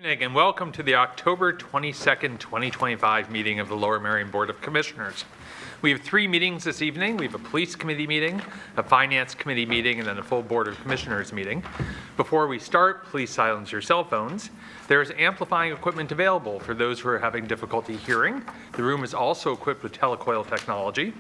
evening and welcome to the October 22nd, 2025 meeting of the Lower Merion Board of Commissioners. We have 3 meetings this evening. We have a Police Committee meeting, a Finance Committee meeting, and then a full Board of Commissioners meeting. Before we start, please silence your cell phones. There is amplifying equipment available for those who are having difficulty hearing. The room is also equipped with telecoil technology.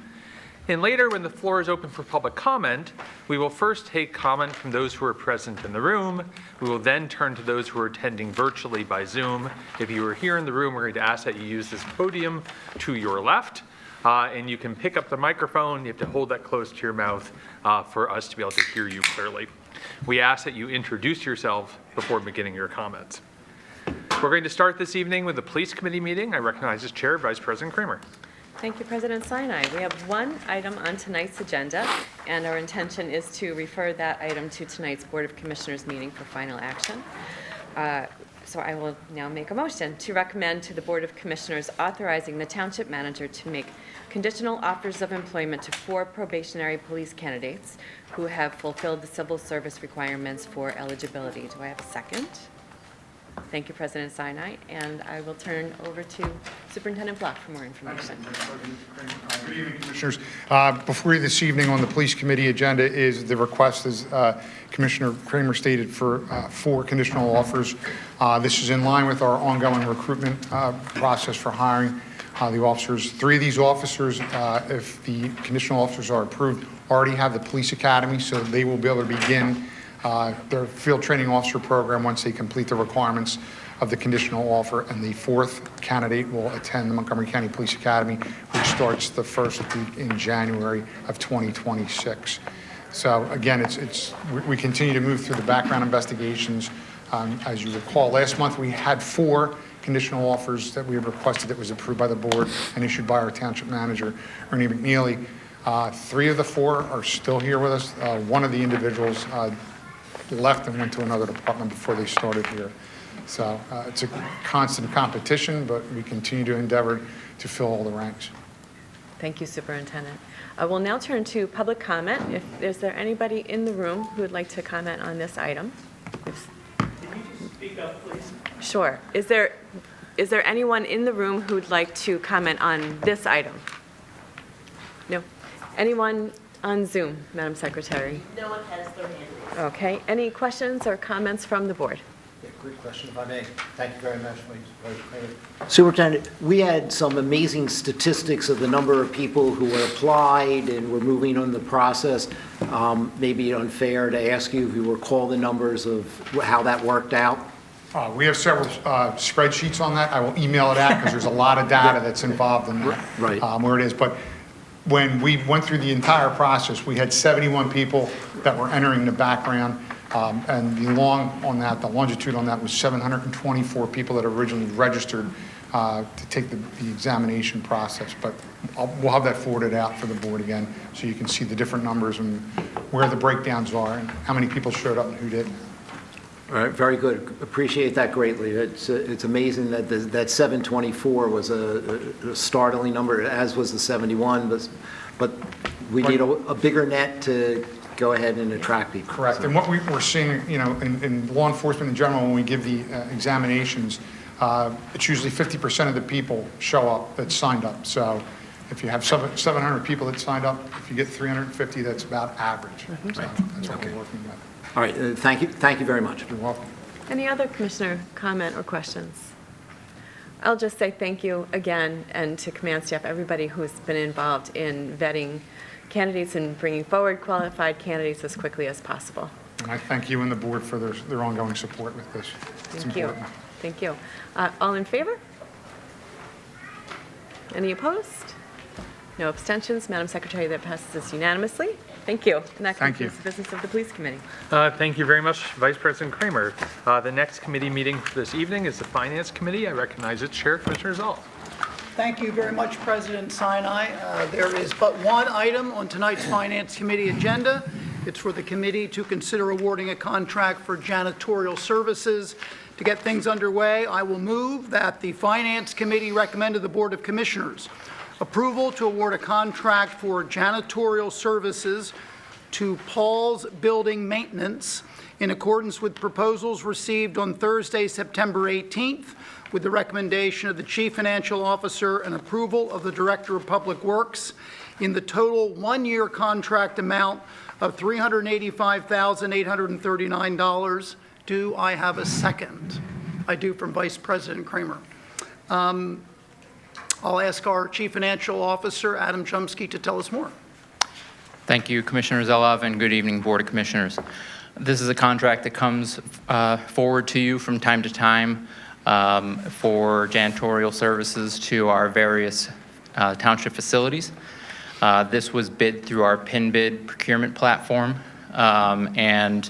And later, when the floor is open for public comment, we will first take comment from those who are present in the room. We will then turn to those who are attending virtually by Zoom. If you are here in the room, we're going to ask that you use this podium to your left. And you can pick up the microphone. You have to hold that close to your mouth for us to be able to hear you clearly. We ask that you introduce yourself before beginning your comments. We're going to start this evening with the Police Committee meeting. I recognize as Chair, Vice President Kramer. Thank you, President Sinai. We have one item on tonight's agenda, and our intention is to refer that item to tonight's Board of Commissioners meeting for final action. So I will now make a motion to recommend to the Board of Commissioners authorizing the Township Manager to make conditional offers of employment to 4 probationary police candidates who have fulfilled the civil service requirements for eligibility. Do I have a second? Thank you, President Sinai, and I will turn over to Superintendent Block for more information. Good evening, Commissioners. Before you this evening on the Police Committee agenda is the request, as Commissioner Kramer stated, for 4 conditional offers. This is in line with our ongoing recruitment process for hiring the officers. 3 of these officers, if the conditional officers are approved, already have the police academy, so they will be able to begin their field training officer program once they complete the requirements of the conditional offer. And the 4th candidate will attend the Montgomery County Police Academy, which starts the first week in January of 2026. So again, we continue to move through the background investigations. As you recall, last month we had 4 conditional offers that we had requested that was approved by the board and issued by our Township Manager, Ernie McNeely. 3 of the 4 are still here with us. One of the individuals left and went to another department before they started here. So it's a constant competition, but we continue to endeavor to fill all the ranks. Thank you, Superintendent. I will now turn to public comment. Is there anybody in the room who would like to comment on this item? Can you just speak up, please? Sure. Is there anyone in the room who would like to comment on this item? No. Anyone on Zoom, Madam Secretary? No one has their hand raised. Okay. Any questions or comments from the board? Yeah, quick question, if I may. Thank you very much, Superintendent. We had some amazing statistics of the number of people who were applied and were moving on the process. Maybe unfair to ask you if you recall the numbers of how that worked out. We have several spreadsheets on that. I will email it out because there's a lot of data that's involved in that, Right. Where it is. But when we went through the entire process, we had 71 people that were entering the background, and the longitude on that was 724 people that originally registered to take the examination process. But we'll have that forwarded out for the board again, so you can see the different numbers and where the breakdowns are and how many people showed up and who didn't. All right, very good. Appreciate that greatly. It's amazing that that 724 was a startling number, as was the 71, but we need a bigger net to go ahead and attract people. Correct. So. And what we're seeing, in law enforcement in general, when we give the examinations, it's usually 50% of the people show up that signed up. So if you have 700 people that signed up, if you get 350, that's about average. Mm-hmm. So that's what we're working with. All right, thank you very much. You're welcome. Any other commissioner comment or questions? I'll just say thank you again, and to command staff, everybody who's been involved in vetting candidates and bringing forward qualified candidates as quickly as possible. And I thank you and the board for their ongoing support with this. Thank you. Thank you. All in favor? Any opposed? No abstentions. Madam Secretary, that passes us unanimously. Thank you. And that concludes the business of the Police Committee. Thank you very much, Vice President Kramer. The next committee meeting for this evening is the Finance Committee. I recognize its Chair, Commissioner Zoll. Thank you very much, President Sinai. There is but one item on tonight's Finance Committee agenda. It's for the committee to consider awarding a contract for janitorial services. To get things underway, I will move that the Finance Committee recommend to the Board of Commissioners approval to award a contract for janitorial services to Paul's Building Maintenance in accordance with proposals received on Thursday, September 18th, with the recommendation of the Chief Financial Officer and approval of the Director of Public Works in the total one-year contract amount of $385,839. Do I have a second? I do, from Vice President Kramer. I'll ask our Chief Financial Officer, Adam Chomsky, to tell us more. Thank you, Commissioner Zelov, and good evening, Board of Commissioners. This is a contract that comes forward to you from time to time for janitorial services to our various township facilities. This was bid through our PIN bid procurement platform, and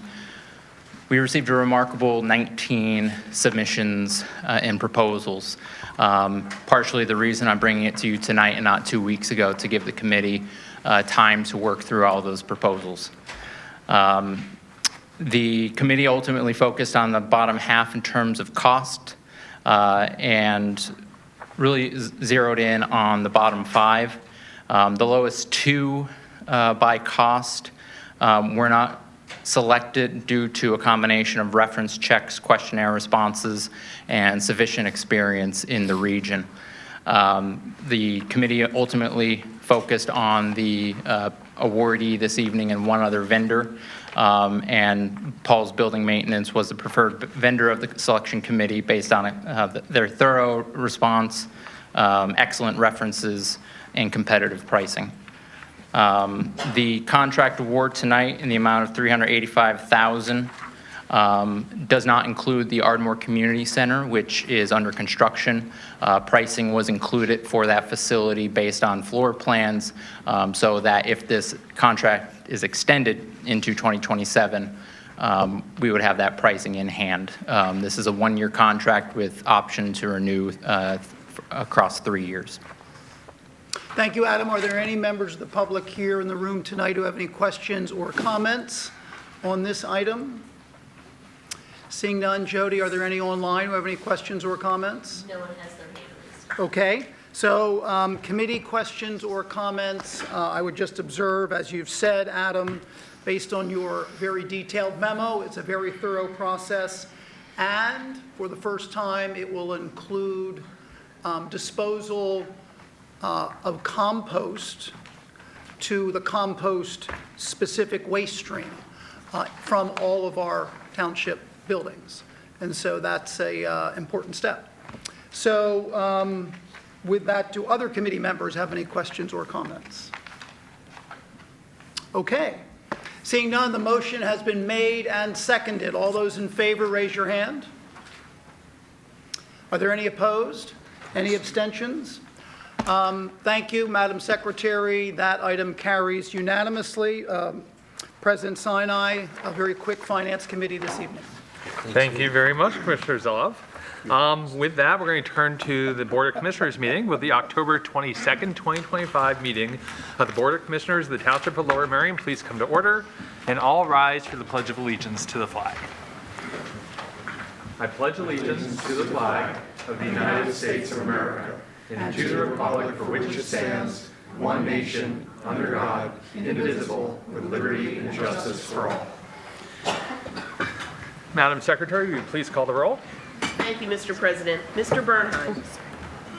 we received a remarkable 19 submissions and proposals. Partially the reason I'm bringing it to you tonight and not 2 weeks ago, to give the committee time to work through all those proposals. The committee ultimately focused on the bottom half in terms of cost and really zeroed in on the bottom 5. The lowest 2 by cost were not selected due to a combination of reference checks, questionnaire responses, and sufficient experience in the region. The committee ultimately focused on the awardee this evening and one other vendor, and Paul's Building Maintenance was the preferred vendor of the selection committee based on their thorough response, excellent references, and competitive pricing. The contract award tonight in the amount of $385,000 does not include the Ardmore Community Center, which is under construction. Pricing was included for that facility based on floor plans, so that if this contract is extended into 2027, we would have that pricing in hand. This is a one-year contract with option to renew across 3 years. Thank you, Adam. Are there any members of the public here in the room tonight who have any questions or comments on this item? Seeing none, Jody, are there any online who have any questions or comments? No one has their hand raised. Okay, so committee questions or comments, I would just observe, as you've said, Adam, based on your very detailed memo, it's a very thorough process, and for the first time, it will include disposal of compost to the compost-specific waste stream from all of our township buildings. And so that's a important step. So with that, do other committee members have any questions or comments? Okay. Seeing none, the motion has been made and seconded. All those in favor, raise your hand. Are there any opposed? Any abstentions? Thank you, Madam Secretary. That item carries unanimously. President Sinai, a very quick Finance Committee this evening. Thank you very much, Commissioner Zelov. With that, we're going to turn to the Board of Commissioners meeting with the October 22nd, 2025 meeting of the Board of Commissioners of the Township of Lower Merion. Please come to order and all rise for the Pledge of Allegiance to the flag. I pledge allegiance to the flag of the United States of America and to the republic for which it stands, one nation, under God, indivisible, with liberty and justice for all. Madam Secretary, will you please call the roll? Thank you, Mr. President. Mr. Bernheim.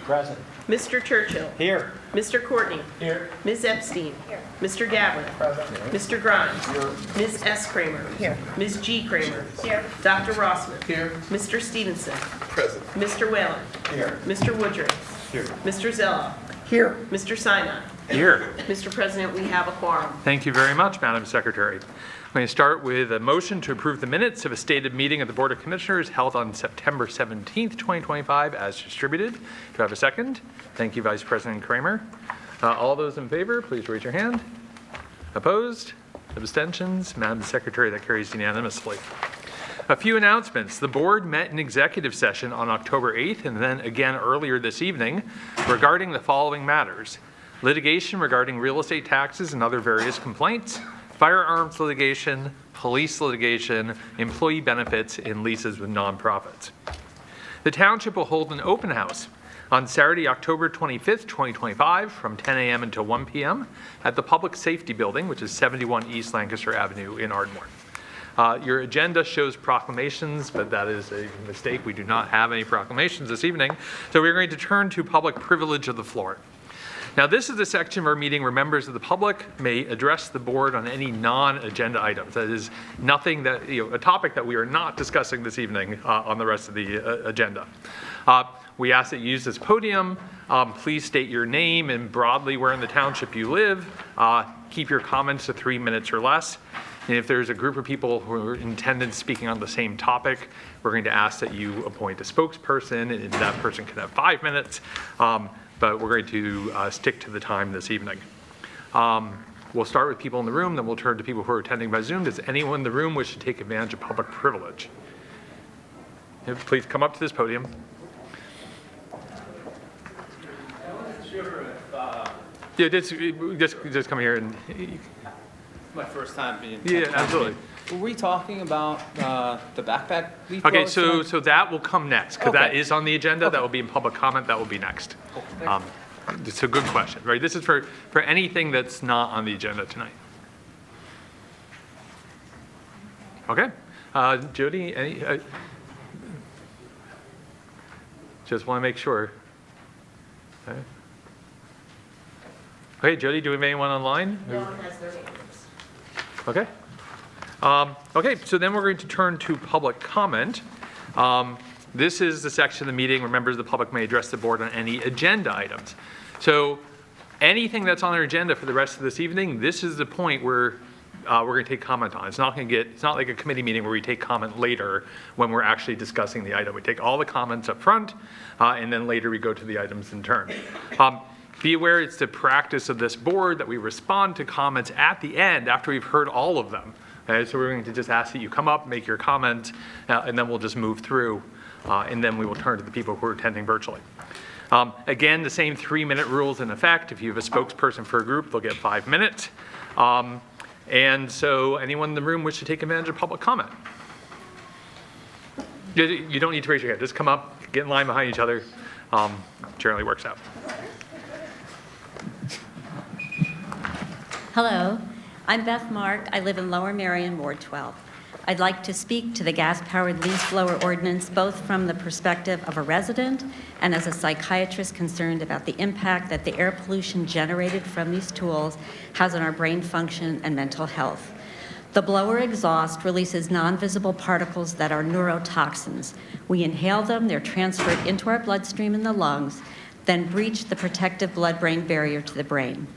Present. Mr. Churchill. Here. Mr. Courtney. Here. Ms. Epstein. Here. Mr. Gabbard. Present. Mr. Grimes. Here. Ms. S. Kramer. Here. Ms. G. Kramer. Here. Dr. Rossman. Here. Mr. Stevenson. Present. Mr. Whalen. Here. Mr. Woodring. Here. Mr. Zella. Here. Mr. Sinai. Here. Mr. President, we have a quorum. Thank you very much, Madam Secretary. I'm going to start with a motion to approve the minutes of a stated meeting of the Board of Commissioners held on September 17th, 2025, as distributed. Do I have a second? Thank you, Vice President Kramer. All those in favor, please raise your hand. Opposed? Abstentions? Madam Secretary, that carries unanimously. A few announcements. The board met in executive session on October 8th and then again earlier this evening regarding the following matters: litigation regarding real estate taxes and other various complaints, firearms litigation, police litigation, employee benefits, and leases with nonprofits. The township will hold an open house on Saturday, October 25th, 2025, from 10 a.m. until 1 p.m. at the Public Safety Building, which is 71 East Lancaster Avenue in Ardmore. Your agenda shows proclamations, but that is a mistake. We do not have any proclamations this evening. So we're going to turn to public privilege of the floor. Now, this is the section of our meeting where members of the public may address the board on any non-agenda items. That is nothing that, a topic that we are not discussing this evening on the rest of the agenda. We ask that you use this podium. Please state your name and broadly where in the township you live. Keep your comments to 3 minutes or less. And if there's a group of people who are intended speaking on the same topic, we're going to ask that you appoint a spokesperson, and that person can have 5 minutes. But we're going to stick to the time this evening. We'll start with people in the room, then we'll turn to people who are attending by Zoom. Does anyone in the room wish to take advantage of public privilege? Please come up to this podium. Yeah, just come here and. My first time being. Yeah, absolutely. Were we talking about the backpack leaf Okay, blowers tonight? so that will come next, because that Okay. is on the agenda. Okay. That will be in public comment. That will be next. It's a good question, right? This is for anything that's not on the agenda tonight. Okay. Jody, any? Just want to make sure. Okay. Okay, Jody, do we have anyone online? No one has their hands. Okay. Okay, so then we're going to turn to public comment. This is the section of the meeting where members of the public may address the board on any agenda items. So anything that's on our agenda for the rest of this evening, this is the point where we're going to take comment on. It's not like a committee meeting where we take comment later when we're actually discussing the item. We take all the comments up front, and then later we go to the items in turn. Be aware it's the practice of this board that we respond to comments at the end after we've heard all of them. Okay, so we're going to just ask that you come up, make your comment, and then we'll just move through, and then we will turn to the people who are attending virtually. Again, the same 3-minute rules in effect. If you have a spokesperson for a group, they'll get 5 minutes. And so anyone in the room wish to take advantage of public comment? You don't need to raise your hand. Just come up, get in line behind each other. Generally works out. Hello, I'm Beth Mark. I live in Lower Merion, Ward 12. I'd like to speak to the gas-powered leaf blower ordinance both from the perspective of a resident and as a psychiatrist concerned about the impact that the air pollution generated from these tools has on our brain function and mental health. The blower exhaust releases non-visible particles that are neurotoxins. We inhale them, they're transferred into our bloodstream in the lungs, then breach the protective blood-brain barrier to the brain.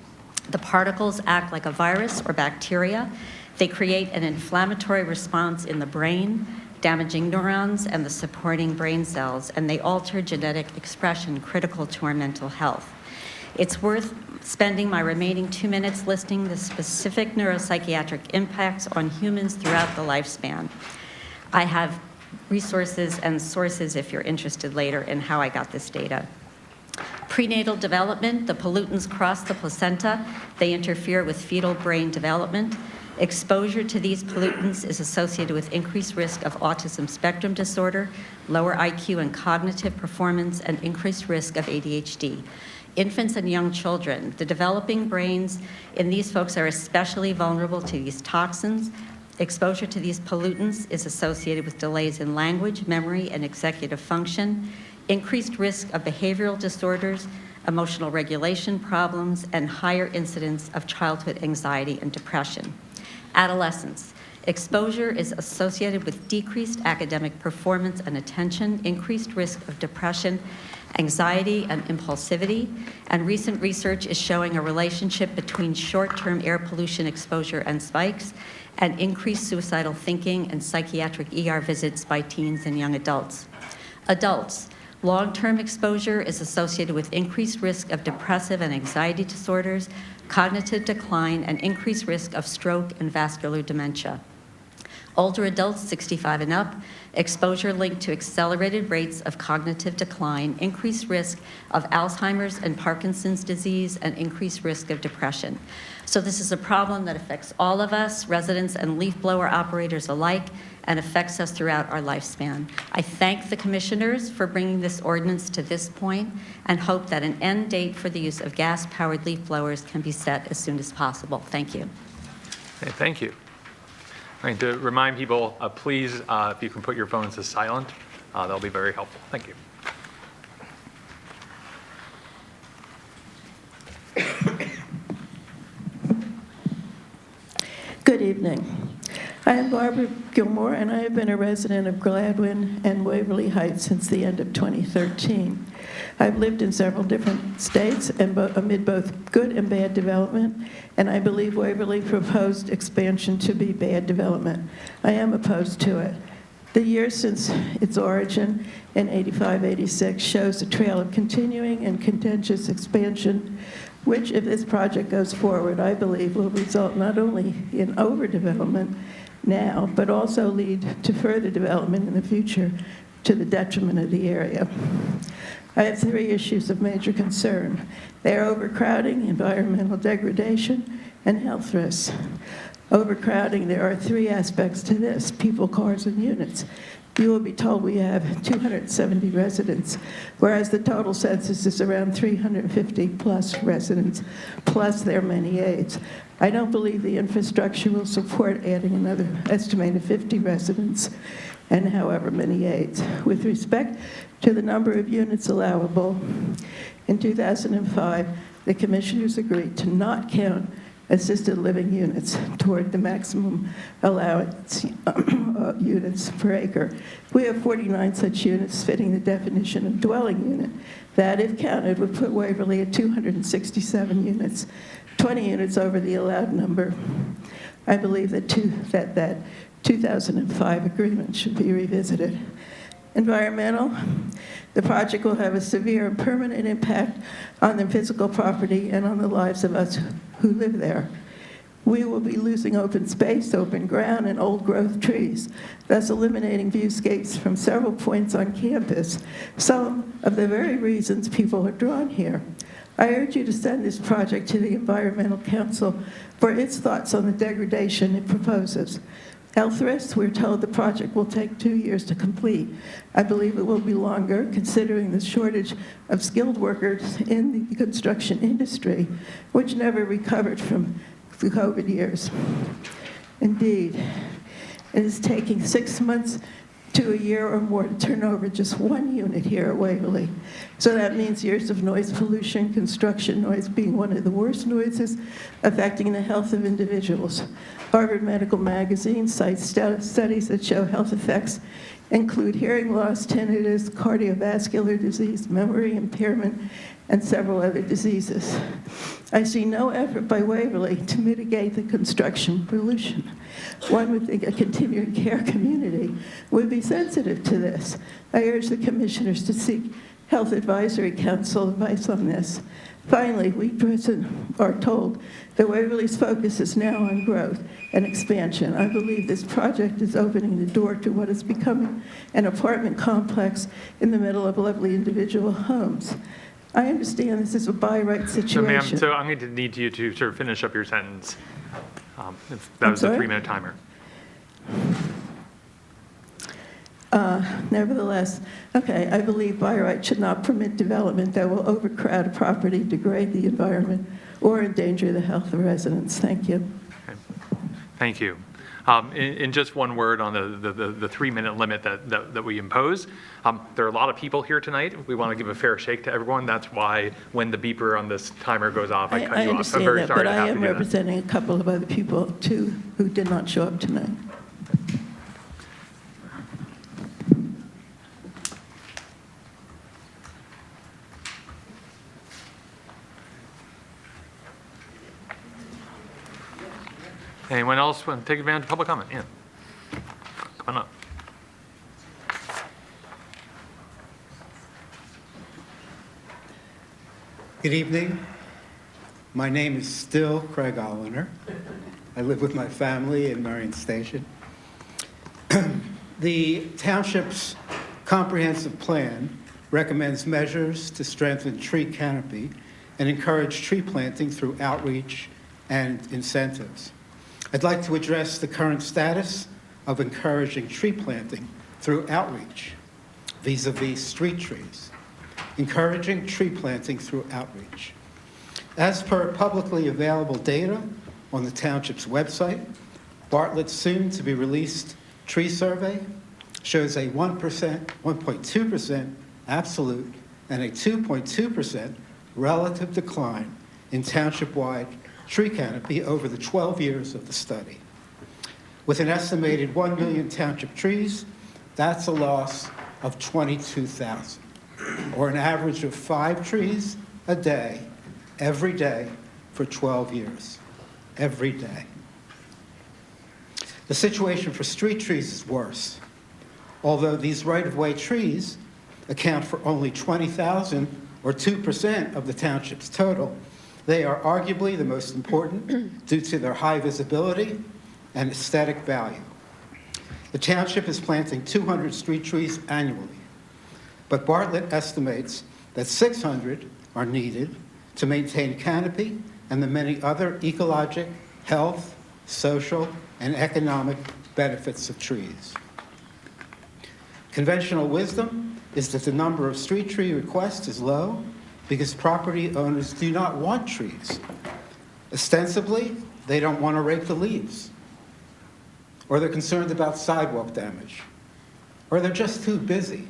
The particles act like a virus or bacteria. They create an inflammatory response in the brain, damaging neurons and the supporting brain cells, and they alter genetic expression critical to our mental health. It's worth spending my remaining 2 minutes listing the specific neuropsychiatric impacts on humans throughout the lifespan. I have resources and sources if you're interested later in how I got this data. Prenatal development, the pollutants cross the placenta. They interfere with fetal brain development. Exposure to these pollutants is associated with increased risk of autism spectrum disorder, lower IQ and cognitive performance, and increased risk of ADHD. Infants and young children, the developing brains in these folks are especially vulnerable to these toxins. Exposure to these pollutants is associated with delays in language, memory, and executive function, increased risk of behavioral disorders, emotional regulation problems, and higher incidence of childhood anxiety and depression. Adolescence. Exposure is associated with decreased academic performance and attention, increased risk of depression, anxiety, and impulsivity. And recent research is showing a relationship between short-term air pollution exposure and spikes and increased suicidal thinking and psychiatric ER visits by teens and young adults. Adults. Long-term exposure is associated with increased risk of depressive and anxiety disorders, cognitive decline, and increased risk of stroke and vascular dementia. Older adults, 65 and up, exposure linked to accelerated rates of cognitive decline, increased risk of Alzheimer's and Parkinson's disease, and increased risk of depression. So this is a problem that affects all of us, residents and leaf blower operators alike, and affects us throughout our lifespan. I thank the commissioners for bringing this ordinance to this point and hope that an end date for the use of gas-powered leaf blowers can be set as soon as possible. Thank you. Okay, thank you. All right, to remind people, please, if you can put your phones to silent, that'll be very helpful. Thank you. Good evening. I am Barbara Gilmore, and I have been a resident of Gladwin and Waverly Heights since the end of 2013. I've lived in several different states and amid both good and bad development, and I believe Waverly proposed expansion to be bad development. I am opposed to it. The years since its origin in 85-86 shows a trail of continuing and contentious expansion, which, if this project goes forward, I believe will result not only in overdevelopment now, but also lead to further development in the future to the detriment of the area. I have 3 issues of major concern. They are overcrowding, environmental degradation, and health risks. Overcrowding, there are 3 aspects to this: people, cars, and units. You will be told we have 270 residents, whereas the total census is around 350 plus residents, plus their many aides. I don't believe the infrastructure will support adding another estimated 50 residents and however many aides. With respect to the number of units allowable, in 2005, the commissioners agreed to not count assisted living units toward the maximum allowance units per acre. We have 49 such units fitting the definition of dwelling unit. That, if counted, would put Waverly at 267 units, 20 units over the allowed number. I believe that 2005 agreement should be revisited. Environmental, the project will have a severe and permanent impact on the physical property and on the lives of us who live there. We will be losing open space, open ground, and old-growth trees, thus eliminating viewscapes from several points on campus, some of the very reasons people are drawn here. I urge you to send this project to the Environmental Council for its thoughts on the degradation it proposes. Health risks, we're told the project will take 2 years to complete. I believe it will be longer, considering the shortage of skilled workers in the construction industry, which never recovered from the COVID years. Indeed, it is taking 6 months to a year or more to turn over just 1 unit here at Waverly. So that means years of noise pollution, construction noise being one of the worst noises affecting the health of individuals. Harvard Medical Magazine cites studies that show health effects include hearing loss, tinnitus, cardiovascular disease, memory impairment, and several other diseases. I see no effort by Waverly to mitigate the construction pollution. One would think a continuing care community would be sensitive to this. I urge the commissioners to seek Health Advisory Council advice on this. Finally, we are told that Waverly's focus is now on growth and expansion. I believe this project is opening the door to what is becoming an apartment complex in the middle of lovely individual homes. I understand this is a by right situation. So I'm going to need you to sort of finish up your sentence. If that was a 3-minute timer. Nevertheless, okay, I believe by right should not permit development that will overcrowd a property, degrade the environment, or endanger the health of residents. Thank you. Okay. Thank you. In just one word on the 3-minute limit that we impose, there are a lot of people here tonight. We want to give a fair shake to everyone. That's why when the beeper on this timer goes off, I cut you off. I understand that, but I am representing a couple of other people, too, who did not show up tonight. Anyone else want to take advantage of public comment? Yeah. Come on up. Good evening. My name is still Craig Olliner. I live with my family in Marion Station. The township's comprehensive plan recommends measures to strengthen tree canopy and encourage tree planting through outreach and incentives. I'd like to address the current status of encouraging tree planting through outreach, vis-a-vis street trees. Encouraging tree planting through outreach. As per publicly available data on the township's website, Bartlett's soon-to-be-released tree survey shows a 1.2% absolute and a 2.2% relative decline in township-wide tree canopy over the 12 years of the study. With an estimated 1 million township trees, that's a loss of 22,000, or an average of 5 trees a day, every day, for 12 years, every day. The situation for street trees is worse. Although these right-of-way trees account for only 20,000, or 2% of the township's total, they are arguably the most important due to their high visibility and aesthetic value. The township is planting 200 street trees annually, but Bartlett estimates that 600 are needed to maintain canopy and the many other ecologic, health, social, and economic benefits of trees. Conventional wisdom is that the number of street tree requests is low because property owners do not want trees. Ostensibly, they don't want to rake the leaves, or they're concerned about sidewalk damage, or they're just too busy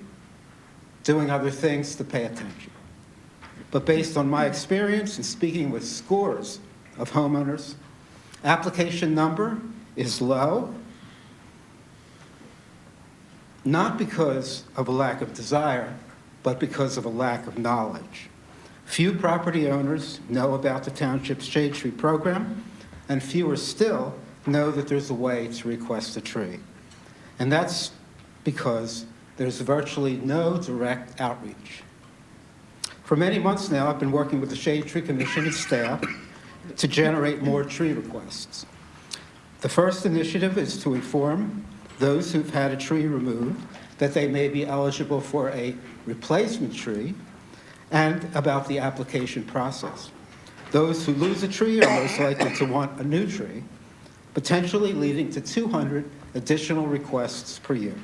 doing other things to pay attention. But based on my experience in speaking with scores of homeowners, application number is low, not because of a lack of desire, but because of a lack of knowledge. Few property owners know about the township's shade tree program, and fewer still know that there's a way to request a tree. And that's because there's virtually no direct outreach. For many months now, I've been working with the Shade Tree Commission and staff to generate more tree requests. The first initiative is to inform those who've had a tree removed that they may be eligible for a replacement tree and about the application process. Those who lose a tree are most likely to want a new tree, potentially leading to 200 additional requests per year.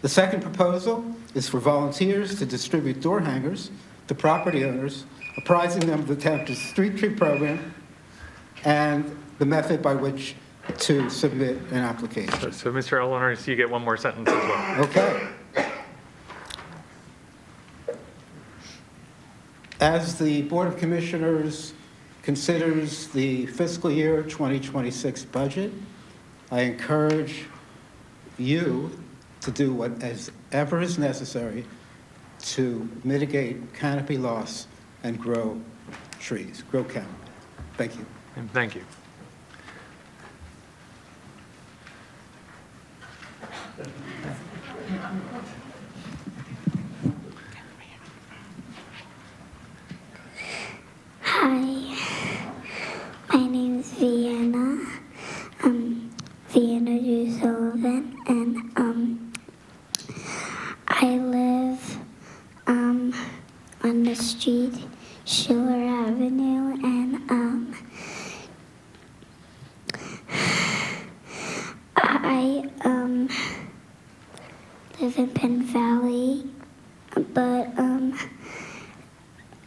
The second proposal is for volunteers to distribute door hangers to property owners, apprising them of the township's street tree program and the method by which to submit an application. So Mr. Eleanors, you get one more sentence as well. Okay. As the Board of Commissioners considers the fiscal year 2026 budget, I encourage you to do whatever is necessary to mitigate canopy loss and grow trees, grow canopy. Thank you. And thank you. Hi, my name is Vienna, Vienna Drew Sullivan, and I live on the street, Schiller Avenue, and I live in Penn Valley, but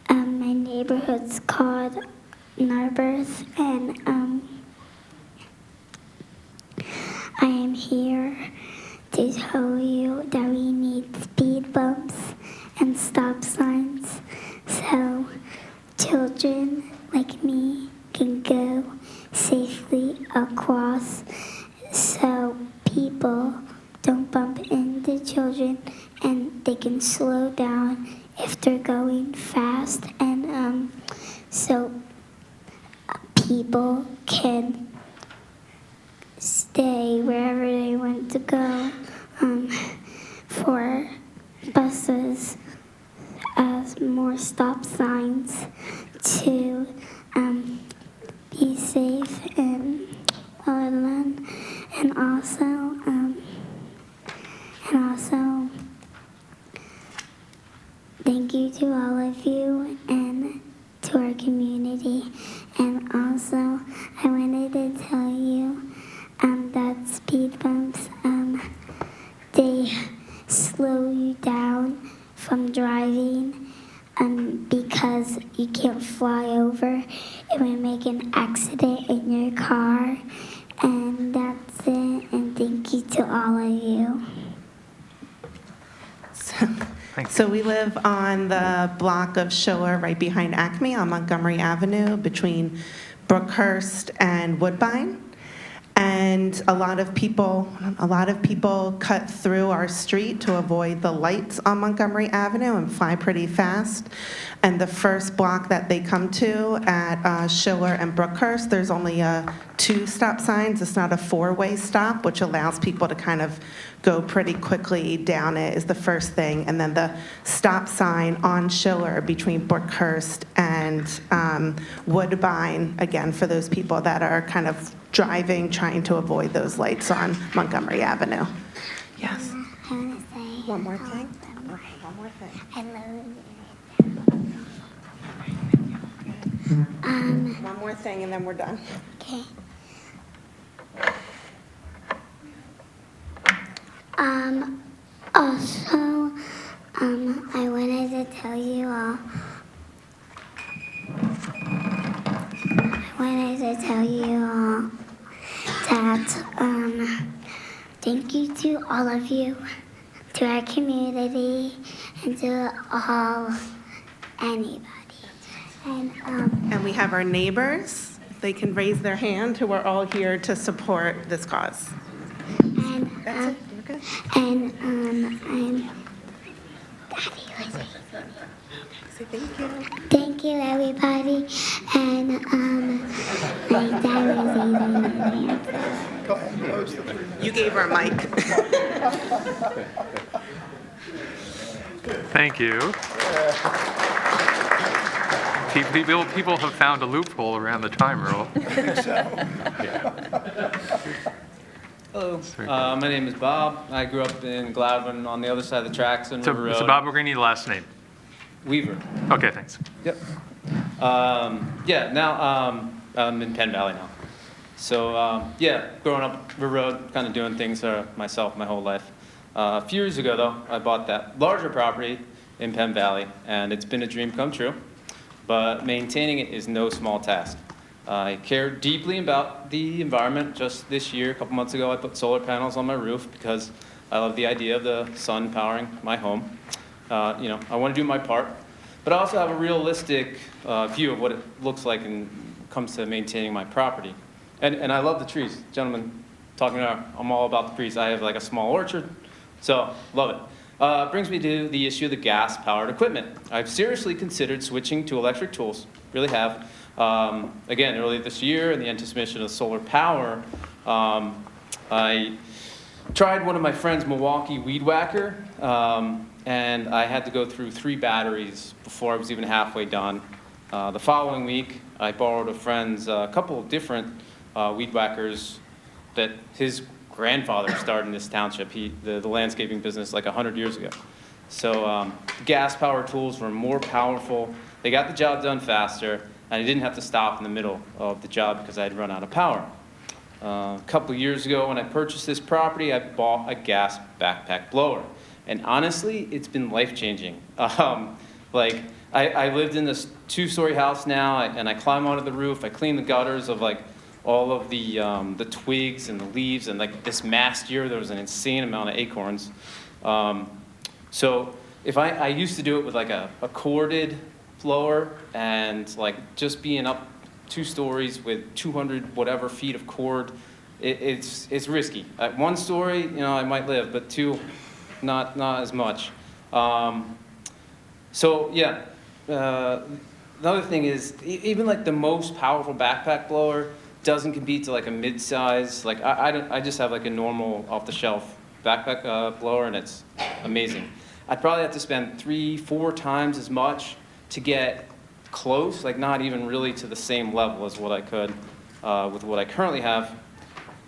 my neighborhood's called Narberth, and I am here to tell you that we need speed bumps and stop signs so children like me can go safely across, so people don't bump into children and they can slow down if they're going fast, and so people can stay wherever they want to go, for buses as more stop signs to be safe in Welland, and also thank you to all of you and to our community. And also, I wanted to tell you that speed bumps because you can't fly over. It would make an accident in your car. And that's it. And thank you to all of you. So we live on the block of Schiller right behind Acme on Montgomery Avenue between Brookhurst and Woodbine. And a lot of people cut through our street to avoid the lights on Montgomery Avenue and fly pretty fast. And the first block that they come to at Schiller and Brookhurst, there's only 2 stop signs. It's not a 4-way stop, which allows people to kind of go pretty quickly down it, is the first thing. And then the stop sign on Schiller between Brookhurst and Woodbine, again, for those people that are kind of driving, trying to avoid those lights on Montgomery Avenue. Yes. I want to say One more thing? One more thing. I love you. One more thing, and then we're done. Okay. Also, I wanted to tell you all. That thank you to all of you, to our community, and to anybody. And we have our neighbors. They can raise their hand, who are all here to support this cause. And That's it. You're good. and I'm Daddy. Say thank you. Thank you, everybody. And my dad was eating. Go ahead, post the 3 minutes. You gave her a mic. Thank you. People have found a loophole around the time rule. Hello, my name is Bob. I grew up in Gladwin on the other side of the tracks in So, River Road. Mr. Bob, we're going to need the last name. Weaver. Okay, thanks. Yep. Now I'm in Penn Valley now. So growing up River Road, kind of doing things myself my whole life. A few years ago, though, I bought that larger property in Penn Valley, and it's been a dream come true. But maintaining it is no small task. I care deeply about the environment. Just this year, a couple months ago, I put solar panels on my roof because I love the idea of the sun powering my home. I want to do my part, but I also have a realistic view of what it looks like when it comes to maintaining my property. And I love the trees. Gentlemen, I'm all about the trees. I have like a small orchard, so love it. Brings me to the issue of the gas-powered equipment. I've seriously considered switching to electric tools, really have. Again, early this year, in the anticipation of solar power, I tried one of my friend's Milwaukee weed whacker, and I had to go through 3 batteries before I was even halfway done. The following week, I borrowed a friend's couple of different weed whackers that his grandfather started in this township, the landscaping business, like 100 years ago. So gas-powered tools were more powerful. They got the job done faster, and I didn't have to stop in the middle of the job because I had run out of power. A couple of years ago, when I purchased this property, I bought a gas backpack blower. And honestly, it's been life-changing. I lived in this 2-story house now, and I climb onto the roof. I clean the gutters of all of the twigs and the leaves, and this last year there was an insane amount of acorns. So if I used to do it with a corded blower and just being up 2 stories with 200 whatever feet of cord, it's risky. At 1 story, I might live, but 2, not as much. Another thing is even the most powerful backpack blower doesn't compete to a mid-size. I just have a normal off-the-shelf backpack blower, and it's amazing. I'd probably have to spend 3-4 times as much to get close, not even really to the same level as what I could with what I currently have.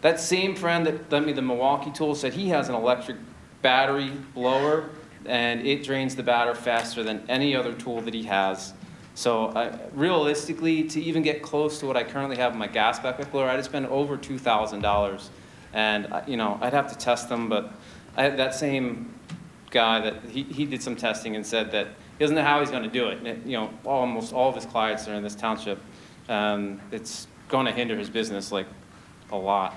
That same friend that lent me the Milwaukee tool said he has an electric battery blower, and it drains the batter faster than any other tool that he has. So realistically, to even get close to what I currently have in my gas backpack blower, I'd spend over $2,000. And I'd have to test them, but that same guy, that he did some testing and said that He doesn't know how he's going to do it. Almost all of his clients are in this township. It's going to hinder his business like a lot.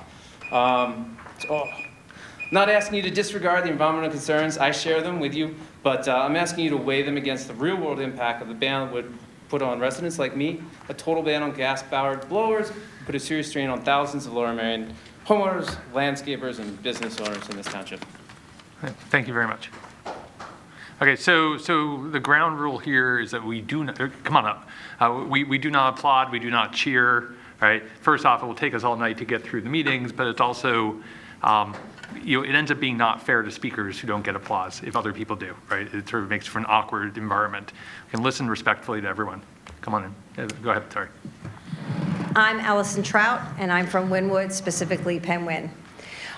Not asking you to disregard the environmental concerns. I share them with you, but I'm asking you to weigh them against the real-world impact of the ban would put on residents like me. A total ban on gas-powered blowers would put a serious strain on thousands of Lower Merion homeowners, landscapers, and business owners in this township. Thank you very much. Okay, so the ground rule here is that we do not, come on up. We do not applaud, we do not cheer, right? First off, it will take us all night to get through the meetings, but it's also, it ends up being not fair to speakers who don't get applause if other people do, right? It sort of makes for an awkward environment. We can listen respectfully to everyone. Come on in. Go ahead, sorry. I'm Allison Trout, and I'm from Wynwood, specifically Penn-Wyn.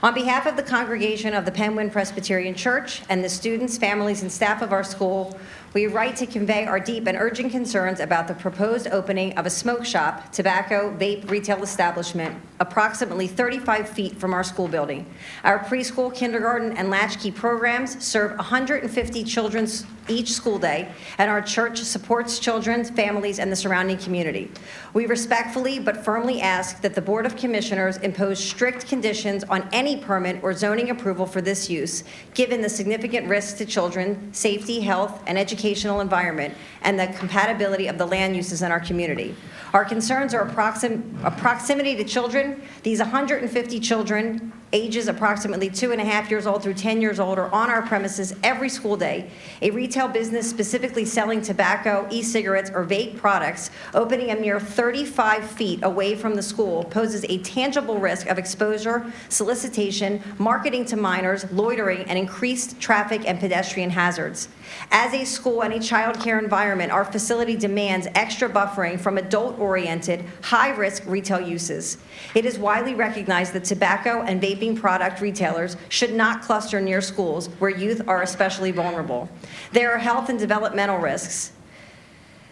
On behalf of the congregation of the Penn-Wyn Presbyterian Church and the students, families, and staff of our school, we write to convey our deep and urgent concerns about the proposed opening of a smoke shop, tobacco, vape retail establishment approximately 35 feet from our school building. Our preschool, kindergarten, and latchkey programs serve 150 children each school day, and our church supports children, families, and the surrounding community. We respectfully but firmly ask that the Board of Commissioners impose strict conditions on any permit or zoning approval for this use, given the significant risks to children, safety, health, and educational environment, and the compatibility of the land uses in our community. Our concerns are a proximity to children. These 150 children, ages approximately 2.5 years old through 10 years old, are on our premises every school day. A retail business specifically selling tobacco, e-cigarettes, or vape products opening a mere 35 feet away from the school poses a tangible risk of exposure, solicitation, marketing to minors, loitering, and increased traffic and pedestrian hazards. As a school and a child care environment, our facility demands extra buffering from adult-oriented, high-risk retail uses. It is widely recognized that tobacco and vaping product retailers should not cluster near schools where youth are especially vulnerable. There are health and developmental risks.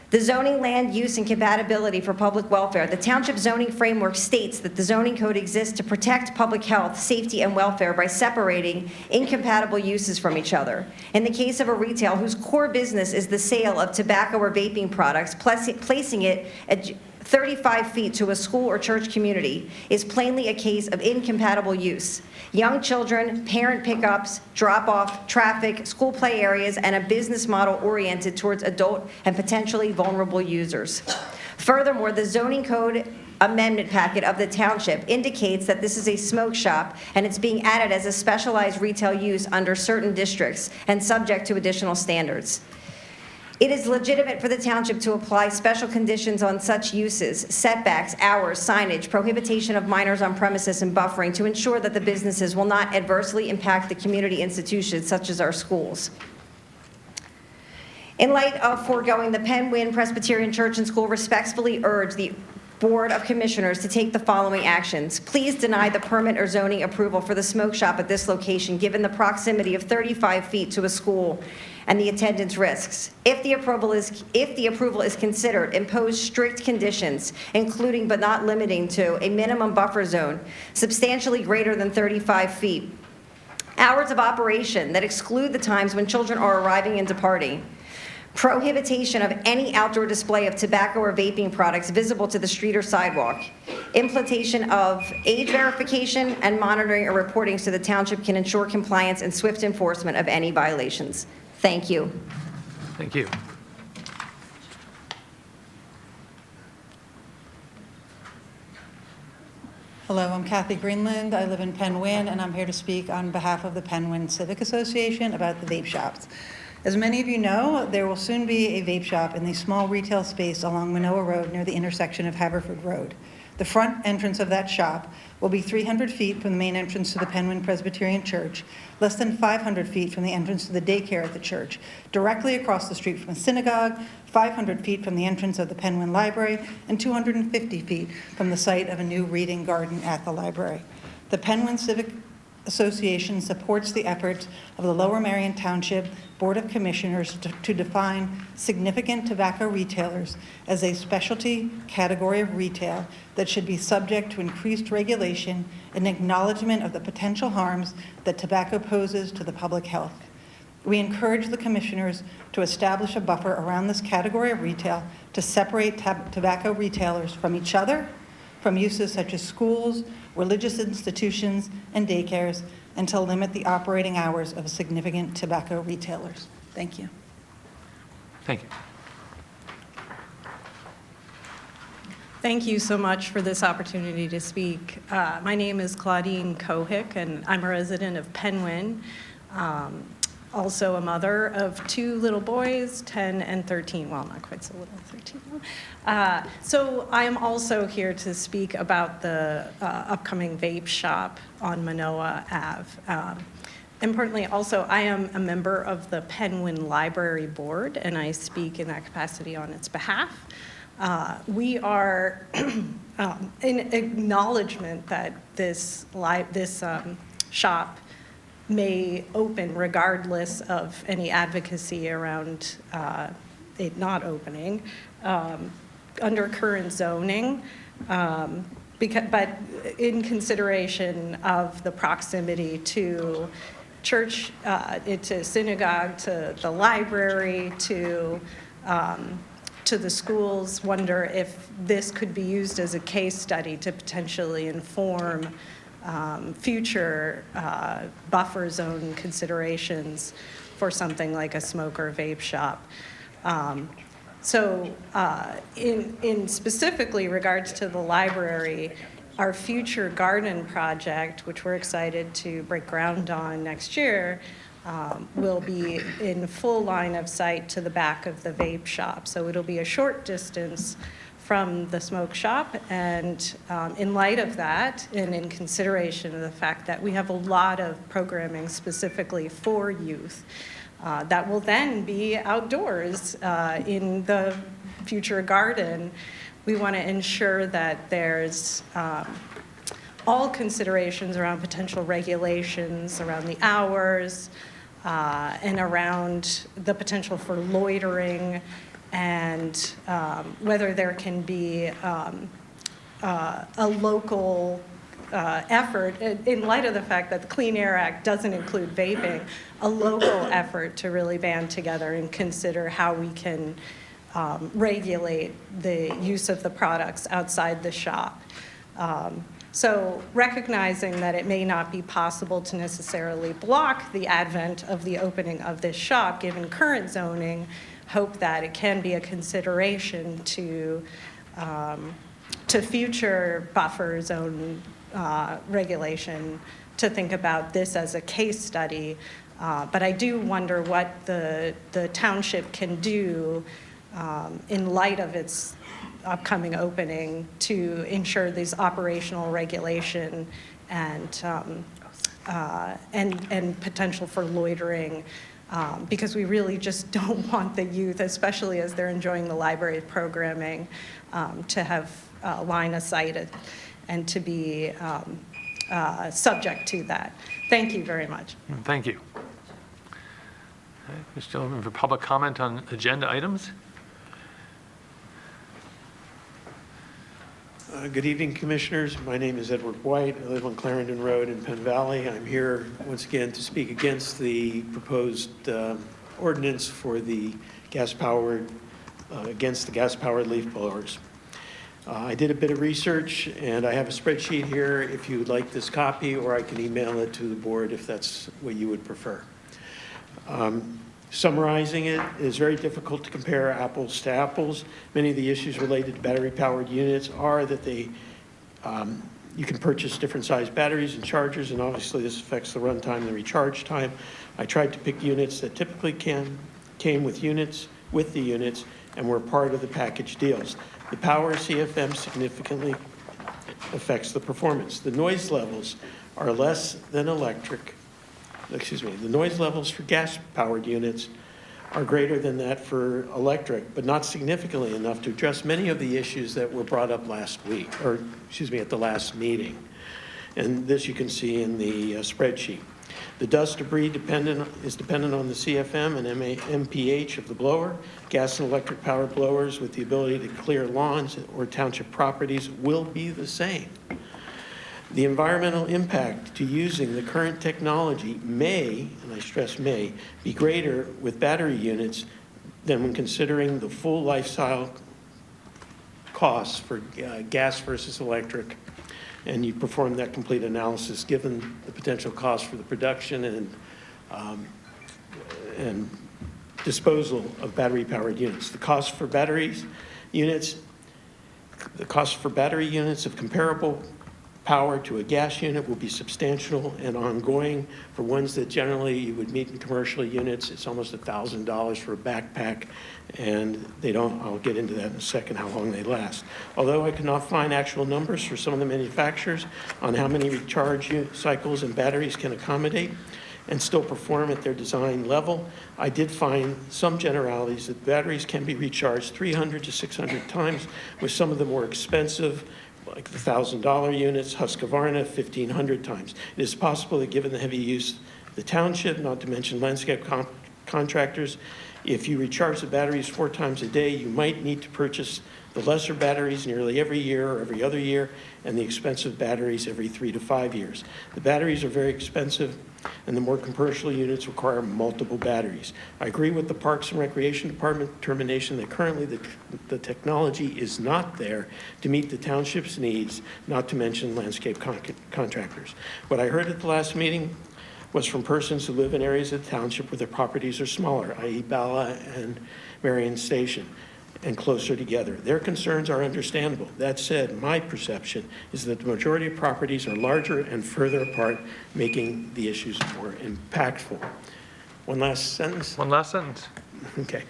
The zoning, land use, and compatibility for public welfare. The township zoning framework states that the zoning code exists to protect public health, safety, and welfare by separating incompatible uses from each other. In the case of a retail whose core business is the sale of tobacco or vaping products, placing it at 35 feet to a school or church community is plainly a case of incompatible use. Young children, parent pickups, drop-off, traffic, school play areas, and a business model oriented towards adult and potentially vulnerable users. Furthermore, the zoning code amendment packet of the township indicates that this is a smoke shop and it's being added as a specialized retail use under certain districts and subject to additional standards. It is legitimate for the township to apply special conditions on such uses, setbacks, hours, signage, prohibition of minors on premises, and buffering to ensure that the businesses will not adversely impact the community institutions such as our schools. In light of foregoing, the Penn-Wyn Presbyterian Church and School respectfully urge the Board of Commissioners to take the following actions. Please deny the permit or zoning approval for the smoke shop at this location, given the proximity of 35 feet to a school and the attendance risks. If the approval is considered, impose strict conditions, including but not limiting to a minimum buffer zone substantially greater than 35 feet, hours of operation that exclude the times when children are arriving and departing, prohibition of any outdoor display of tobacco or vaping products visible to the street or sidewalk, implementation of age verification and monitoring or reporting so the township can ensure compliance and swift enforcement of any violations. Thank you. Thank you. Hello, I'm Kathy Greenland. I live in Penn-Wyn, and I'm here to speak on behalf of the Penn-Wyn Civic Association about the vape shops. As many of you know, there will soon be a vape shop in the small retail space along Manoa Road near the intersection of Haverford Road. The front entrance of that shop will be 300 feet from the main entrance to the Penn-Wyn Presbyterian Church, less than 500 feet from the entrance to the daycare at the church, directly across the street from the synagogue, 500 feet from the entrance of the Penn-Wyn Library, and 250 feet from the site of a new reading garden at the library. The Penn-Wyn Civic Association supports the efforts of the Lower Merion Township Board of Commissioners to define significant tobacco retailers as a specialty category of retail that should be subject to increased regulation and acknowledgement of the potential harms that tobacco poses to the public health. We encourage the commissioners to establish a buffer around this category of retail to separate tobacco retailers from each other, from uses such as schools, religious institutions, and daycares, and to limit the operating hours of significant tobacco retailers. Thank you. Thank you. Thank you so much for this opportunity to speak. My name is Claudine Kohik, and I'm a resident of Penwyn, also a mother of 2 little boys, 10 and 13. Well, not quite so little, 13. So I am also here to speak about the upcoming vape shop on Manoa Ave. Importantly, also, I am a member of the Penwyn Library Board, and I speak in that capacity on its behalf. We are in acknowledgement that this shop may open regardless of any advocacy around it not opening under current zoning, but in consideration of the proximity to church, to synagogue, to the library, to the schools, wonder if this could be used as a case study to potentially inform future buffer zone considerations for something like a smoke or vape shop. So in specifically regards to the library, our future garden project, which we're excited to break ground on next year, will be in full line of sight to the back of the vape shop. So it'll be a short distance from the smoke shop, and in light of that, and in consideration of the fact that we have a lot of programming specifically for youth, that will then be outdoors in the future garden, we want to ensure that there's all considerations around potential regulations, around the hours, and around the potential for loitering, and whether there can be a local effort, in light of the fact that the Clean Air Act doesn't include vaping, a local effort to really band together and consider how we can regulate the use of the products outside the shop. So recognizing that it may not be possible to necessarily block the advent of the opening of this shop, given current zoning, hope that it can be a consideration to future buffer zone regulation, to think about this as a case study. But I do wonder what the township can do in light of its upcoming opening to ensure these operational regulation and potential for loitering, because we really just don't want the youth, especially as they're enjoying the library programming, to have line of sight and to be subject to that. Thank you very much. Thank you. Okay, we're still open for public comment on agenda items. Good evening, Commissioners. My name is Edward White. I live on Clarendon Road in Penn Valley. I'm here once again to speak against the proposed ordinance for the gas-powered, against the gas-powered leaf blowers. I did a bit of research, and I have a spreadsheet here if you would like this copy, or I can email it to the board if that's what you would prefer. Summarizing it is very difficult to compare apples to apples. Many of the issues related to battery-powered units are that they, you can purchase different size batteries and chargers, and obviously this affects the runtime and the recharge time. I tried to pick units that typically came with the units, and were part of the package deals. The power CFM significantly affects the performance. The noise levels are less than the noise levels for gas-powered units are greater than that for electric, but not significantly enough to address many of the issues that were brought up last week, or excuse me, at the last meeting. And this you can see in the spreadsheet. The dust debris is dependent on the CFM and MPH of the blower. Gas and electric powered blowers with the ability to clear lawns or township properties will be the same. The environmental impact to using the current technology may, and I stress may, be greater with battery units than when considering the full lifestyle costs for gas versus electric. And you perform that complete analysis given the potential cost for the production and disposal of battery-powered units. The cost for battery units of comparable power to a gas unit will be substantial and ongoing. For ones that generally you would meet in commercial units, it's almost $1,000 for a backpack, and I'll get into that in a second, how long they last. Although I cannot find actual numbers for some of the manufacturers on how many recharge cycles and batteries can accommodate and still perform at their design level, I did find some generalities that batteries can be recharged 300 to 600 times with some of the more expensive, like the $1,000 units, Husqvarna, 1,500 times. It is possible that given the heavy use of the township, not to mention landscape contractors, if you recharge the batteries 4 times a day, you might need to purchase the lesser batteries nearly every year or every other year, and the expensive batteries every 3 to 5 years. The batteries are very expensive, and the more commercial units require multiple batteries. I agree with the Parks and Recreation Department determination that currently the technology is not there to meet the township's needs, not to mention landscape contractors. What I heard at the last meeting was from persons who live in areas of the township where their properties are smaller, i.e. Bala and Marion Station, and closer together. Their concerns are understandable. That said, my perception is that the majority of properties are larger and further apart, making the issues more impactful. One last sentence? One last sentence. Okay.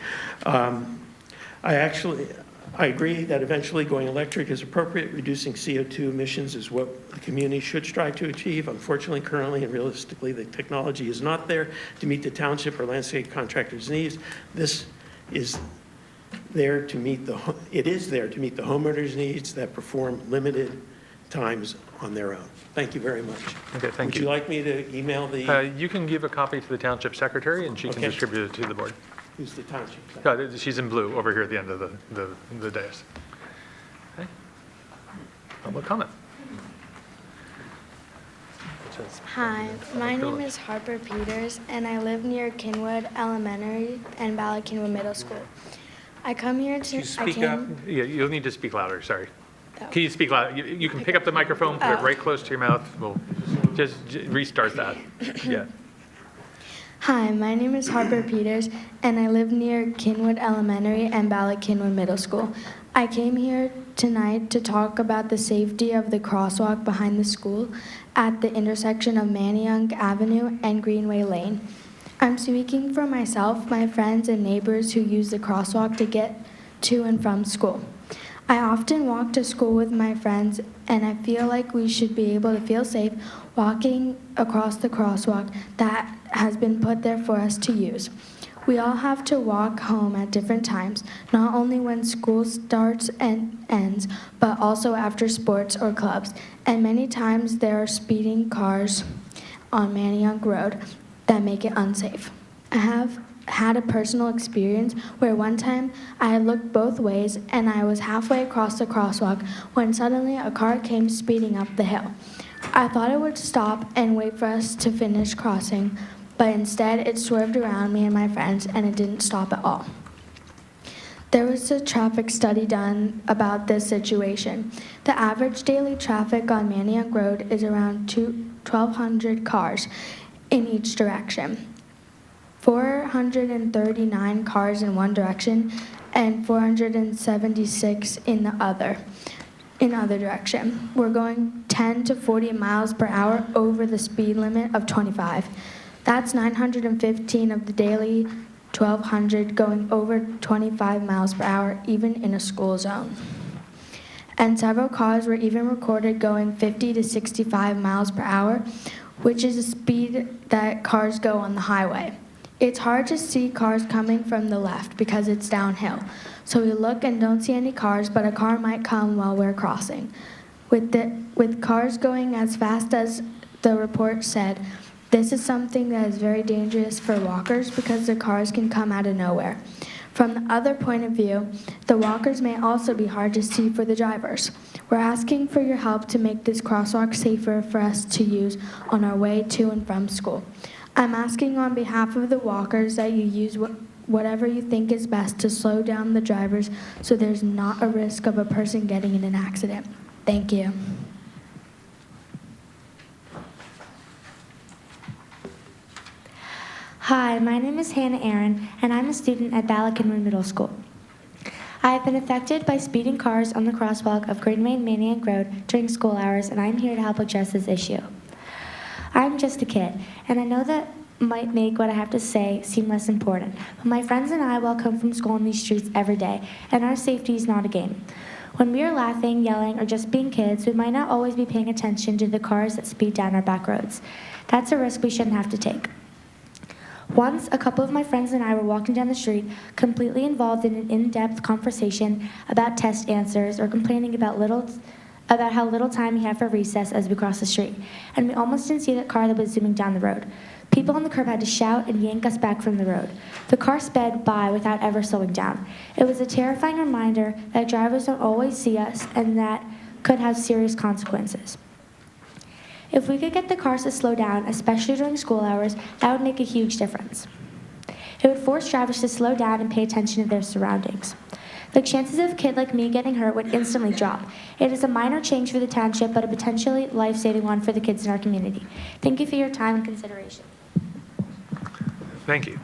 I agree that eventually going electric is appropriate. Reducing CO2 emissions is what the community should strive to achieve. Unfortunately, currently and realistically, the technology is not there to meet the township or landscape contractors' needs. This is there to meet the homeowners' needs that perform limited times on their own. Thank you very much. Okay, thank you. Would you like me to email the? You can give a copy to the township secretary, and she can Okay. distribute it to the board. Who's the township secretary? She's in blue over here at the end of the dais. Okay. Public comment. Hi, my name is Harper Peters, and I live near Kinwood Elementary and Bala Kinwood Middle School. I come here to... Can you speak up? Yeah, you'll need to speak louder, sorry. Can you speak loud? You can pick up the microphone, put it right close to your mouth. We'll just restart that. Yeah. Hi, my name is Harper Peters, and I live near Kinwood Elementary and Bala Kinwood Middle School. I came here tonight to talk about the safety of the crosswalk behind the school at the intersection of Manayunk Avenue and Greenway Lane. I'm speaking for myself, my friends, and neighbors who use the crosswalk to get to and from school. I often walk to school with my friends, and I feel like we should be able to feel safe walking across the crosswalk that has been put there for us to use. We all have to walk home at different times, not only when school starts and ends, but also after sports or clubs. And many times there are speeding cars on Manayunk Road that make it unsafe. I have had a personal experience where one time I had looked both ways and I was halfway across the crosswalk when suddenly a car came speeding up the hill. I thought it would stop and wait for us to finish crossing, but instead it swerved around me and my friends and it didn't stop at all. There was a traffic study done about this situation. The average daily traffic on Manayunk Road is around 1,200 cars in each direction. 439 cars in one direction and 476 in the other direction. We're going 10 to 40 miles per hour over the speed limit of 25. That's 915 of the daily 1,200 going over 25 miles per hour, even in a school zone. And several cars were even recorded going 50 to 65 miles per hour, which is the speed that cars go on the highway. It's hard to see cars coming from the left because it's downhill. So we look and don't see any cars, but a car might come while we're crossing. With cars going as fast as the report said, this is something that is very dangerous for walkers because the cars can come out of nowhere. From the other point of view, the walkers may also be hard to see for the drivers. We're asking for your help to make this crosswalk safer for us to use on our way to and from school. I'm asking on behalf of the walkers that you use whatever you think is best to slow down the drivers so there's not a risk of a person getting in an accident. Thank you. Hi, my name is Hannah Aaron, and I'm a student at Balakinwood Middle School. I have been affected by speeding cars on the crosswalk of Greenway and Maniac Road during school hours, and I'm here to help address this issue. I'm just a kid, and I know that might make what I have to say seem less important, but my friends and I will come from school on these streets every day, and our safety is not a game. When we are laughing, yelling, or just being kids, we might not always be paying attention to the cars that speed down our back roads. That's a risk we shouldn't have to take. Once, a couple of my friends and I were walking down the street, completely involved in an in-depth conversation about test answers or complaining about how little time we had for recess as we crossed the street, and we almost didn't see that car that was zooming down the road. People on the curb had to shout and yank us back from the road. The car sped by without ever slowing down. It was a terrifying reminder that drivers don't always see us and that could have serious consequences. If we could get the cars to slow down, especially during school hours, that would make a huge difference. It would force drivers to slow down and pay attention to their surroundings. The chances of a kid like me getting hurt would instantly drop. It is a minor change for the township, but a potentially life-saving one for the kids in our community. Thank you for your time and consideration. Thank you.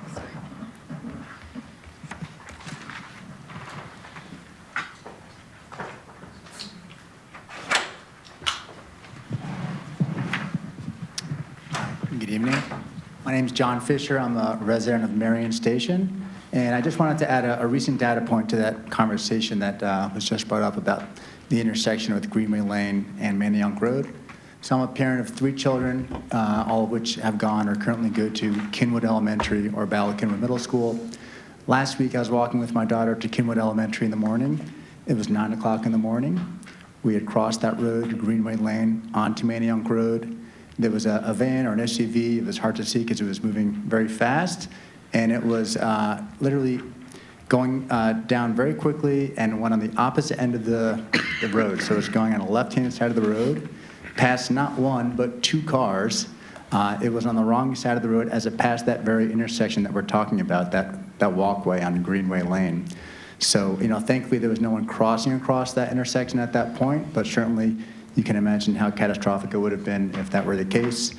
Good evening. My name is John Fisher. I'm a resident of Marion Station, and I just wanted to add a recent data point to that conversation that was just brought up about the intersection with Greenway Lane and Manayunk Road. So I'm a parent of 3 children, all of which have gone or currently go to Kinwood Elementary or Balakinwood Middle School. Last week, I was walking with my daughter to Kinwood Elementary in the morning. It was 9 o'clock in the morning. We had crossed that road to Greenway Lane onto Manayunk Road. There was a van or an SUV. It was hard to see because it was moving very fast, and it was literally going down very quickly and went on the opposite end of the road. So it was going on the left-hand side of the road, passed not 1, but 2 cars. It was on the wrong side of the road as it passed that very intersection that we're talking about, that walkway on Greenway Lane. So, thankfully there was no one crossing across that intersection at that point, but certainly you can imagine how catastrophic it would have been if that were the case.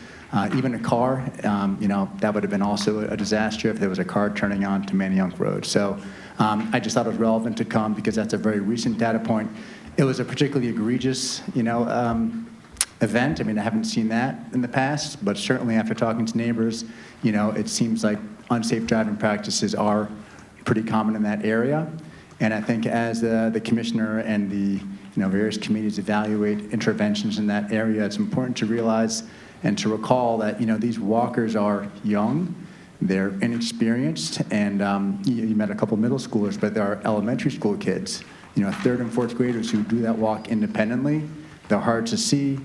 Even a car, that would have been also a disaster if there was a car turning on to Manayunk Road. So I just thought it was relevant to come because that's a very recent data point. It was a particularly egregious, event. I mean, I haven't seen that in the past, but certainly after talking to neighbors, it seems like unsafe driving practices are pretty common in that area. And I think as the commissioner and the various committees evaluate interventions in that area, it's important to realize and to recall that these walkers are young, they're inexperienced, and you met a couple middle schoolers, but there are elementary school kids, 3rd and 4th graders who do that walk independently. They're hard to see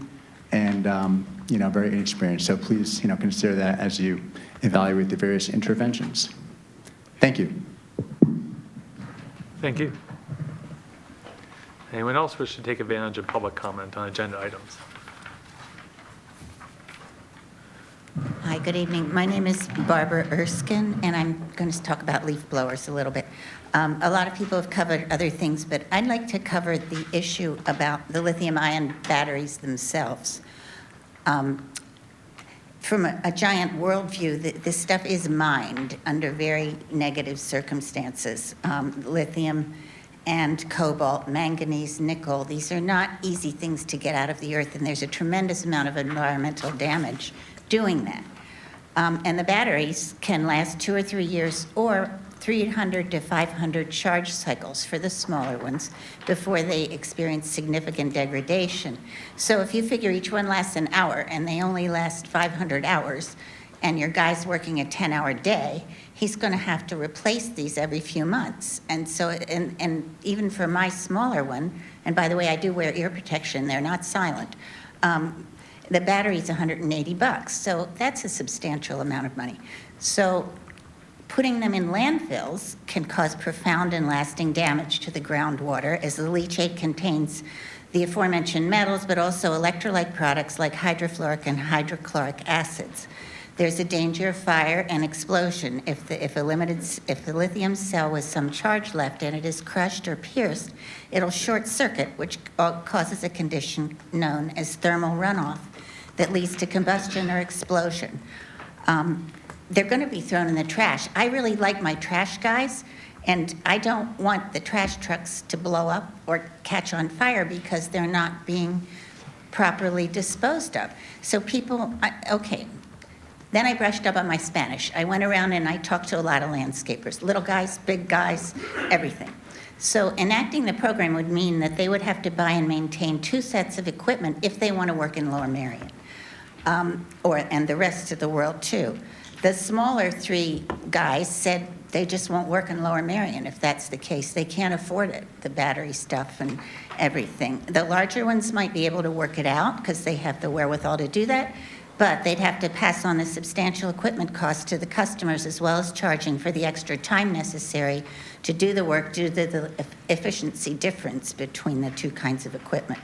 and very inexperienced. So please consider that as you evaluate the various interventions. Thank you. Thank you. Anyone else wish to take advantage of public comment on agenda items? Hi, good evening. My name is Barbara Erskine, and I'm going to talk about leaf blowers a little bit. A lot of people have covered other things, but I'd like to cover the issue about the lithium-ion batteries themselves. From a giant worldview, this stuff is mined under very negative circumstances. Lithium and cobalt, manganese, nickel, these are not easy things to get out of the earth, and there's a tremendous amount of environmental damage doing that. And the batteries can last 2 or 3 years or 300 to 500 charge cycles for the smaller ones before they experience significant degradation. So if you figure each one lasts an hour and they only last 500 hours, and your guy's working a 10-hour day, he's going to have to replace these every few months. And so, and even for my smaller one, and by the way, I do wear ear protection, they're not silent, the battery's $180, so that's a substantial amount of money. So putting them in landfills can cause profound and lasting damage to the groundwater, as the leachate contains the aforementioned metals, but also electrolyte products like hydrofluoric and hydrochloric acids. There's a danger of fire and explosion if the lithium cell with some charge left and it is crushed or pierced, it'll short circuit, which causes a condition known as thermal runoff that leads to combustion or explosion. They're going to be thrown in the trash. I really like my trash guys, and I don't want the trash trucks to blow up or catch on fire because they're not being properly disposed of. So people, okay. Then I brushed up on my Spanish. I went around and I talked to a lot of landscapers, little guys, big guys, everything. So enacting the program would mean that they would have to buy and maintain 2 sets of equipment if they want to work in Lower Merion, and the rest of the world too. The smaller 3 guys said they just won't work in Lower Merion if that's the case. They can't afford it, the battery stuff and everything. The larger ones might be able to work it out because they have the wherewithal to do that, but they'd have to pass on the substantial equipment costs to the customers as well as charging for the extra time necessary to do the work due to the efficiency difference between the 2 kinds of equipment.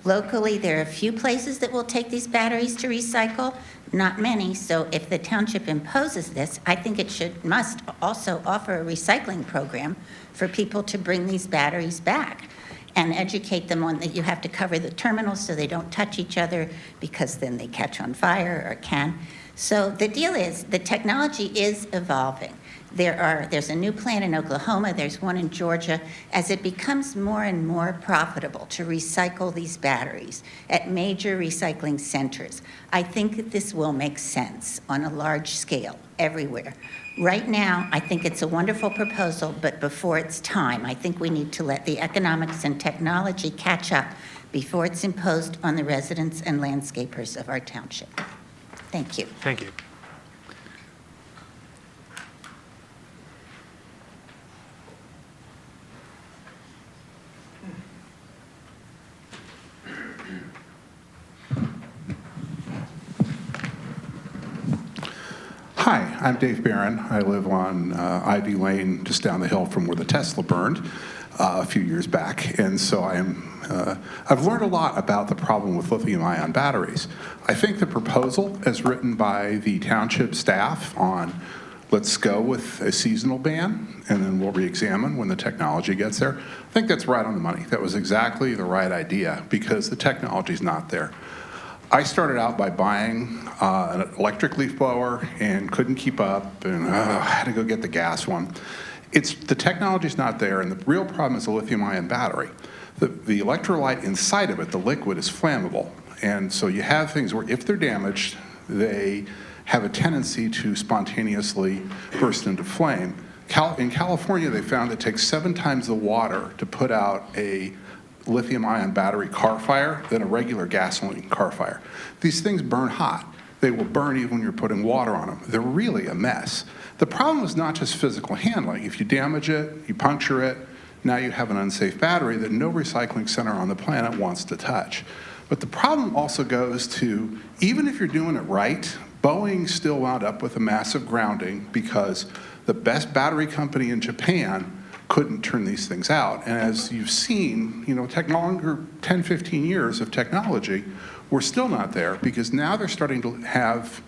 Locally, there are a few places that will take these batteries to recycle, not many, so if the township imposes this, I think it must also offer a recycling program for people to bring these batteries back and educate them on that you have to cover the terminals so they don't touch each other because then they catch on fire or can. So the deal is the technology is evolving. There's a new plant in Oklahoma, there's one in Georgia. As it becomes more and more profitable to recycle these batteries at major recycling centers, I think that this will make sense on a large scale everywhere. Right now, I think it's a wonderful proposal, but before it's time, I think we need to let the economics and technology catch up before it's imposed on the residents and landscapers of our township. Thank you. Thank you. Hi, I'm Dave Barron. I live on Ivy Lane, just down the hill from where the Tesla burned a few years back. And so I've learned a lot about the problem with lithium-ion batteries. I think the proposal as written by the township staff on let's go with a seasonal ban, and then we'll re-examine when the technology gets there, I think that's right on the money. That was exactly the right idea because the technology's not there. I started out by buying an electric leaf blower and couldn't keep up, and I had to go get the gas one. The technology's not there, and the real problem is the lithium-ion battery. The electrolyte inside of it, the liquid, is flammable, and so you have things where if they're damaged, they have a tendency to spontaneously burst into flame. In California, they found it takes 7 times the water to put out a lithium-ion battery car fire than a regular gasoline car fire. These things burn hot. They will burn even when you're putting water on them. They're really a mess. The problem is not just physical handling. If you damage it, you puncture it, now you have an unsafe battery that no recycling center on the planet wants to touch. But the problem also goes to, even if you're doing it right, Boeing still wound up with a massive grounding because the best battery company in Japan couldn't turn these things out. And as you've seen, 10, 15 years of technology, we're still not there because now they're starting to have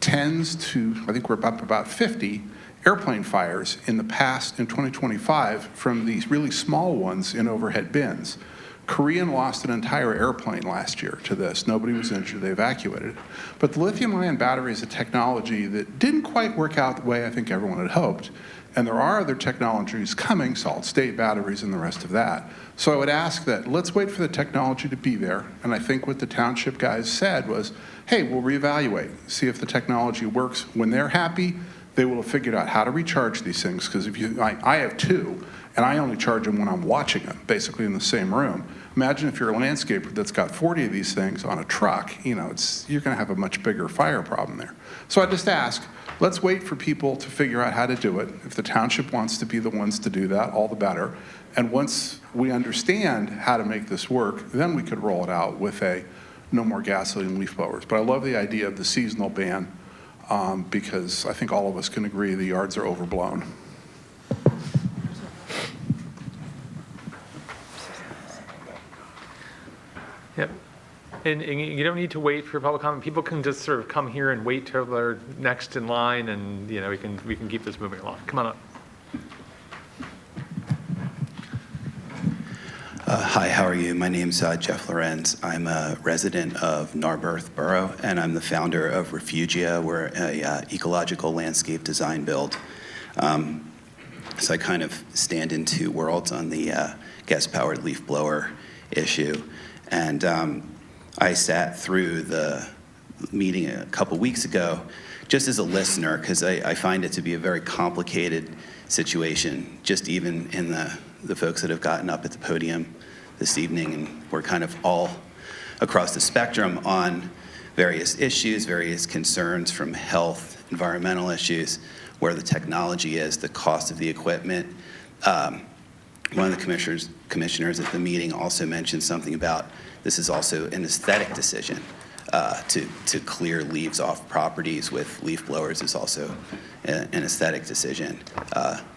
tens to, I think we're up about 50 airplane fires in the past in 2025 from these really small ones in overhead bins. Korean lost an entire airplane last year to this. Nobody was injured, they evacuated it. But the lithium-ion battery is a technology that didn't quite work out the way I think everyone had hoped. And there are other technologies coming, solid-state batteries and the rest of that. So I would ask that let's wait for the technology to be there. And I think what the township guys said was, hey, we'll reevaluate, see if the technology works. When they're happy, they will have figured out how to recharge these things. Because I have 2, and I only charge them when I'm watching them, basically in the same room. Imagine if you're a landscaper that's got 40 of these things on a truck, you're going to have a much bigger fire problem there. So I just ask, let's wait for people to figure out how to do it. If the township wants to be the ones to do that, all the better. And once we understand how to make this work, then we could roll it out with no more gasoline leaf blowers. But I love the idea of the seasonal ban because I think all of us can agree the yards are overblown. And you don't need to wait for public comment. People can just sort of come here and wait till they're next in line, and we can keep this moving along. Come on up. Hi, how are you? My name's Jeff Lorenz. I'm a resident of Narberth Borough, and I'm the founder of Refugia. We're a ecological landscape design build. So I kind of stand in two worlds on the gas-powered leaf blower issue. And I sat through the meeting a couple weeks ago just as a listener, because I find it to be a very complicated situation, just even in the folks that have gotten up at the podium this evening, and we're kind of all across the spectrum on various issues, various concerns, from health, environmental issues, where the technology is, the cost of the equipment. One of the commissioners at the meeting also mentioned something about this is also an aesthetic decision. To clear leaves off properties with leaf blowers is also an aesthetic decision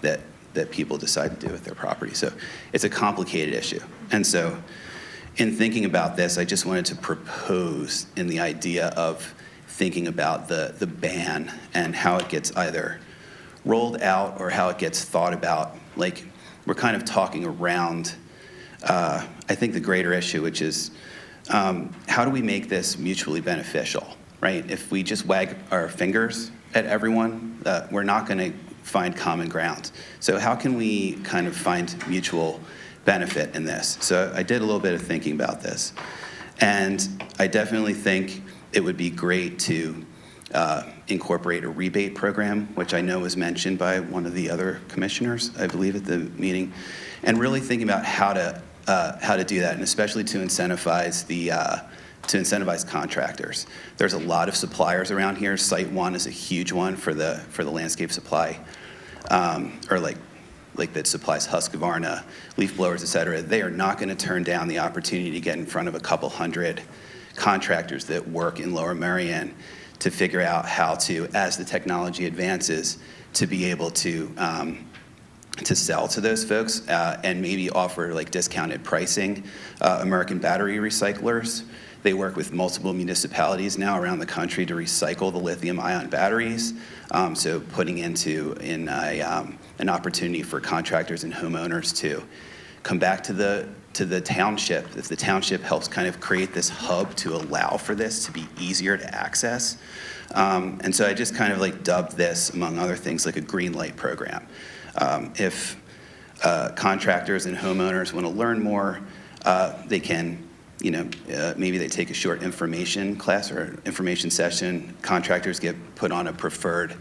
that people decide to do with their property. So it's a complicated issue. And so in thinking about this, I just wanted to propose in the idea of thinking about the ban and how it gets either rolled out or how it gets thought about. Like, we're kind of talking around, I think, the greater issue, which is how do we make this mutually beneficial, right? If we just wag our fingers at everyone, we're not going to find common ground. So how can we kind of find mutual benefit in this? So I did a little bit of thinking about this. And I definitely think it would be great to incorporate a rebate program, which I know was mentioned by one of the other commissioners, I believe, at the meeting, and really thinking about how to do that, and especially to incentivize contractors. There's a lot of suppliers around here. Site One is a huge one for the landscape supply, or like that supplies Husqvarna, leaf blowers, et cetera. They are not going to turn down the opportunity to get in front of a couple hundred contractors that work in Lower Merion to figure out how to, as the technology advances, to be able to sell to those folks and maybe offer like discounted pricing. American Battery Recyclers, they work with multiple municipalities now around the country to recycle the lithium-ion batteries. So putting in an opportunity for contractors and homeowners to come back to the township. If the township helps kind of create this hub to allow for this to be easier to access. And so I just kind of like dubbed this, among other things, like a green light program. If contractors and homeowners want to learn more, they can, maybe they take a short information class or information session. Contractors get put on a preferred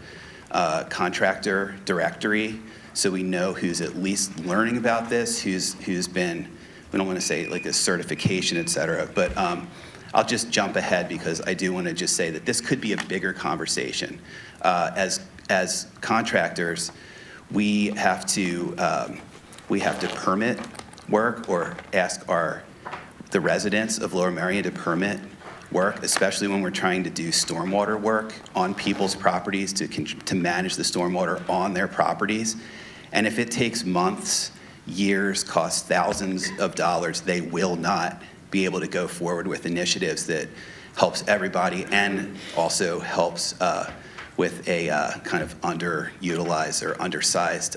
contractor directory, so we know who's at least learning about this, who's been, we don't want to say like a certification, et cetera, but I'll just jump ahead because I do want to just say that this could be a bigger conversation. As contractors, we have to permit work or ask the residents of Lower Merion to permit work, especially when we're trying to do stormwater work on people's properties to manage the stormwater on their properties. And if it takes months, years, costs thousands of dollars, they will not be able to go forward with initiatives that helps everybody and also helps with a kind of underutilized or undersized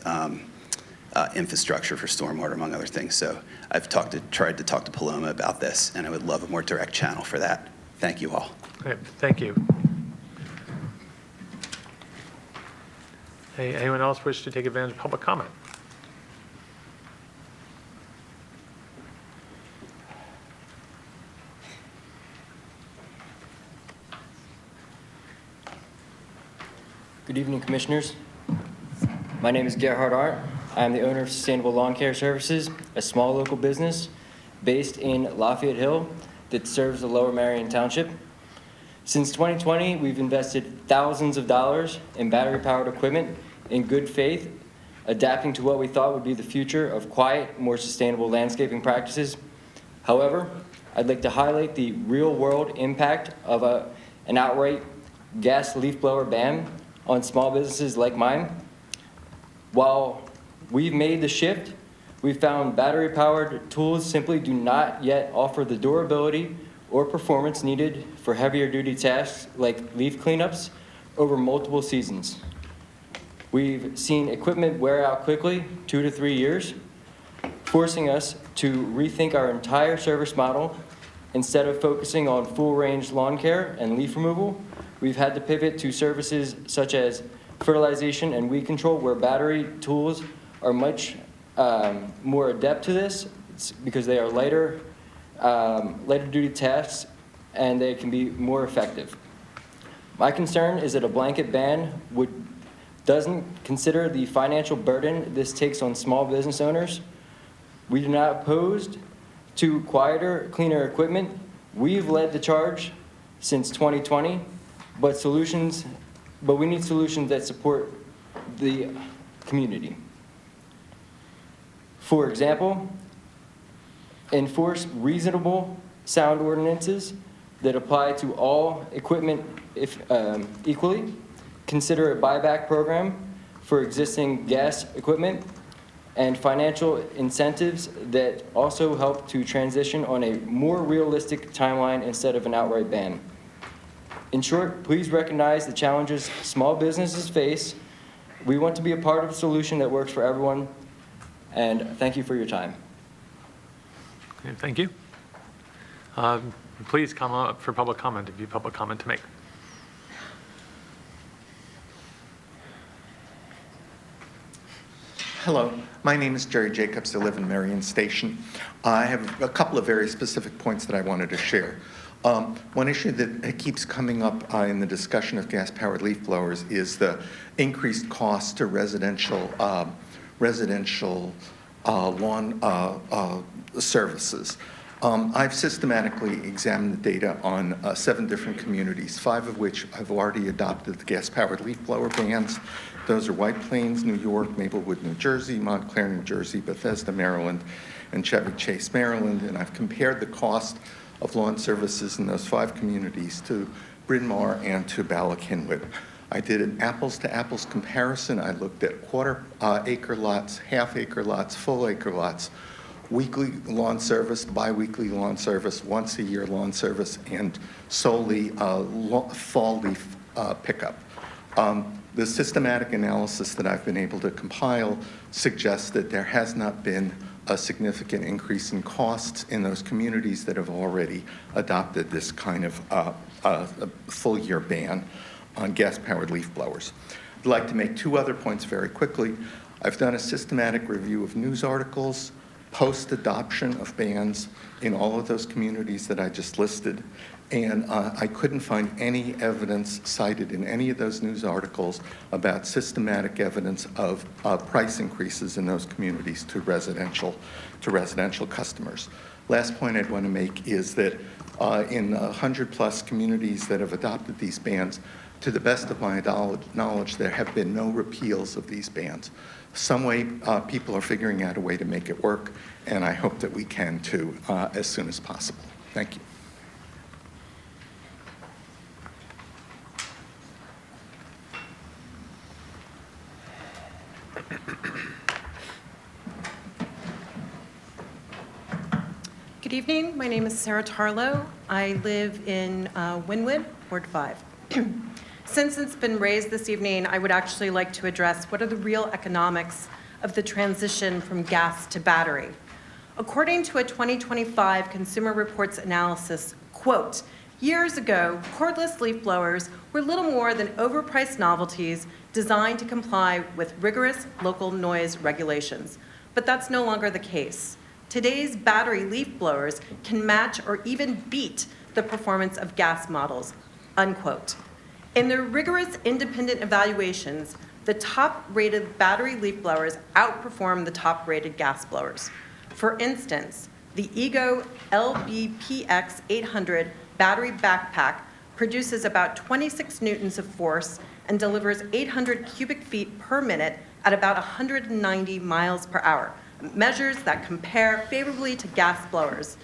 infrastructure for stormwater, among other things. So I've tried to talk to Paloma about this, and I would love a more direct channel for that. Thank you all. Okay, thank you. Hey, anyone else wish to take advantage of public comment? Good evening, Commissioners. My name is Gerhard Art. I am the owner of Sustainable Lawn Care Services, a small local business based in Lafayette Hill that serves the Lower Merion Township. Since 2020, we've invested thousands of dollars in battery-powered equipment in good faith, adapting to what we thought would be the future of quiet, more sustainable landscaping practices. However, I'd like to highlight the real-world impact of an outright gas leaf blower ban on small businesses like mine. While we've made the shift, we found battery-powered tools simply do not yet offer the durability or performance needed for heavier duty tasks like leaf cleanups over multiple seasons. We've seen equipment wear out quickly, 2 to 3 years, forcing us to rethink our entire service model. Instead of focusing on full-range lawn care and leaf removal, we've had to pivot to services such as fertilization and weed control, where battery tools are much more adept to this. It's because they are lighter duty tasks and they can be more effective. My concern is that a blanket ban doesn't consider the financial burden this takes on small business owners. We do not oppose to quieter, cleaner equipment. We've led the charge since 2020, but we need solutions that support the community. For example, enforce reasonable sound ordinances that apply to all equipment equally. Consider a buyback program for existing gas equipment, and financial incentives that also help to transition on a more realistic timeline instead of an outright ban. In short, please recognize the challenges small businesses face. We want to be a part of a solution that works for everyone, and thank you for your time. Okay, thank you. Please come up for public comment if you have public comment to make. Hello, my name is Jerry Jacobs. I live in Marion Station. I have a couple of very specific points that I wanted to share. One issue that keeps coming up in the discussion of gas-powered leaf blowers is the increased cost to residential lawn services. I've systematically examined the data on 7 different communities, 5 of which have already adopted the gas-powered leaf blower bans. Those are White Plains, New York, Maplewood, New Jersey, Montclair, New Jersey, Bethesda, Maryland, and Chevy Chase, Maryland. And I've compared the cost of lawn services in those 5 communities to Bryn Mawr and to Bala-Cynwyd. I did an apples-to-apples comparison. I looked at quarter-acre lots, half-acre lots, full-acre lots, weekly lawn service, bi-weekly lawn service, once-a-year lawn service, and solely fall leaf pickup. The systematic analysis that I've been able to compile suggests that there has not been a significant increase in costs in those communities that have already adopted this kind of full-year ban on gas-powered leaf blowers. I'd like to make 2 other points very quickly. I've done a systematic review of news articles post-adoption of bans in all of those communities that I just listed, and I couldn't find any evidence cited in any of those news articles about systematic evidence of price increases in those communities to residential customers. Last point I'd want to make is that in 100+ communities that have adopted these bans, to the best of my knowledge, there have been no repeals of these bans. Some way people are figuring out a way to make it work, and I hope that we can too as soon as possible. Thank you. Good evening. My name is Sarah Tarlow. I live in Wynwood, Ward 5. Since it's been raised this evening, I would actually like to address what are the real economics of the transition from gas to battery. According to a 2025 Consumer Reports analysis, quote, years ago, cordless leaf blowers were little more than overpriced novelties designed to comply with rigorous local noise regulations. But that's no longer the case. Today's battery leaf blowers can match or even beat the performance of gas models, unquote. In their rigorous independent evaluations, the top-rated battery leaf blowers outperform the top-rated gas blowers. For instance, the EGO LBPX 800 battery backpack produces about 26 newtons of force and delivers 800 cubic feet per minute at about 190 miles per hour, measures that compare favorably to gas blowers.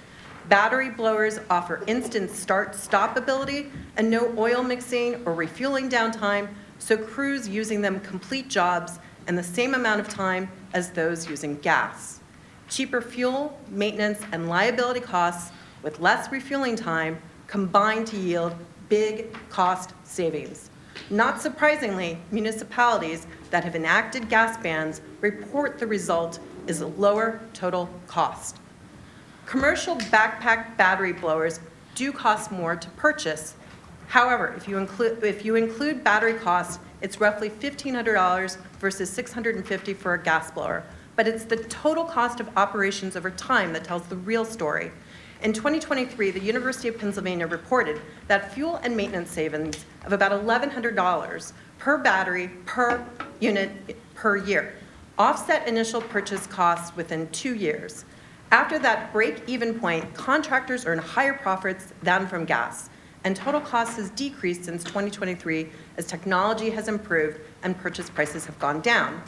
Battery blowers offer instant start-stop ability and no oil mixing or refueling downtime, so crews using them complete jobs in the same amount of time as those using gas. Cheaper fuel, maintenance, and liability costs with less refueling time combine to yield big cost savings. Not surprisingly, municipalities that have enacted gas bans report the result is a lower total cost. Commercial backpack battery blowers do cost more to purchase. However, if you include battery costs, it's roughly $1,500 versus $650 for a gas blower. But it's the total cost of operations over time that tells the real story. In 2023, the University of Pennsylvania reported that fuel and maintenance savings of about $1,100 per battery per unit per year offset initial purchase costs within 2 years. After that break-even point, contractors earn higher profits than from gas, and total cost has decreased since 2023 as technology has improved and purchase prices have gone down.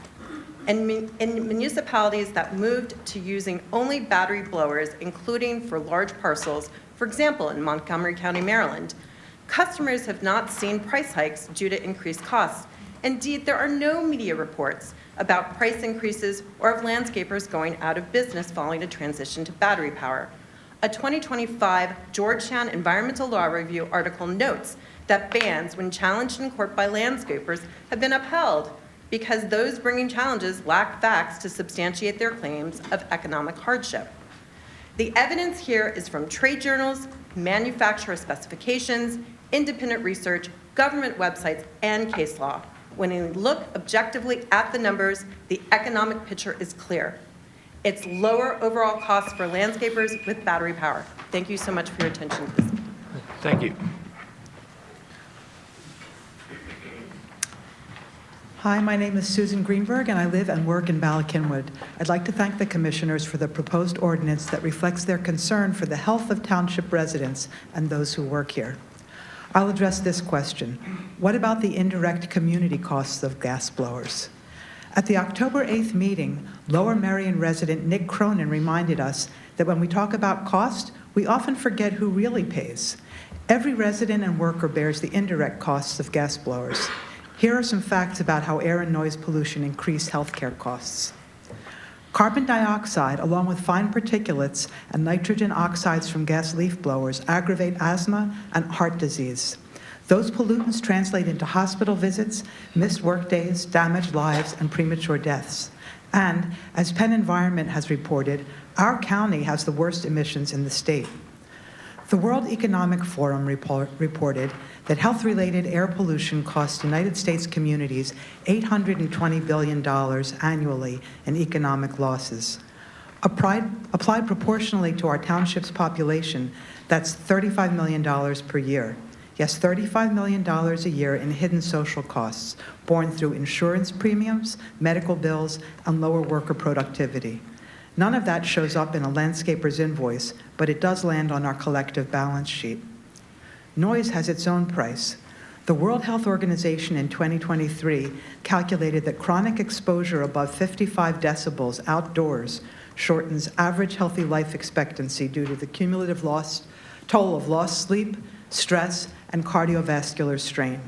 And in municipalities that moved to using only battery blowers, including for large parcels, for example, in Montgomery County, Maryland, customers have not seen price hikes due to increased costs. Indeed, there are no media reports about price increases or of landscapers going out of business following a transition to battery power. A 2025 Georgetown Environmental Law Review article notes that bans, when challenged in court by landscapers, have been upheld because those bringing challenges lack facts to substantiate their claims of economic hardship. The evidence here is from trade journals, manufacturer specifications, independent research, government websites, and case law. When we look objectively at the numbers, the economic picture is clear. It's lower overall costs for landscapers with battery power. Thank you so much for your attention to this. Thank you. Hi, my name is Susan Greenberg, and I live and work in Bala-Cynwyd. I'd like to thank the commissioners for the proposed ordinance that reflects their concern for the health of township residents and those who work here. I'll address this question. What about the indirect community costs of gas blowers? At the October 8th meeting, Lower Merion resident Nick Cronin reminded us that when we talk about cost, we often forget who really pays. Every resident and worker bears the indirect costs of gas blowers. Here are some facts about how air and noise pollution increase healthcare costs. Carbon dioxide, along with fine particulates and nitrogen oxides from gas leaf blowers, aggravate asthma and heart disease. Those pollutants translate into hospital visits, missed workdays, damaged lives, and premature deaths. And, as Penn Environment has reported, our county has the worst emissions in the state. The World Economic Forum reported that health-related air pollution costs United States communities $820 billion annually in economic losses. Applied proportionally to our township's population, that's $35 million per year. Yes, $35 million a year in hidden social costs, borne through insurance premiums, medical bills, and lower worker productivity. None of that shows up in a landscaper's invoice, but it does land on our collective balance sheet. Noise has its own price. The World Health Organization in 2023 calculated that chronic exposure above 55 decibels outdoors shortens average healthy life expectancy due to the cumulative toll of lost sleep, stress, and cardiovascular strain.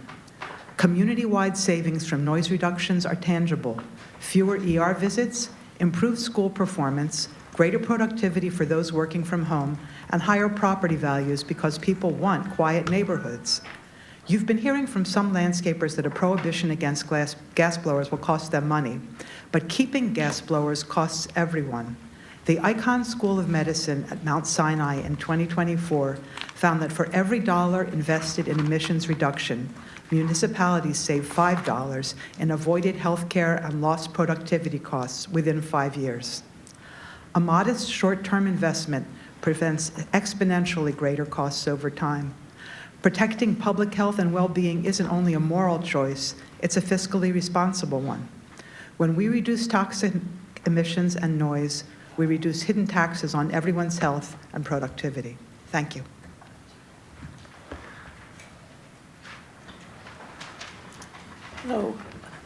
Community-wide savings from noise reductions are tangible. Fewer ER visits, improved school performance, greater productivity for those working from home, and higher property values because people want quiet neighborhoods. You've been hearing from some landscapers that a prohibition against gas blowers will cost them money, but keeping gas blowers costs everyone. The Icahn School of Medicine at Mount Sinai in 2024 found that for every dollar invested in emissions reduction, municipalities save $5 in avoided healthcare and lost productivity costs within 5 years. A modest short-term investment prevents exponentially greater costs over time. Protecting public health and well-being isn't only a moral choice, it's a fiscally responsible one. When we reduce toxic emissions and noise, we reduce hidden taxes on everyone's health and productivity. Thank you. Hello,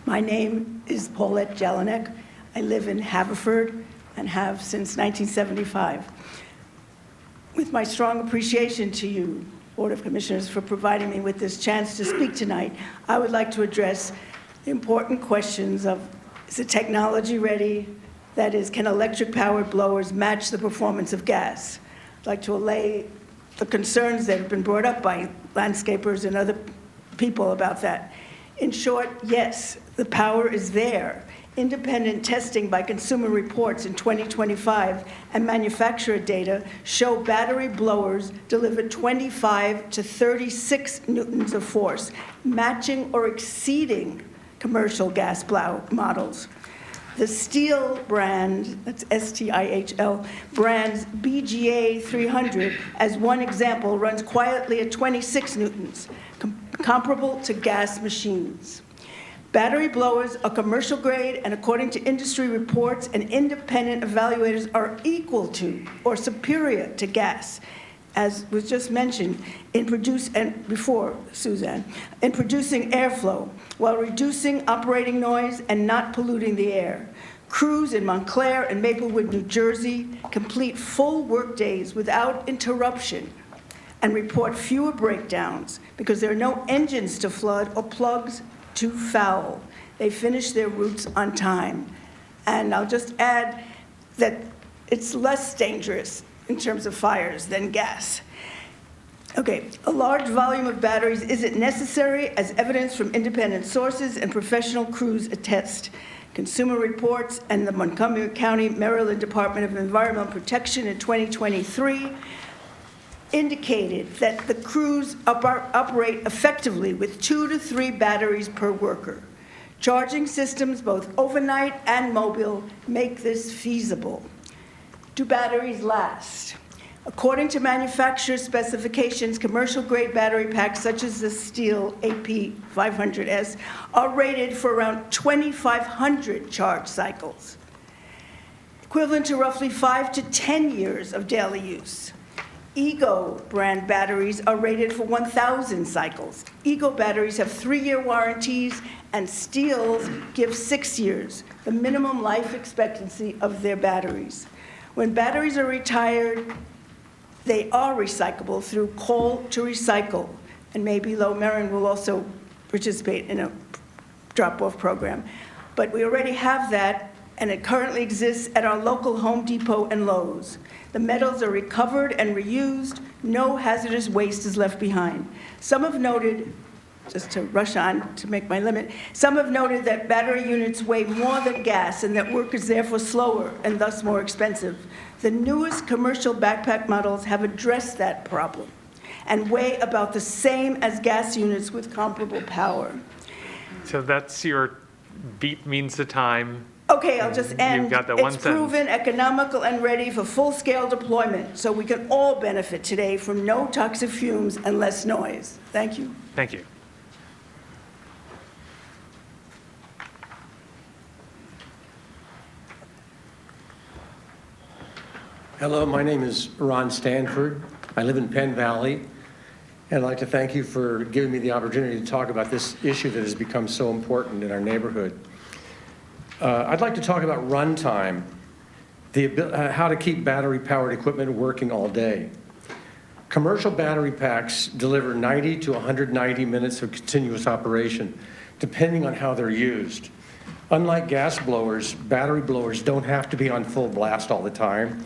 my name is Paulette Jelinek. I live in Haverford and have since 1975. With my strong appreciation to you, Board of Commissioners, for providing me with this chance to speak tonight, I would like to address the important questions of, is the technology ready? That is, can electric-powered blowers match the performance of gas? I'd like to allay the concerns that have been brought up by landscapers and other people about that. In short, yes, the power is there. Independent testing by Consumer Reports in 2025 and manufacturer data show battery blowers deliver 25 to 36 newtons of force, matching or exceeding commercial gas blow models. The Stihl brand, that's S-T-I-H-L, brand's BGA 300, as one example, runs quietly at 26 newtons, comparable to gas machines. Battery blowers are commercial grade, and according to industry reports and independent evaluators, are equal to or superior to gas, as was just mentioned, in producing airflow, while reducing operating noise and not polluting the air. Crews in Montclair and Maplewood, New Jersey, complete full workdays without interruption and report fewer breakdowns because there are no engines to flood or plugs to foul. They finish their routes on time. And I'll just add that it's less dangerous in terms of fires than gas. Okay, a large volume of batteries isn't necessary, as evidence from independent sources and professional crews attest. Consumer Reports and the Montgomery County, Maryland Department of Environmental Protection in 2023 indicated that the crews operate effectively with 2 to 3 batteries per worker. Charging systems, both overnight and mobile, make this feasible. Do batteries last? According to manufacturer specifications, commercial-grade battery packs such as the Stihl AP500S are rated for around 2,500 charge cycles, equivalent to roughly 5 to 10 years of daily use. Ego brand batteries are rated for 1,000 cycles. Ego batteries have 3-year warranties, and Stihl's give 6 years, the minimum life expectancy of their batteries. When batteries are retired, they are recyclable through Coal to Recycle, and maybe Low Marin will also participate in a drop-off program. But we already have that, and it currently exists at our local Home Depot and Lowe's. The metals are recovered and reused. No hazardous waste is left behind. Some have noted, just to rush on to make my limit, some have noted that battery units weigh more than gas and that work is therefore slower and thus more expensive. The newest commercial backpack models have addressed that problem and weigh about the same as gas units with comparable power. So that's your beat means the time. Okay, I'll just end. You've got the one It's proven economical and ready for full-scale deployment, so we can all benefit today from no toxic fumes and less noise. Thank you. Thank you. Hello, my name is Ron Stanford. I live in Penn Valley, and I'd like to thank you for giving me the opportunity to talk about this issue that has become so important in our neighborhood. I'd like to talk about runtime, how to keep battery-powered equipment working all day. Commercial battery packs deliver 90 to 190 minutes of continuous operation, depending on how they're used. Unlike gas blowers, battery blowers don't have to be on full blast all the time.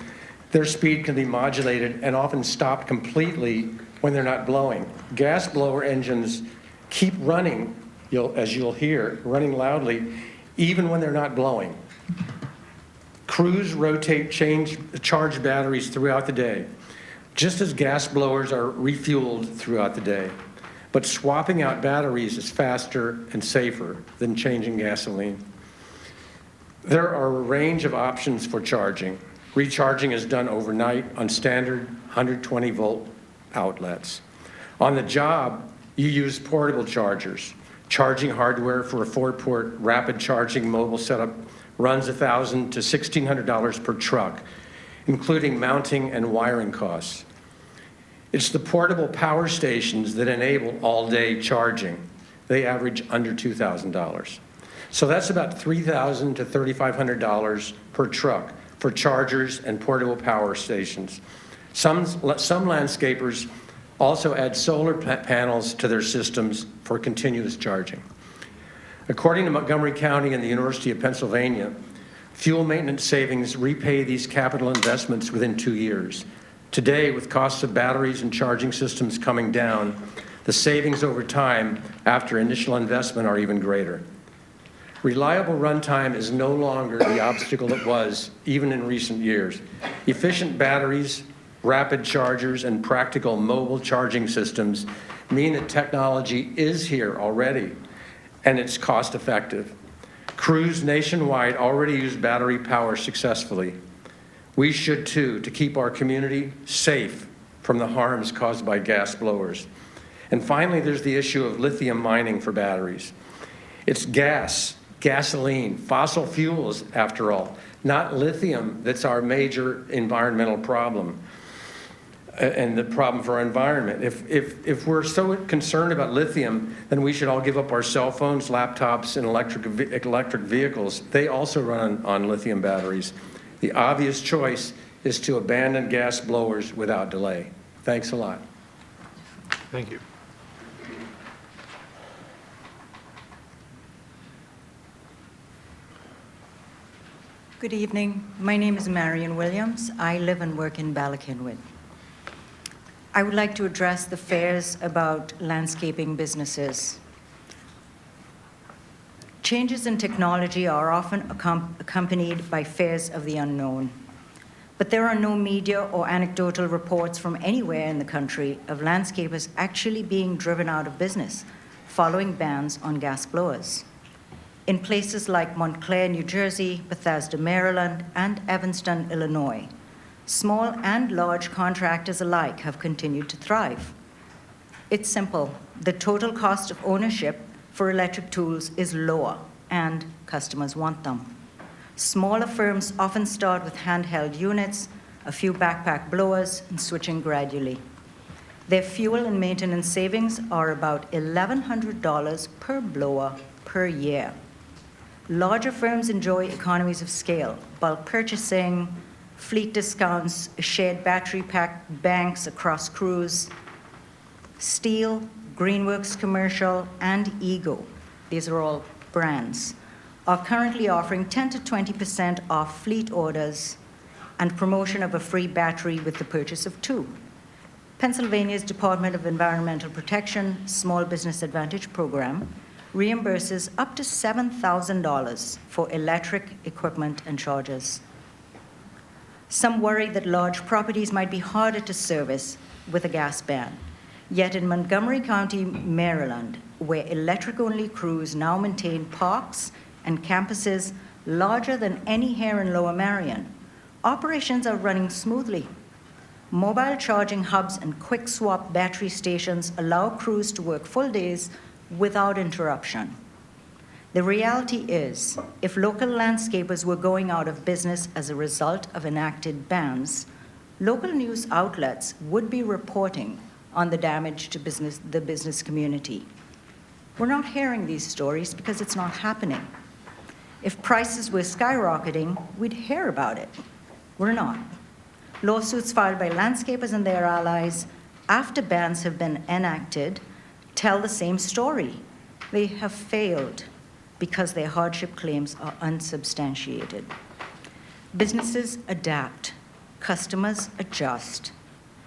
Their speed can be modulated and often stopped completely when they're not blowing. Gas blower engines keep running, as you'll hear, running loudly, even when they're not blowing. Crews rotate, charge batteries throughout the day, just as gas blowers are refueled throughout the day. But swapping out batteries is faster and safer than changing gasoline. There are a range of options for charging. Recharging is done overnight on standard 120-volt outlets. On the job, you use portable chargers. Charging hardware for a 4-port rapid charging mobile setup runs $1,000 to $1,600 per truck, including mounting and wiring costs. It's the portable power stations that enable all-day charging. They average under $2,000. So that's about $3,000 to $3,500 per truck for chargers and portable power stations. Some landscapers also add solar panels to their systems for continuous charging. According to Montgomery County and the University of Pennsylvania, fuel maintenance savings repay these capital investments within 2 years. Today, with costs of batteries and charging systems coming down, the savings over time after initial investment are even greater. Reliable runtime is no longer the obstacle it was even in recent years. Efficient batteries, rapid chargers, and practical mobile charging systems mean that technology is here already, and it's cost effective. Crews nationwide already use battery power successfully. We should too, to keep our community safe from the harms caused by gas blowers. And finally, there's the issue of lithium mining for batteries. It's gas, gasoline, fossil fuels, after all, not lithium that's our major environmental problem and the problem for our environment. If we're so concerned about lithium, then we should all give up our cell phones, laptops, and electric vehicles. They also run on lithium batteries. The obvious choice is to abandon gas blowers without delay. Thanks a lot. Thank you. Good evening. My name is Marion Williams. I live and work in Bala-Cynwyd. I would like to address the fears about landscaping businesses. Changes in technology are often accompanied by fears of the unknown. But there are no media or anecdotal reports from anywhere in the country of landscapers actually being driven out of business following bans on gas blowers. In places like Montclair, New Jersey, Bethesda, Maryland, and Evanston, Illinois, small and large contractors alike have continued to thrive. It's simple. The total cost of ownership for electric tools is lower, and customers want them. Smaller firms often start with handheld units, a few backpack blowers, and switching gradually. Their fuel and maintenance savings are about $1,100 per blower per year. Larger firms enjoy economies of scale, bulk purchasing, fleet discounts, shared battery pack banks across crews. Steel, Greenworks Commercial, and Ego, these are all brands, are currently offering 10 to 20% off fleet orders and promotion of a free battery with the purchase of 2. Pennsylvania's Department of Environmental Protection Small Business Advantage Program reimburses up to $7,000 for electric equipment and chargers. Some worry that large properties might be harder to service with a gas ban. Yet in Montgomery County, Maryland, where electric-only crews now maintain parks and campuses larger than any here in Lower Merion, operations are running smoothly. Mobile charging hubs and quick swap battery stations allow crews to work full days without interruption. The reality is, if local landscapers were going out of business as a result of enacted bans, local news outlets would be reporting on the damage to the business community. We're not hearing these stories because it's not happening. If prices were skyrocketing, we'd hear about it. We're not. Lawsuits filed by landscapers and their allies after bans have been enacted tell the same story. They have failed because their hardship claims are unsubstantiated. Businesses adapt, customers adjust,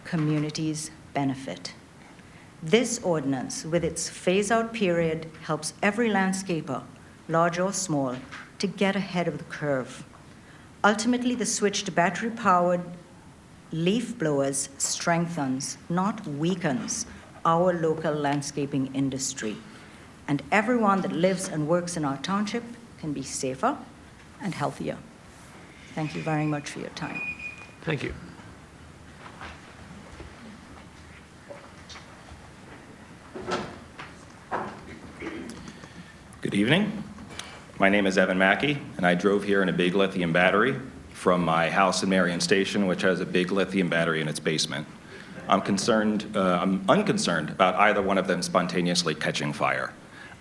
communities benefit. This ordinance, with its phase-out period, helps every landscaper, large or small, to get ahead of the curve. Ultimately, the switch to battery-powered leaf blowers strengthens, not weakens, our local landscaping industry. And everyone that lives and works in our township can be safer and healthier. Thank you very much for your time. Thank you. Good evening. My name is Evan Mackey, and I drove here in a big lithium battery from my house in Marion Station, which has a big lithium battery in its basement. I'm unconcerned about either one of them spontaneously catching fire.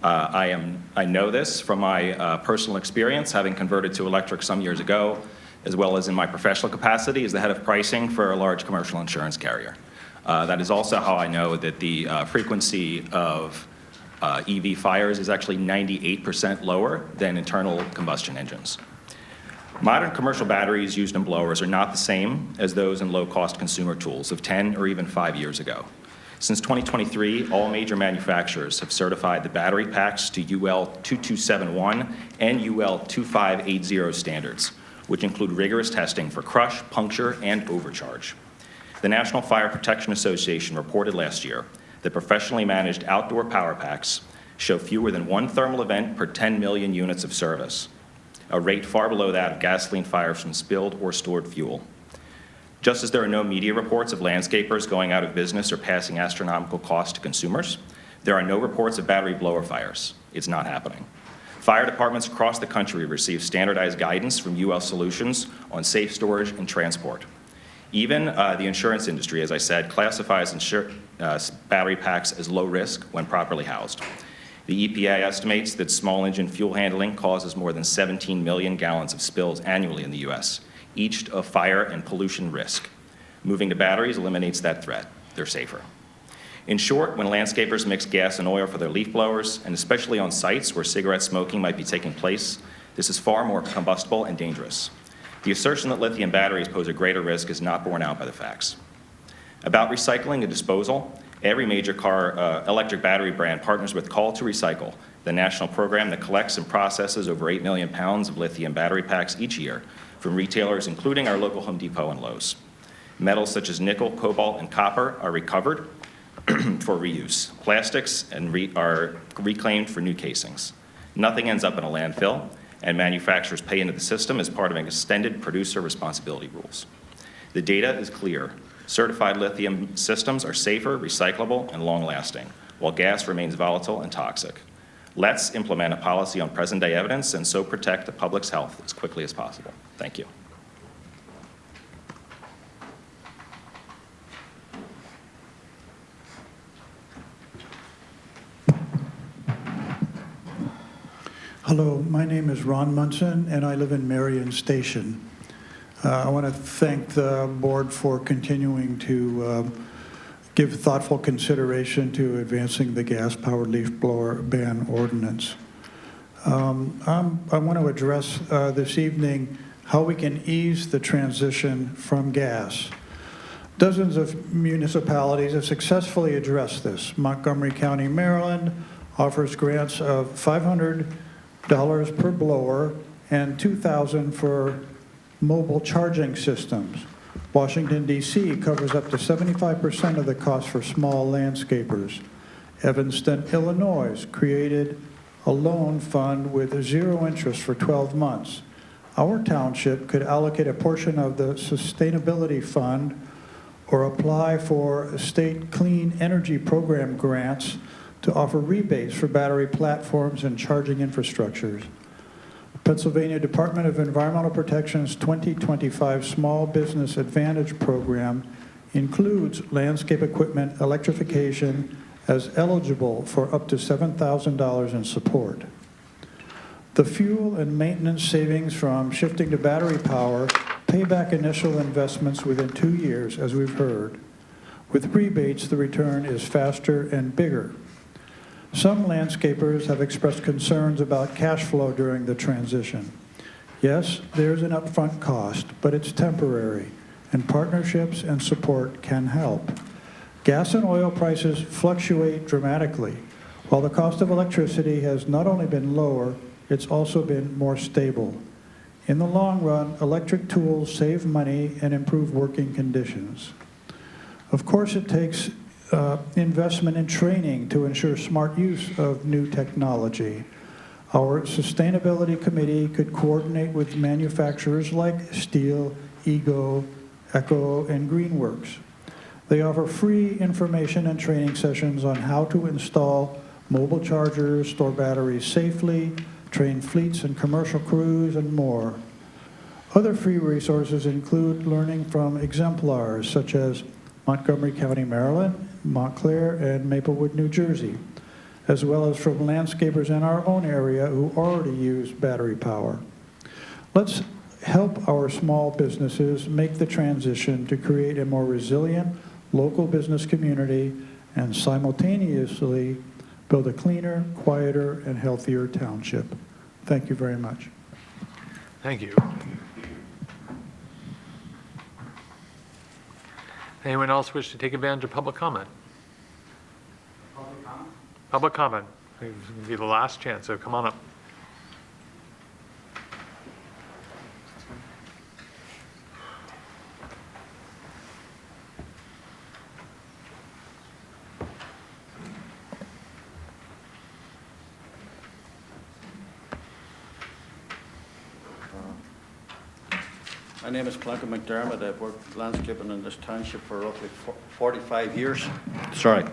I know this from my personal experience, having converted to electric some years ago, as well as in my professional capacity as the head of pricing for a large commercial insurance carrier. That is also how I know that the frequency of EV fires is actually 98% lower than internal combustion engines. Modern commercial batteries used in blowers are not the same as those in low-cost consumer tools of 10 or even 5 years ago. Since 2023, all major manufacturers have certified the battery packs to UL 2271 and UL 2580 standards, which include rigorous testing for crush, puncture, and overcharge. The National Fire Protection Association reported last year that professionally managed outdoor power packs show fewer than one thermal event per 10 million units of service, a rate far below that of gasoline fires from spilled or stored fuel. Just as there are no media reports of landscapers going out of business or passing astronomical costs to consumers, there are no reports of battery blower fires. It's not happening. Fire departments across the country receive standardized guidance from UL Solutions on safe storage and transport. Even the insurance industry, as I said, classifies battery packs as low risk when properly housed. The EPA estimates that small engine fuel handling causes more than 17 million gallons of spills annually in the U.S., each of fire and pollution risk. Moving to batteries eliminates that threat. They're safer. In short, when landscapers mix gas and oil for their leaf blowers, and especially on sites where cigarette smoking might be taking place, this is far more combustible and dangerous. The assertion that lithium batteries pose a greater risk is not borne out by the facts. About recycling and disposal, every major car electric battery brand partners with Call to Recycle, the national program that collects and processes over 8 million pounds of lithium battery packs each year from retailers including our local Home Depot and Lowe's. Metals such as nickel, cobalt, and copper are recovered for reuse. Plastics are reclaimed for new casings. Nothing ends up in a landfill, and manufacturers pay into the system as part of an extended producer responsibility rules. The data is clear. Certified lithium systems are safer, recyclable, and long-lasting, while gas remains volatile and toxic. Let's implement a policy on present-day evidence and so protect the public's health as quickly as possible. Thank you. Hello, my name is Ron Munson, and I live in Marion Station. I want to thank the board for continuing to give thoughtful consideration to advancing the gas-powered leaf blower ban ordinance. I want to address this evening how we can ease the transition from gas. Dozens of municipalities have successfully addressed this. Montgomery County, Maryland offers grants of $500 per blower and $2,000 for mobile charging systems. Washington, D.C. covers up to 75% of the cost for small landscapers. Evanston, Illinois created a loan fund with 0 interest for 12 months. Our township could allocate a portion of the sustainability fund or apply for state clean energy program grants to offer rebates for battery platforms and charging infrastructures. Pennsylvania Department of Environmental Protection's 2025 Small Business Advantage Program includes landscape equipment electrification as eligible for up to $7,000 in support. The fuel and maintenance savings from shifting to battery power pay back initial investments within 2 years, as we've heard. With rebates, the return is faster and bigger. Some landscapers have expressed concerns about cash flow during the transition. Yes, there's an upfront cost, but it's temporary, and partnerships and support can help. Gas and oil prices fluctuate dramatically. While the cost of electricity has not only been lower, it's also been more stable. In the long run, electric tools save money and improve working conditions. Of course, it takes investment in training to ensure smart use of new technology. Our Sustainability Committee could coordinate with manufacturers like Steel, Ego, Echo, and Greenworks. They offer free information and training sessions on how to install mobile chargers, store batteries safely, train fleets and commercial crews, and more. Other free resources include learning from exemplars such as Montgomery County, Maryland, Montclair, and Maplewood, New Jersey, as well as from landscapers in our own area who already use battery power. Let's help our small businesses make the transition to create a more resilient local business community and simultaneously build a cleaner, quieter, and healthier township. Thank you very much. Thank you. Anyone else wish to take advantage of public comment? Public comment. This will be the last chance, so come on up. My name is Clonka McDermott. I've worked landscaping in this township for roughly 45 years. Sorry.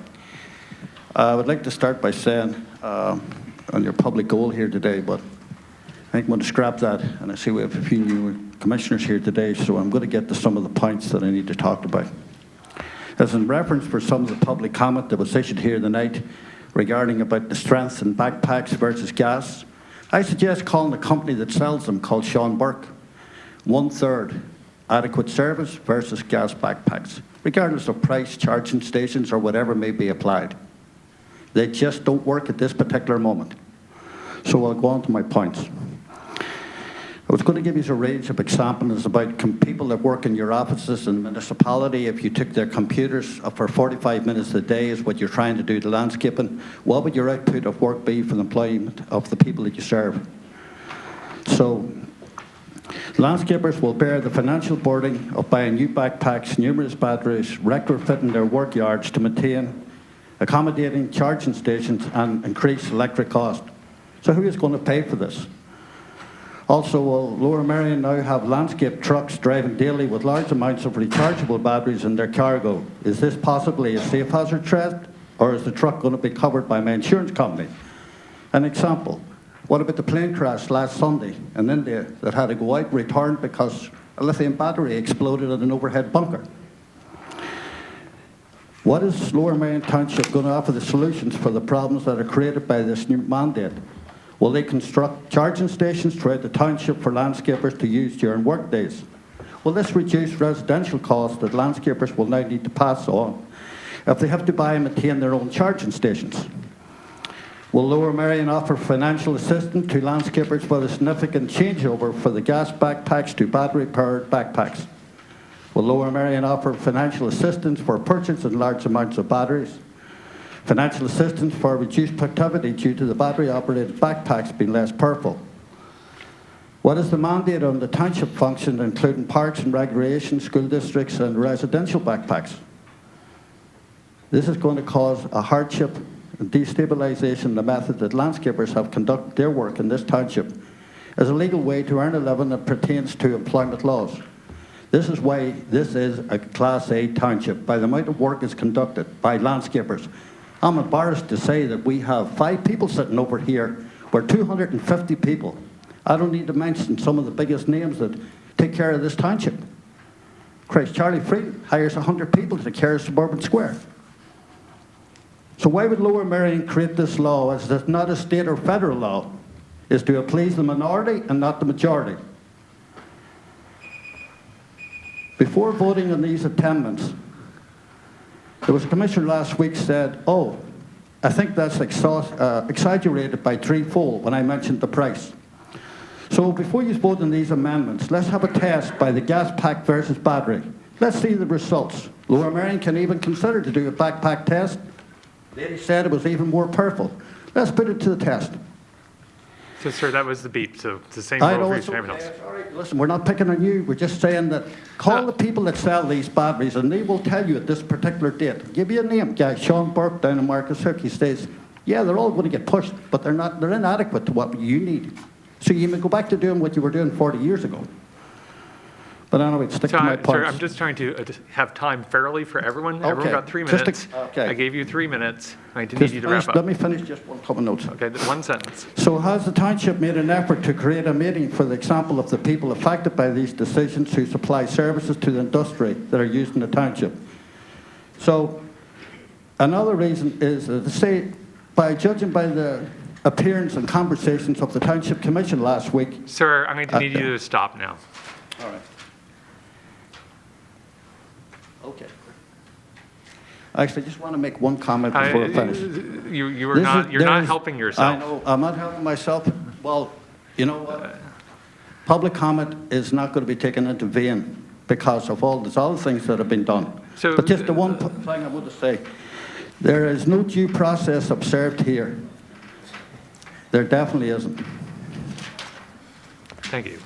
I would like to start by saying on your public goal here today, but I think I'm going to scrap that, and I see we have a few new commissioners here today, so I'm going to get to some of the points that I need to talk about. As in reference for some of the public comment that was issued here tonight regarding about the strengths in backpacks versus gas, I suggest calling the company that sells them, called Sean Burke. 1/3 adequate service versus gas backpacks, regardless of price, charging stations, or whatever may be applied. They just don't work at this particular moment. So I'll go on to my points. I was going to give you a range of examples about people that work in your offices in the municipality. If you took their computers for 45 minutes a day is what you're trying to do to landscaping, what would your output of work be for the employment of the people that you serve? So landscapers will bear the financial burden of buying new backpacks, numerous batteries, retrofitting their work yards to maintain, accommodating charging stations, and increase electric cost. So who is going to pay for this? Also, will Lower Merion now have landscape trucks driving daily with large amounts of rechargeable batteries in their cargo? Is this possibly a safe hazard threat, or is the truck going to be covered by my insurance company? An example. What about the plane crash last Sunday in India that had to go out and return because a lithium battery exploded in an overhead bunker? What is Lower Merion Township going to offer the solutions for the problems that are created by this new mandate? Will they construct charging stations throughout the township for landscapers to use during work days? Will this reduce residential costs that landscapers will now need to pass on if they have to buy and maintain their own charging stations? Will Lower Merion offer financial assistance to landscapers for the significant changeover for the gas backpacks to battery-powered backpacks? Will Lower Merion offer financial assistance for purchasing large amounts of batteries? Financial assistance for reduced productivity due to the battery-operated backpacks being less powerful? What is the mandate on the township function, including parks and recreation, school districts, and residential backpacks? This is going to cause a hardship and destabilization the method that landscapers have conducted their work in this township as a legal way to earn a living that pertains to employment laws. This is why this is a Class A township, by the amount of work is conducted by landscapers. I'm embarrassed to say that we have 5 people sitting over here. We're 250 people. I don't need to mention some of the biggest names that take care of this township. Christ, Charlie Freed hires 100 people to take care of Suburban Square. So why would Lower Merion create this law as it's not a state or federal law? Is to please the minority and not the majority. Before voting on these amendments, there was a commissioner last week said, oh, I think that's exaggerated by 3-fold when I mentioned the price. So before you vote on these amendments, let's have a test by the gas pack versus battery. Let's see the results. Lower Merion can even consider to do a backpack test. Lady said it was even more powerful. Let's put it to the test. So, sir, that was the beep, so it's the same I rule know for it's your okay. else. All right, listen, we're not picking on you. We're just saying that call the people that sell these batteries, and they will tell you at this particular date. I'll give you a name, guy, Sean Burke down in Marcus Hook. He says, yeah, they're all going to get pushed, but they're inadequate to what you need. So you may go back to doing what you were doing 40 years ago. But anyway, stick to my points. Sir, I'm just trying to have time fairly for everyone. Okay. Everyone got 3 Just minutes. okay. I gave you 3 minutes. I need you to wrap up. Let me finish just one couple notes. Okay, one sentence. So has the township made an effort to create a meeting for the example of the people affected by these decisions who supply services to the industry that are used in the township? So another reason is to say, by judging by the appearance and conversations of the Township Commission last week. Sir, I'm going to need you to stop now. All right. Okay. Actually, I just want to make one comment before I finish. You're not helping yourself. I know, I'm not helping myself. Well, you know what? Public comment is not going to be taken into vain because of all these other things that have been done. So, But just the one thing I want to say, there is no due process observed here. There definitely isn't. Thank you.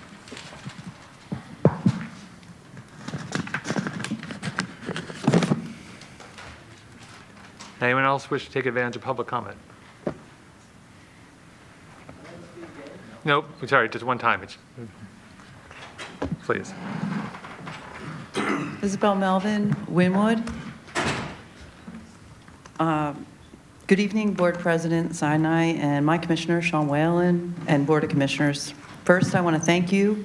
Anyone else wish to take advantage of public comment? Nope, sorry, just one time. Please. Isabel Melvin, Winwood. Good evening, Board President Sinai and my Commissioner, Sean Whalen, and Board of Commissioners. First, I want to thank you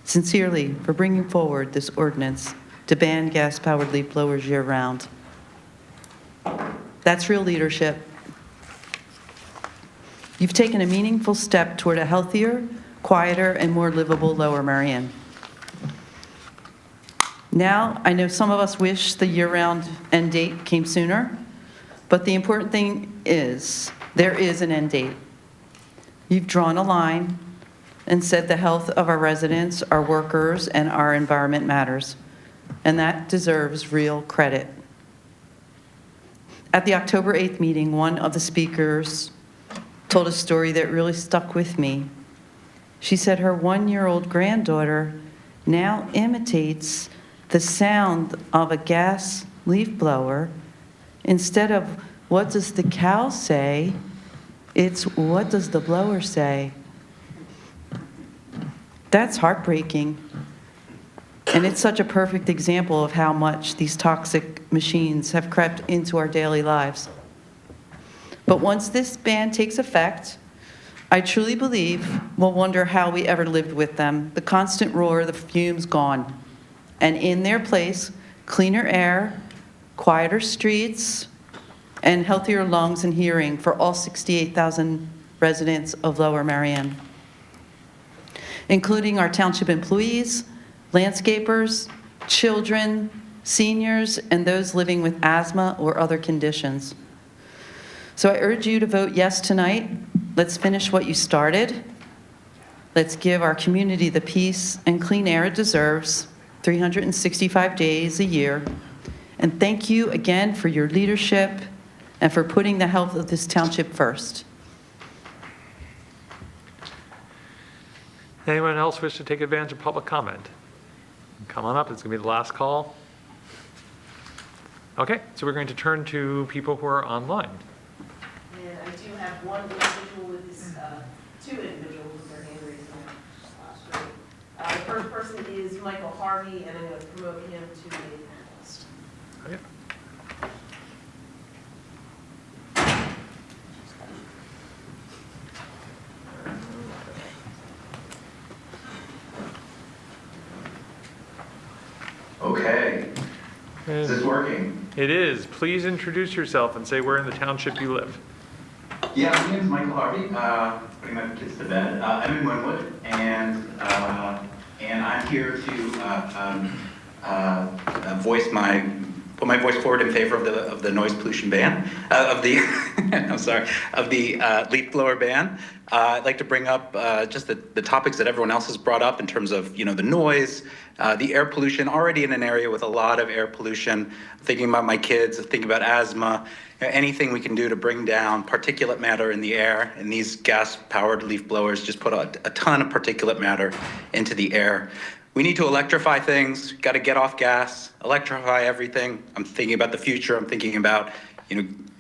sincerely for bringing forward this ordinance to ban gas-powered leaf blowers year-round. That's real leadership. You've taken a meaningful step toward a healthier, quieter, and more livable Lower Merion. Now, I know some of us wish the year-round end date came sooner, but the important thing is there is an end date. You've drawn a line and said the health of our residents, our workers, and our environment matters, and that deserves real credit. At the October 8th meeting, one of the speakers told a story that really stuck with me. She said her one-year-old granddaughter now imitates the sound of a gas leaf blower. Instead of what does the cow say, it's what does the blower say? That's heartbreaking. And it's such a perfect example of how much these toxic machines have crept into our daily lives. But once this ban takes effect, I truly believe we'll wonder how we ever lived with them. The constant roar, the fumes gone. And in their place, cleaner air, quieter streets, and healthier lungs and hearing for all 68,000 residents of Lower Merion, including our township employees, landscapers, children, seniors, and those living with asthma or other conditions. So I urge you to vote yes tonight. Let's finish what you started. Let's give our community the peace and clean air it deserves, 365 days a year. And thank you again for your leadership and for putting the health of this township first. Anyone else wish to take advantage of public comment? Come on up, it's going to be the last call. Okay, so we're going to turn to people who are online. And I do have one individual with this, two individuals with their hand raised straight. The first person is Michael Harvey, and I'm going to promote him to a panelist. Okay. Okay. Is this working? It is. Please introduce yourself and say where in the township you live. Yeah, my name is Michael Harvey. Putting my kids to bed. I'm in Winwood, and I'm here to put my voice forward in favor of the noise pollution ban, of the leaf blower ban. I'd like to bring up just the topics that everyone else has brought up in terms of the noise, the air pollution. Already in an area with a lot of air pollution. Thinking about my kids, thinking about asthma. Anything we can do to bring down particulate matter in the air, and these gas-powered leaf blowers just put a ton of particulate matter into the air. We need to electrify things, got to get off gas, electrify everything. I'm thinking about the future, I'm thinking about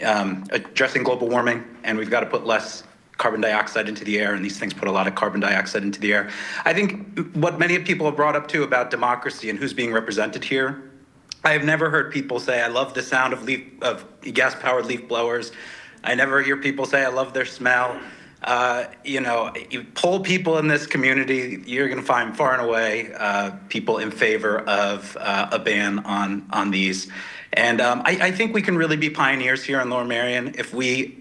addressing global warming, and we've got to put less carbon dioxide into the air, and these things put a lot of carbon dioxide into the air. I think what many people have brought up too about democracy and who's being represented here, I have never heard people say, I love the sound of gas-powered leaf blowers. I never hear people say, I love their smell. You poll people in this community, you're going to find far and away people in favor of a ban on these. And I think we can really be pioneers here in Lower Merion. If we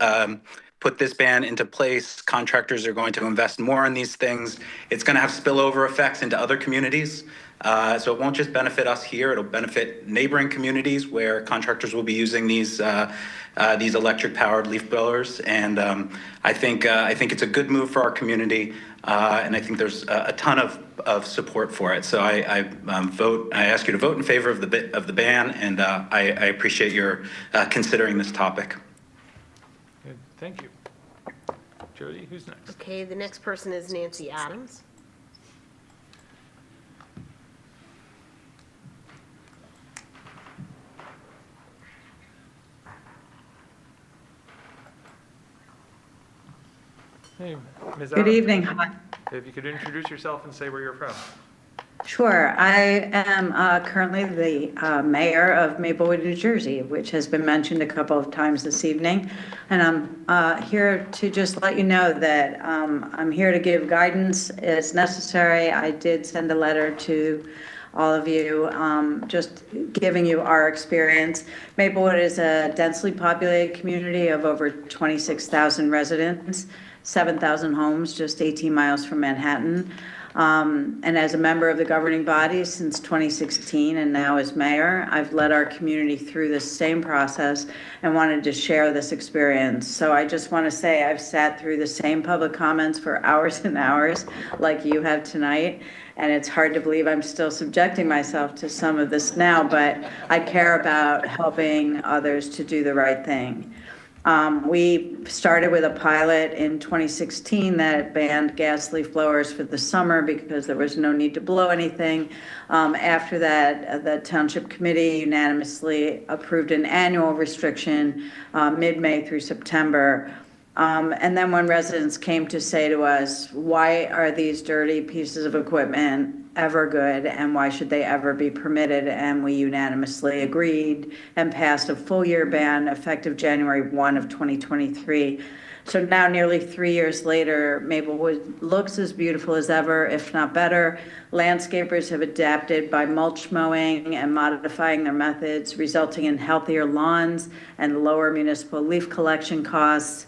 put this ban into place, contractors are going to invest more in these things. It's going to have spillover effects into other communities. So it won't just benefit us here, it'll benefit neighboring communities where contractors will be using these electric-powered leaf blowers. And I think it's a good move for our community. And I think there's a ton of support for it. So I ask you to vote in favor of the ban, and I appreciate your considering this topic. Good, thank you. Jody, who's next? Okay, the next person is Nancy Adams. Hey, Ms. Good Adams. evening. Hi. If you could introduce yourself and say where you're from. Sure. I am currently the mayor of Maplewood, New Jersey, which has been mentioned a couple of times this evening. And I'm here to just let you know that I'm here to give guidance as necessary. I did send a letter to all of you, just giving you our experience. Maplewood is a densely populated community of over 26,000 residents, 7,000 homes, just 18 miles from Manhattan. And as a member of the governing body since 2016 and now as mayor, I've led our community through this same process and wanted to share this experience. So I just want to say I've sat through the same public comments for hours and hours like you have tonight. And it's hard to believe I'm still subjecting myself to some of this now, but I care about helping others to do the right thing. We started with a pilot in 2016 that banned gas leaf blowers for the summer because there was no need to blow anything. After that, the Township Committee unanimously approved an annual restriction mid-May through September. And then when residents came to say to us, why are these dirty pieces of equipment ever good and why should they ever be permitted? And we unanimously agreed and passed a full year ban effective January 1 of 2023. So now nearly 3 years later, Maplewood looks as beautiful as ever, if not better. Landscapers have adapted by mulch mowing and modifying their methods, resulting in healthier lawns and lower municipal leaf collection costs.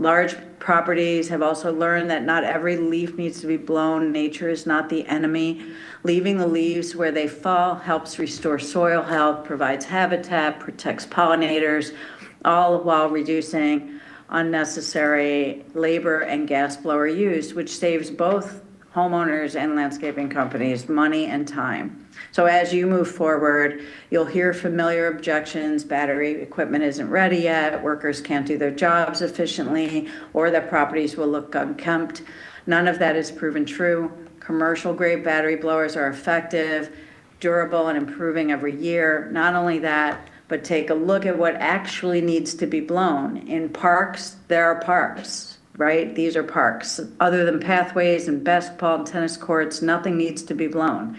Large properties have also learned that not every leaf needs to be blown. Nature is not the enemy. Leaving the leaves where they fall helps restore soil health, provides habitat, protects pollinators, all while reducing unnecessary labor and gas blower use, which saves both homeowners and landscaping companies money and time. So as you move forward, you'll hear familiar objections: battery equipment isn't ready yet, workers can't do their jobs efficiently, or that properties will look unkempt. None of that is proven true. Commercial grade battery blowers are effective, durable, and improving every year. Not only that, but take a look at what actually needs to be blown. In parks, there are parks, right? These are parks. Other than pathways and basketball and tennis courts, nothing needs to be blown.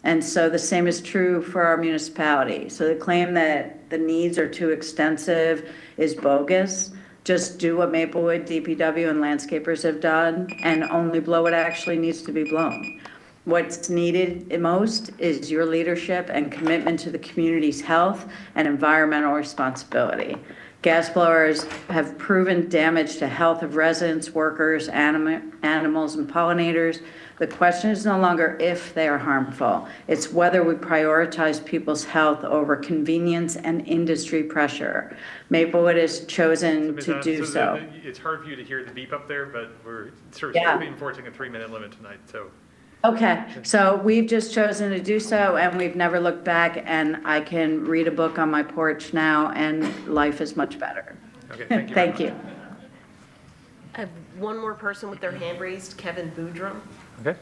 And so the same is true for our municipality. So the claim that the needs are too extensive is bogus. Just do what Maplewood, DPW, and landscapers have done and only blow what actually needs to be blown. What's needed most is your leadership and commitment to the community's health and environmental responsibility. Gas blowers have proven damage to health of residents, workers, animals, and pollinators. The question is no longer if they are harmful. It's whether we prioritize people's health over convenience and industry pressure. Maplewood has chosen to do so. It's hard for you to hear the beep up there, but we're sort Yeah. of enforcing a 3-minute limit tonight, so. Okay, so we've just chosen to do so, and we've never looked back, and I can read a book on my porch now, and life is much better. Okay, thank you. Thank you. I have one more person with their hand raised, Kevin Boudrum. Okay.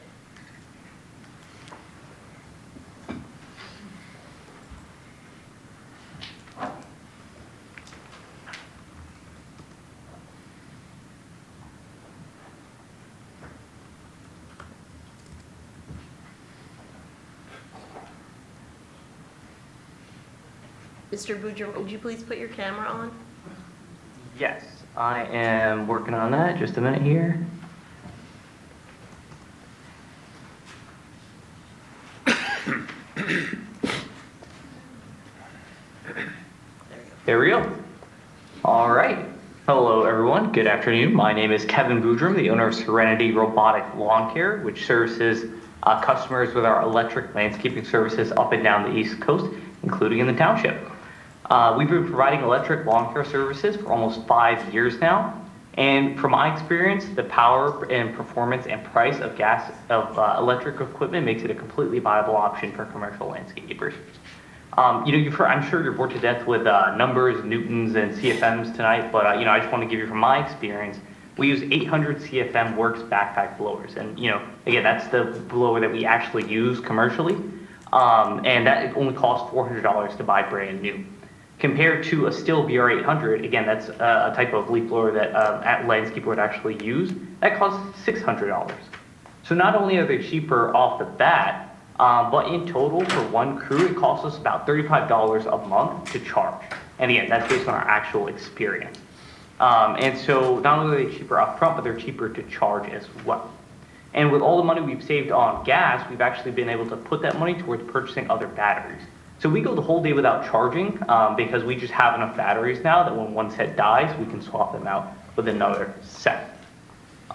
Mr. Boudrum, would you please put your camera on? Yes, I am working on that. Just a minute here. There we go. All right. Hello, everyone. Good afternoon. My name is Kevin Boudrum, the owner of Serenity Robotic Lawn Care, which services customers with our electric landscaping services up and down the East Coast, including in the township. We've been providing electric lawn care services for almost 5 years now. And from my experience, the power and performance and price of electric equipment makes it a completely viable option for commercial landscapers. I'm sure you're bored to death with numbers, newtons, and CFMs tonight, but I just want to give you from my experience, we use 800 CFM Works backpack blowers, and again, that's the blower that we actually use commercially, and that only costs $400 to buy brand new. Compared to a Stihl BR800, again, that's a type of leaf blower that a landscaper would actually use, that costs $600. So not only are they cheaper off the bat, but in total for one crew, it costs us about $35 a month to charge. And again, that's based on our actual experience. And so not only are they cheaper up front, but they're cheaper to charge as well. And with all the money we've saved on gas, we've actually been able to put that money towards purchasing other batteries. So we go the whole day without charging because we just have enough batteries now that when one set dies, we can swap them out with another set.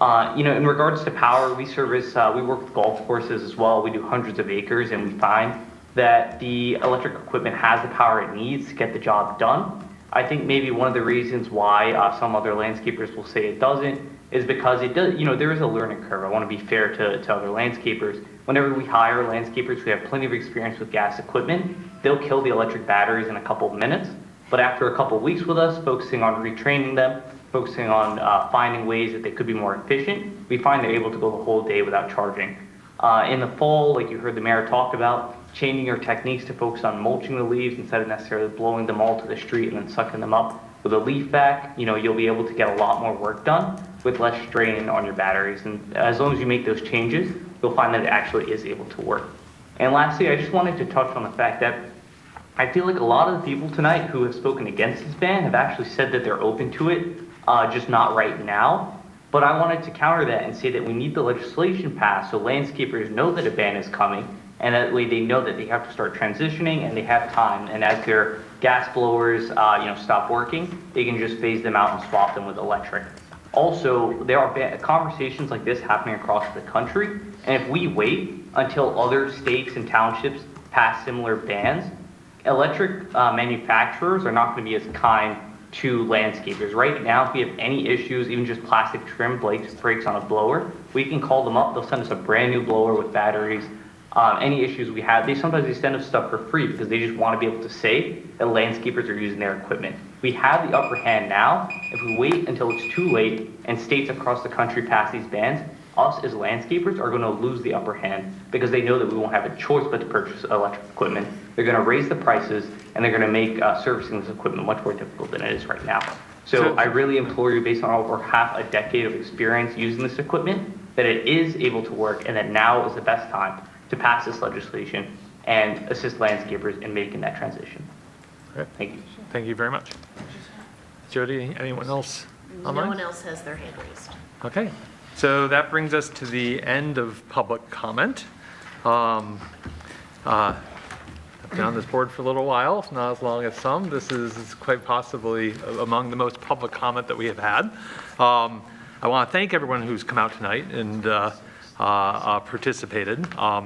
In regards to power, we work with golf courses as well. We do hundreds of acres, and we find that the electric equipment has the power it needs to get the job done. I think maybe one of the reasons why some other landscapers will say it doesn't is because it does, there is a learning curve. I want to be fair to other landscapers. Whenever we hire landscapers who have plenty of experience with gas equipment, they'll kill the electric batteries in a couple of minutes. But after a couple of weeks with us, focusing on retraining them, focusing on finding ways that they could be more efficient, we find they're able to go the whole day without charging. In the fall, like you heard the mayor talk about, changing your techniques to focus on mulching the leaves instead of necessarily blowing them all to the street and then sucking them up with a leaf vac, you'll be able to get a lot more work done with less strain on your batteries. And as long as you make those changes, you'll find that it actually is able to work. And lastly, I just wanted to touch on the fact that I feel like a lot of the people tonight who have spoken against this ban have actually said that they're open to it, just not right now. But I wanted to counter that and say that we need the legislation passed so landscapers know that a ban is coming, and that way they know that they have to start transitioning and they have time. And as their gas blowers, stop working, they can just phase them out and swap them with electric. Also, there are conversations like this happening across the country, and if we wait until other states and townships pass similar bans, electric manufacturers are not going to be as kind to landscapers. Right now, if we have any issues, even just plastic trim breaks on a blower, we can call them up. They'll send us a brand new blower with batteries. Any issues we have, sometimes they send us stuff for free because they just want to be able to say that landscapers are using their equipment. We have the upper hand now. If we wait until it's too late and states across the country pass these bans, us as landscapers are going to lose the upper hand because they know that we won't have a choice but to purchase electric equipment. They're going to raise the prices, and they're going to make servicing this equipment much more difficult than it is right now. So I really implore you, based on over half a decade of experience using this equipment, that it is able to work and that now is the best time to pass this legislation and assist landscapers in making that transition. Okay. Thank you. Thank you very much. Jody, anyone else online? No one else has their hand raised. Okay, so that brings us to the end of public comment. I've been on this board for a little while, not as long as some. This is quite possibly among the most public comment that we have had. I want to thank everyone who's come out tonight and participated. I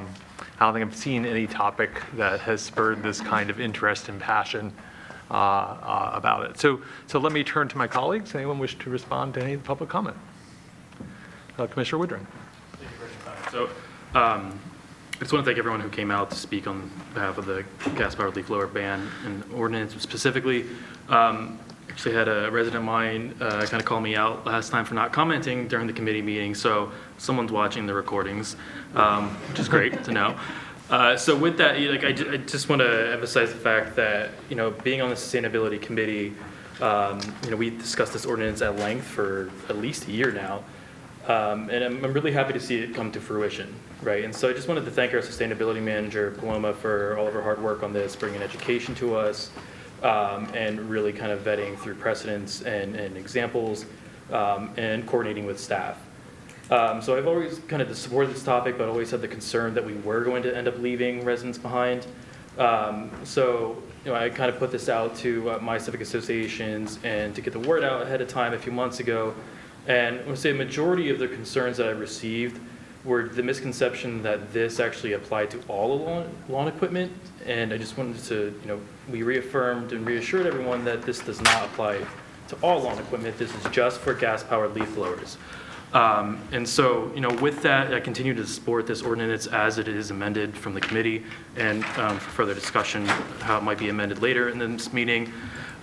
don't think I've seen any topic that has spurred this kind of interest and passion about it. So let me turn to my colleagues. Anyone wish to respond to any of the public comment? Commissioner Woodring. Thank you for your time. So I just want to thank everyone who came out to speak on behalf of the gas-powered leaf blower ban and ordinance specifically. Actually had a resident of mine kind of call me out last time for not commenting during the committee meeting, so someone's watching the recordings, which is great to know. So with that, I just want to emphasize the fact that, being on the sustainability committee, we discussed this ordinance at length for at least a year now. And I'm really happy to see it come to fruition, right? And so I just wanted to thank our sustainability manager, Paloma, for all of her hard work on this, bringing education to us, and really kind of vetting through precedents and examples, and coordinating with staff. So I've always kind of supported this topic, but always had the concern that we were going to end up leaving residents behind. So I kind of put this out to my civic associations and to get the word out ahead of time a few months ago. And I would say a majority of the concerns that I received were the misconception that this actually applied to all lawn equipment. And I just wanted to, we reaffirmed and reassured everyone that this does not apply to all lawn equipment. This is just for gas-powered leaf blowers. And so, with that, I continue to support this ordinance as it is amended from the committee, and for further discussion, how it might be amended later in this meeting.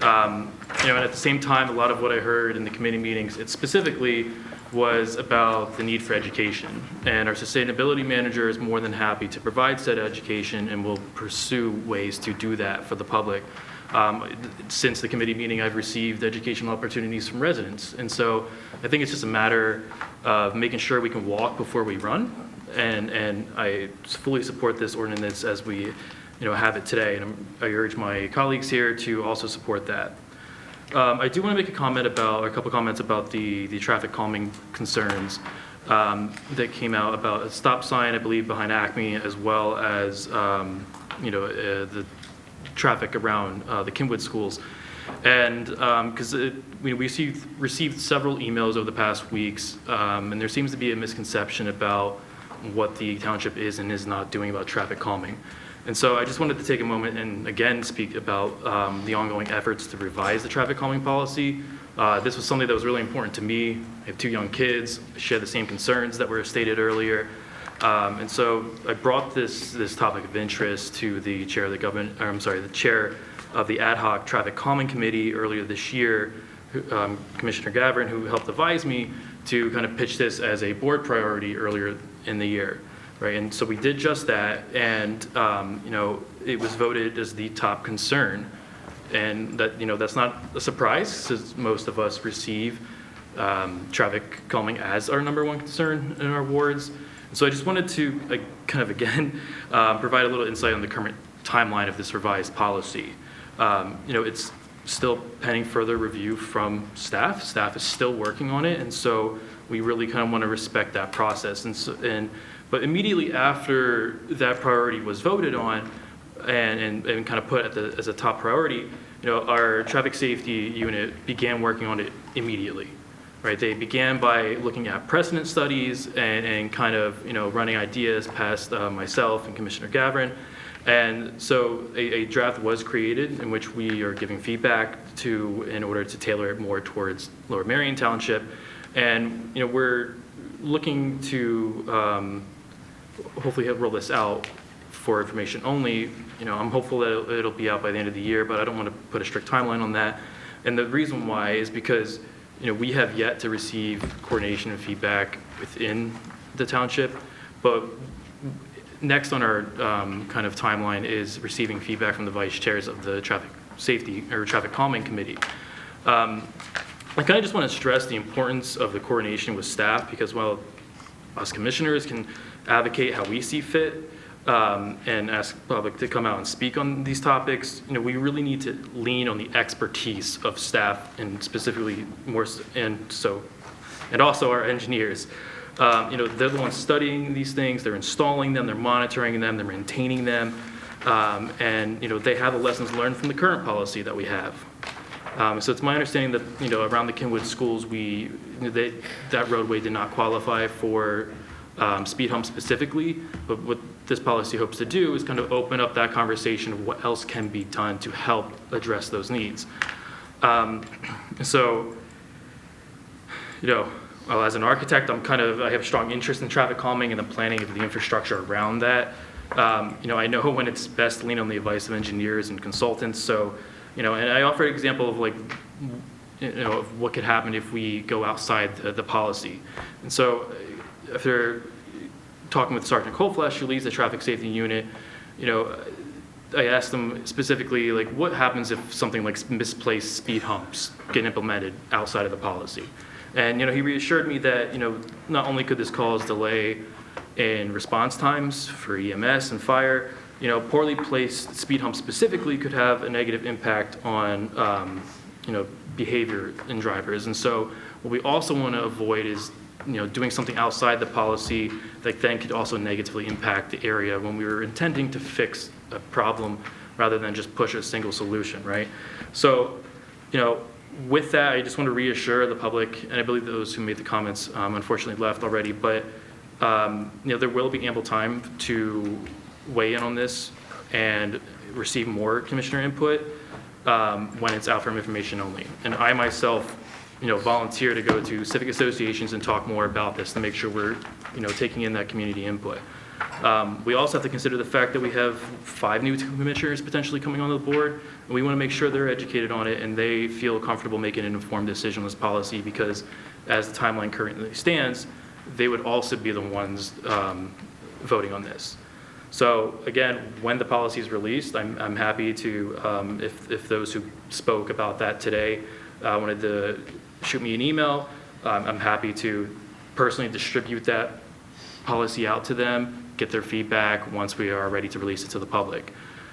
And at the same time, a lot of what I heard in the committee meetings, it specifically was about the need for education. And our sustainability manager is more than happy to provide said education and will pursue ways to do that for the public. Since the committee meeting, I've received educational opportunities from residents. And so I think it's just a matter of making sure we can walk before we run. And I fully support this ordinance as we have it today. And I urge my colleagues here to also support that. I do want to make a couple comments about the traffic calming concerns that came out about a stop sign, I believe, behind Acme, as well as the traffic around the Kinwood schools. And because we received several emails over the past weeks, and there seems to be a misconception about what the township is and is not doing about traffic calming. And so I just wanted to take a moment and again speak about the ongoing efforts to revise the traffic calming policy. This was something that was really important to me. I have 2 young kids, I share the same concerns that were stated earlier. And so I brought this topic of interest to the chair of the chair of the ad hoc traffic calming committee earlier this year, Commissioner Gavin, who helped advise me to kind of pitch this as a board priority earlier in the year, right? And so we did just that, and it was voted as the top concern, and that that's not a surprise, since most of us receive traffic calming as our #1 concern in our wards. So I just wanted to kind of again provide a little insight on the current timeline of this revised policy. It's still pending further review from staff. Staff is still working on it, and so we really kind of want to respect that process. But immediately after that priority was voted on and kind of put as a top priority, our traffic safety unit began working on it immediately. Right, they began by looking at precedent studies and kind of running ideas past myself and Commissioner Gavin, and so a draft was created in which we are giving feedback in order to tailor it more towards Lower Merion Township, and we're looking to hopefully roll this out for information only. I'm hopeful that it'll be out by the end of the year, but I don't want to put a strict timeline on that, and the reason why is because we have yet to receive coordination and feedback within the township, but next on our kind of timeline is receiving feedback from the vice chairs of the traffic safety or traffic calming committee. I kind of just want to stress the importance of the coordination with staff, because while us commissioners can advocate how we see fit, and ask the public to come out and speak on these topics, we really need to lean on the expertise of staff, and specifically and also our engineers. They're the ones studying these things, they're installing them, they're monitoring them, they're maintaining them, and they have the lessons learned from the current policy that we have. So it's my understanding that around the Kinwood schools, that roadway did not qualify for speed humps specifically, but what this policy hopes to do is kind of open up that conversation of what else can be done to help address those needs. So, as an architect, I have a strong interest in traffic calming and the planning of the infrastructure around that. I know when it's best to lean on the advice of engineers and consultants. So, and I offer an example of of what could happen if we go outside the policy. And so, after talking with Sergeant Colflesh, who leads the traffic safety unit, I asked them specifically, what happens if something like misplaced speed humps get implemented outside of the policy? And, he reassured me that, not only could this cause delay in response times for EMS and fire, poorly placed speed humps specifically could have a negative impact on, behavior in drivers. And so what we also want to avoid is doing something outside the policy that then could also negatively impact the area when we were intending to fix a problem rather than just push a single solution, right? So, with that, I just want to reassure the public, and I believe those who made the comments unfortunately left already, but there will be ample time to weigh in on this and receive more commissioner input. when it's out for information only. And I myself, volunteer to go to civic associations and talk more about this to make sure we're, taking in that community input. We also have to consider the fact that we have 5 new commissioners potentially coming on the board, and we want to make sure they're educated on it and they feel comfortable making an informed decision on this policy, because as the timeline currently stands, they would also be the ones voting on this. So again, when the policy is released, I'm happy to, if those who spoke about that today wanted to shoot me an email, I'm happy to personally distribute that policy out to them, get their feedback once we are ready to release it to the public.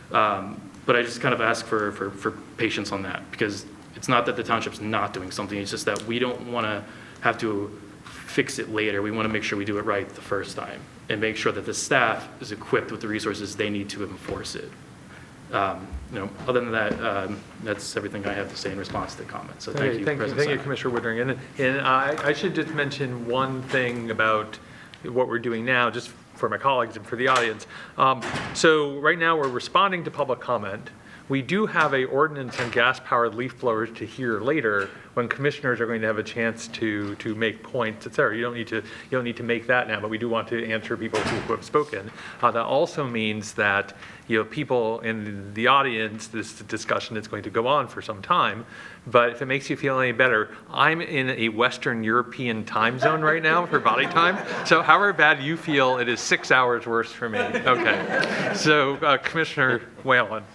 But I just kind of ask for patience on that, because it's not that the township's not doing something, it's just that we don't want to have to fix it later. We want to make sure we do it right the first time and make sure that the staff is equipped with the resources they need to enforce it. Other than that, that's everything I have to say in response to the comments. So thank you, President Thank you, Simon. Commissioner Woodring. And I should just mention one thing about what we're doing now, just for my colleagues and for the audience. So right now we're responding to public comment. We do have a ordinance on gas-powered leaf blowers to hear later, when commissioners are going to have a chance to make points, et cetera. You don't need to make that now, but we do want to answer people who have spoken. That also means that people in the audience, this discussion is going to go on for some time. But if it makes you feel any better, I'm in a Western European time zone right now for body time. So however bad you feel, it is 6 hours worse for me. Okay. So Commissioner Whalen.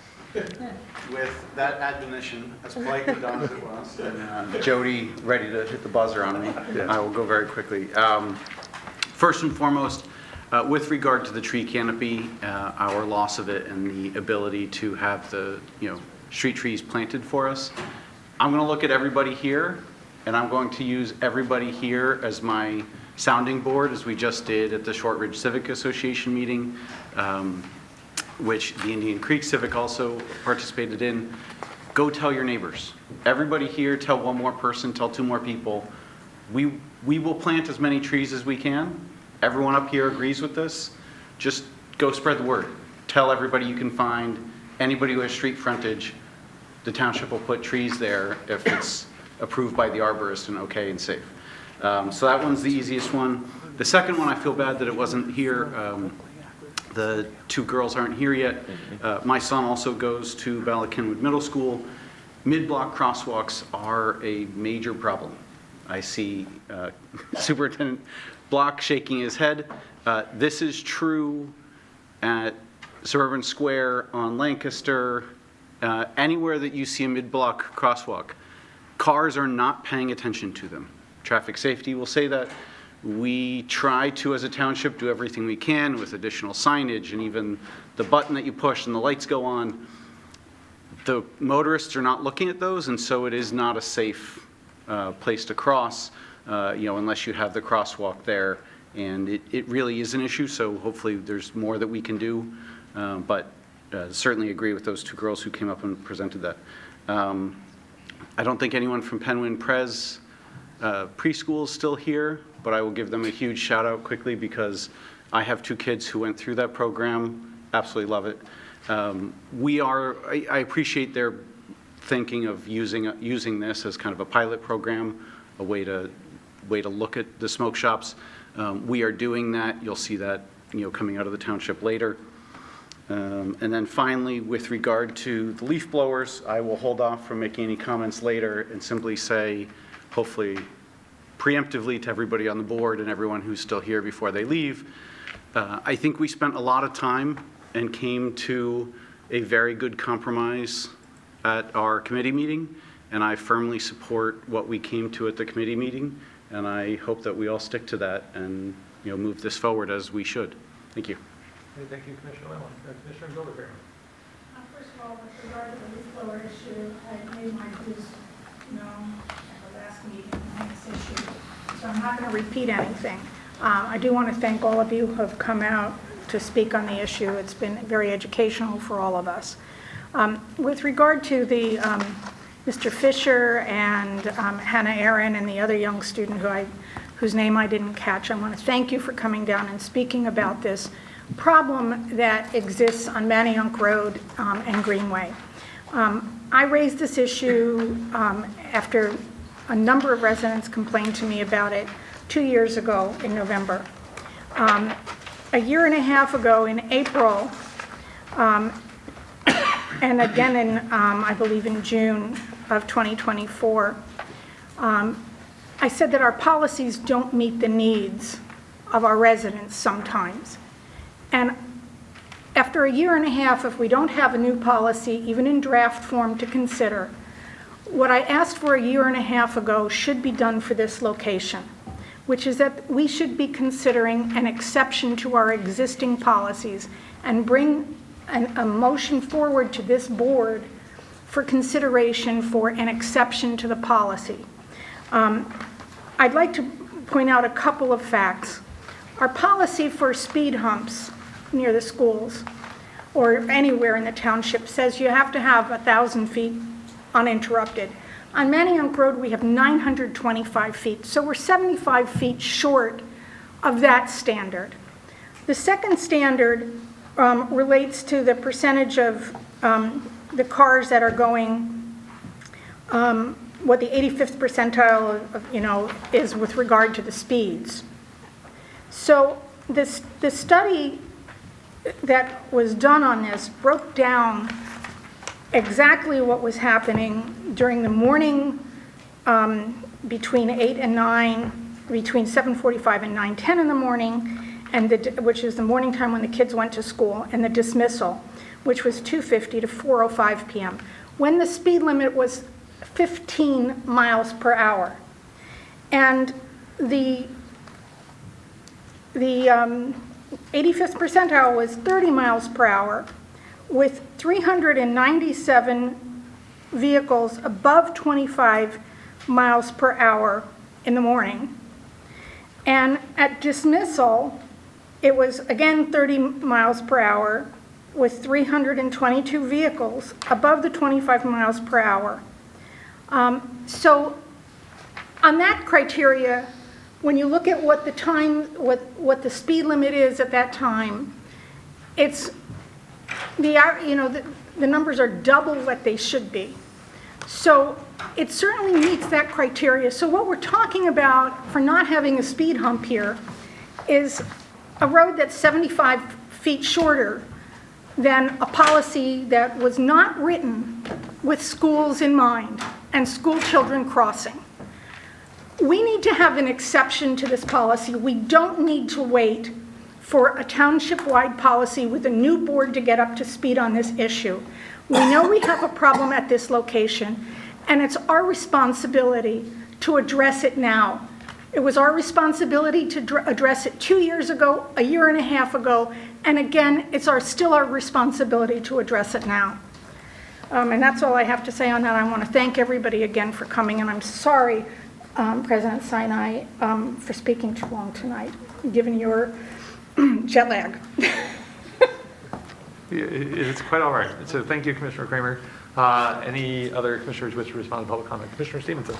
With that admonition, as politely done as it was, and Jody ready to hit the buzzer on me, I will go very quickly. First and foremost, with regard to the tree canopy, our loss of it and the ability to have the street trees planted for us, I'm going to look at everybody here, and I'm going to use everybody here as my sounding board, as we just did at the Shortridge Civic Association meeting, which the Indian Creek Civic also participated in. Go tell your neighbors. Everybody here, tell one more person, tell 2 more people. We will plant as many trees as we can. Everyone up here agrees with this. Just go spread the word. Tell everybody you can find. Anybody who has street frontage, the township will put trees there if it's approved by the arborist and okay and safe. So that one's the easiest one. The second one, I feel bad that it wasn't here. The 2 girls aren't here yet. My son also goes to Bala-Cynwyd Middle School. Mid-block crosswalks are a major problem. I see Superintendent Block shaking his head. This is true at Suburban Square, on Lancaster, anywhere that you see a mid-block crosswalk. Cars are not paying attention to them. Traffic safety will say that. We try to, as a township, do everything we can with additional signage and even the button that you push and the lights go on. The motorists are not looking at those, and so it is not a safe place to cross, unless you have the crosswalk there. And it really is an issue, so hopefully there's more that we can do. But certainly agree with those 2 girls who came up and presented that. I don't think anyone from Penwyn Pres preschool is still here, but I will give them a huge shout out quickly because I have 2 kids who went through that program, absolutely love it. I appreciate their thinking of using this as kind of a pilot program, a way to look at the smoke shops. We are doing that. You'll see that coming out of the township later. And then finally, with regard to the leaf blowers, I will hold off from making any comments later and simply say, hopefully preemptively to everybody on the board and everyone who's still here before they leave, I think we spent a lot of time and came to a very good compromise at our committee meeting, and I firmly support what we came to at the committee meeting, and I hope that we all stick to that and move this forward as we should. Thank you. Thank you, Commissioner Whalen. Commissioner Gilbert. First of all, with regard to the leaf blower issue, I made my views known at the last meeting on this issue, so I'm not going to repeat anything. I do want to thank all of you who have come out to speak on the issue. It's been very educational for all of us. With regard to the Mr. Fisher and Hannah Aaron and the other young student whose name I didn't catch, I want to thank you for coming down and speaking about this problem that exists on Manayunk Road and Greenway. I raised this issue after a number of residents complained to me about it 2 years ago in November. A year and a half ago in April, and again in, I believe in June of 2024, I said that our policies don't meet the needs of our residents sometimes. And after a year and a half, if we don't have a new policy, even in draft form to consider, what I asked for a year and a half ago should be done for this location, which is that we should be considering an exception to our existing policies and bring a motion forward to this board for consideration for an exception to the policy. I'd like to point out a couple of facts. Our policy for speed humps near the schools or anywhere in the township says you have to have 1,000 feet uninterrupted. On Manayunk Road, we have 925 feet, so we're 75 feet short of that standard. The second standard relates to the percentage of the cars that are going, what the 85th percentile of, is with regard to the speeds. So the study that was done on this broke down exactly what was happening during the morning between 8 and 9, between 7:45 and 9:10 in the morning, and which is the morning time when the kids went to school, and the dismissal, which was 2:50 to 4:05 p.m., when the speed limit was 15 miles per hour. And the 85th percentile was 30 miles per hour, with 397 vehicles above 25 miles per hour in the morning. And at dismissal, it was again 30 miles per hour with 322 vehicles above the 25 miles per hour. So on that criteria, when you look at what the time, what the speed limit is at that time, it's the numbers are double what they should be. So it certainly meets that criteria. So what we're talking about for not having a speed hump here is a road that's 75 feet shorter than a policy that was not written with schools in mind and school children crossing. We need to have an exception to this policy. We don't need to wait for a township-wide policy with a new board to get up to speed on this issue. We know we have a problem at this location, and it's our responsibility to address it now. It was our responsibility to address it 2 years ago, a year and a half ago, and again, it's still our responsibility to address it now. And that's all I have to say on that. I want to thank everybody again for coming, and I'm sorry, President Sinai, for speaking too long tonight, given your jet lag. It's quite all right. So thank you, Commissioner Kramer. Any other commissioners wish to respond to public comment? Commissioner Stevenson.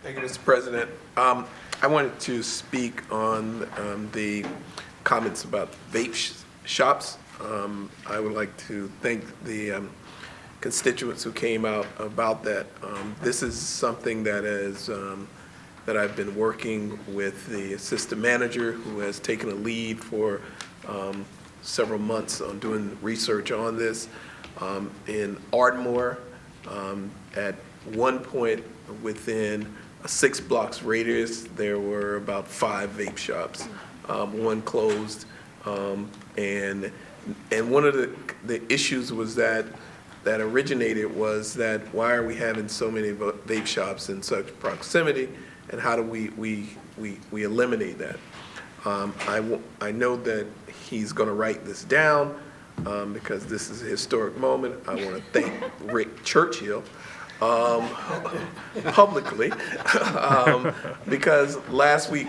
Thank you, Mr. President. I wanted to speak on the comments about vape shops. I would like to thank the constituents who came out about that. This is something that is that I've been working with the assistant manager, who has taken a lead for several months on doing research on this. In Ardmore, at one point within a 6 blocks radius, there were about 5 vape shops. One closed, and one of the issues was that originated was that why are we having so many vape shops in such proximity, and how do we eliminate that? I know that he's going to write this down because this is a historic moment. I want to thank Rick Churchill publicly because last week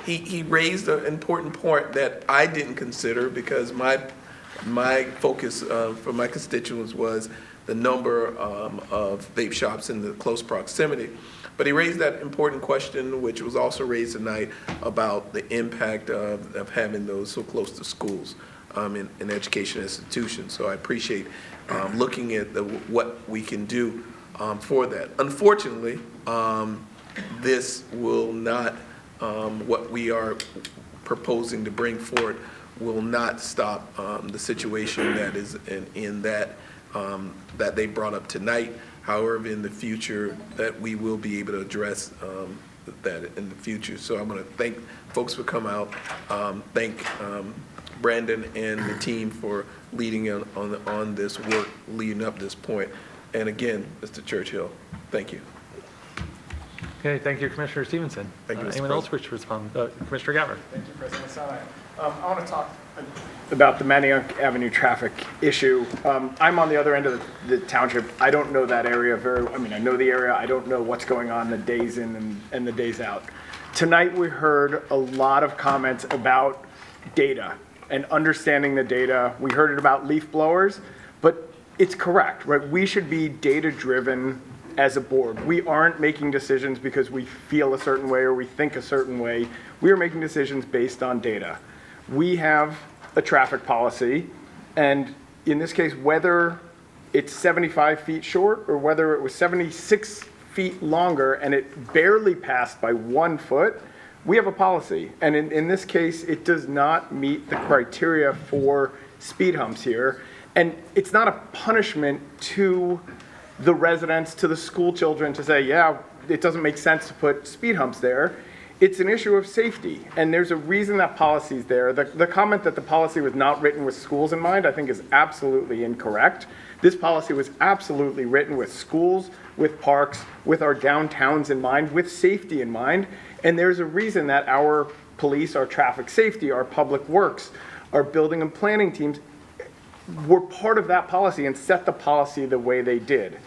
he raised an important point that I didn't consider, because my focus for my constituents was the number of vape shops in the close proximity. But he raised that important question, which was also raised tonight, about the impact of having those so close to schools. in education institutions. So I appreciate looking at what we can do for that. Unfortunately, this will not, what we are proposing to bring forward will not stop the situation that is in that that they brought up tonight. However, in the future, that we will be able to address that in the future. So I'm going to thank folks for coming out. Thank Brandon and the team for leading on this work, leading up this point. And again, Mr. Churchill, thank you. Okay, thank you, Commissioner Stevenson. Thank you, Mr. Anyone else wish to respond? Commissioner Gabbard. Thank you, President Sawai. I want to talk about the Manioc Avenue traffic issue. I'm on the other end of the township. I don't know that area I know the area. I don't know what's going on the days in and the days out. Tonight we heard a lot of comments about data and understanding the data. We heard it about leaf blowers, but it's correct, right? We should be data-driven as a board. We aren't making decisions because we feel a certain way or we think a certain way. We are making decisions based on data. We have a traffic policy, and in this case, whether it's 75 feet short or whether it was 76 feet longer and it barely passed by 1 foot, we have a policy. And in this case, it does not meet the criteria for speed humps here. And it's not a punishment to the residents, to the school children to say, yeah, it doesn't make sense to put speed humps there. It's an issue of safety, and there's a reason that policy is there. The comment that the policy was not written with schools in mind, I think is absolutely incorrect. This policy was absolutely written with schools, with parks, with our downtowns in mind, with safety in mind, and there's a reason that our police, our traffic safety, our public works, our building and planning teams were part of that policy and set the policy the way they did.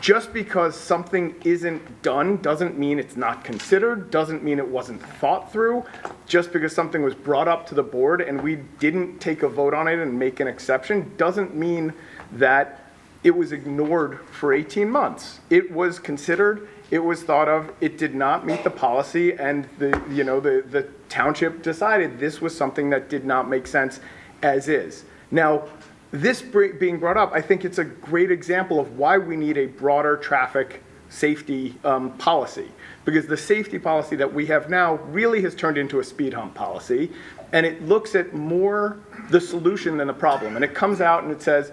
Just because something isn't done doesn't mean it's not considered, doesn't mean it wasn't thought through. Just because something was brought up to the board and we didn't take a vote on it and make an exception doesn't mean that it was ignored for 18 months. It was considered, it was thought of, it did not meet the policy, and the township decided this was something that did not make sense as is. Now, this being brought up, I think it's a great example of why we need a broader traffic safety policy, because the safety policy that we have now really has turned into a speed hump policy, and it looks at more the solution than the problem. And it comes out and it says,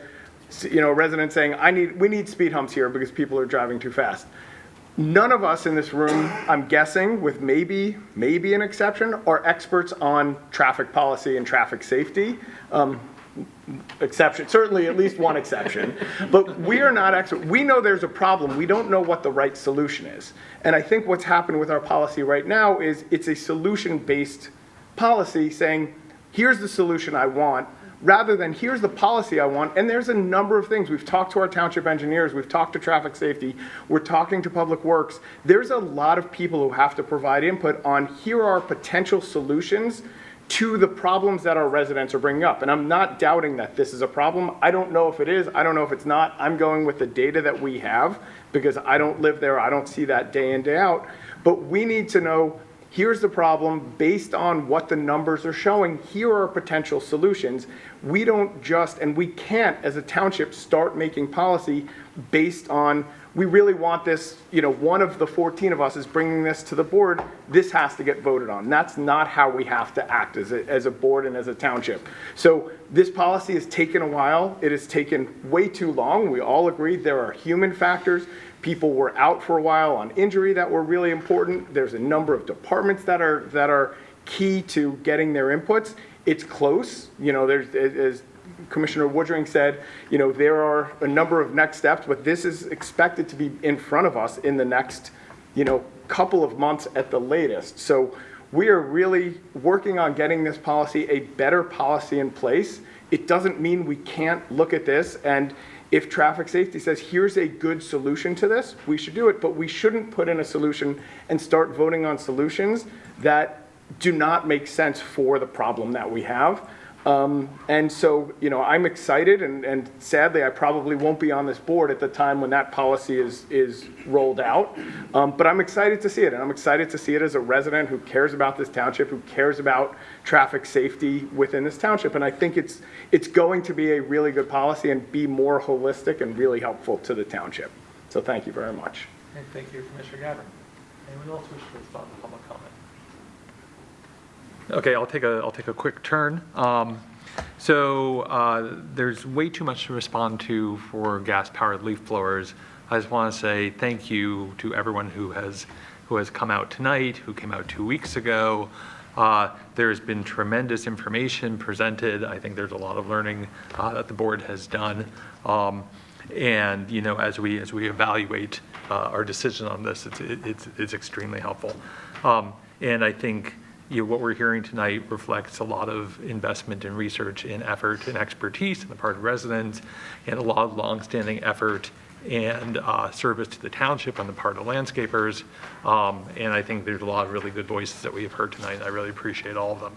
a resident saying, we need speed humps here because people are driving too fast. None of us in this room, I'm guessing, with maybe an exception, are experts on traffic policy and traffic safety. Exception, certainly at least one exception, but we are not experts. We know there's a problem. We don't know what the right solution is. And I think what's happened with our policy right now is it's a solution-based policy saying, here's the solution I want, rather than here's the policy I want. And there's a number of things. We've talked to our township engineers. We've talked to traffic safety. We're talking to public works. There's a lot of people who have to provide input on here are potential solutions to the problems that our residents are bringing up. And I'm not doubting that this is a problem. I don't know if it is. I don't know if it's not. I'm going with the data that we have because I don't live there. I don't see that day in, day out. But we need to know, here's the problem based on what the numbers are showing. Here are potential solutions. We don't just, and we can't as a township start making policy based on, we really want this, one of the 14 of us is bringing this to the board, this has to get voted on. That's not how we have to act as a board and as a township. So this policy has taken a while. It has taken way too long. We all agree there are human factors. People were out for a while on injury that were really important. There's a number of departments that are key to getting their inputs. It's close. As Commissioner Woodring said, there are a number of next steps, but this is expected to be in front of us in the next, couple of months at the latest. So we are really working on getting this policy, a better policy in place. It doesn't mean we can't look at this, and if traffic safety says, here's a good solution to this, we should do it, but we shouldn't put in a solution and start voting on solutions that do not make sense for the problem that we have. And so, I'm excited, and sadly, I probably won't be on this board at the time when that policy is rolled out. But I'm excited to see it, and I'm excited to see it as a resident who cares about this township, who cares about traffic safety within this township. And I think it's going to be a really good policy and be more holistic and really helpful to the township. So thank you very much. And thank you, Commissioner Gavin. Anyone else wish to respond to public comment? Okay, I'll take a quick turn. There's way too much to respond to for gas-powered leaf blowers. I just want to say thank you to everyone who has come out tonight, who came out 2 weeks ago. There's been tremendous information presented. I think there's a lot of learning that the board has done. And as we evaluate our decision on this, it's extremely helpful. And I think what we're hearing tonight reflects a lot of investment in research and effort and expertise on the part of residents, and a lot of longstanding effort and service to the township on the part of landscapers. And I think there's a lot of really good voices that we have heard tonight, and I really appreciate all of them.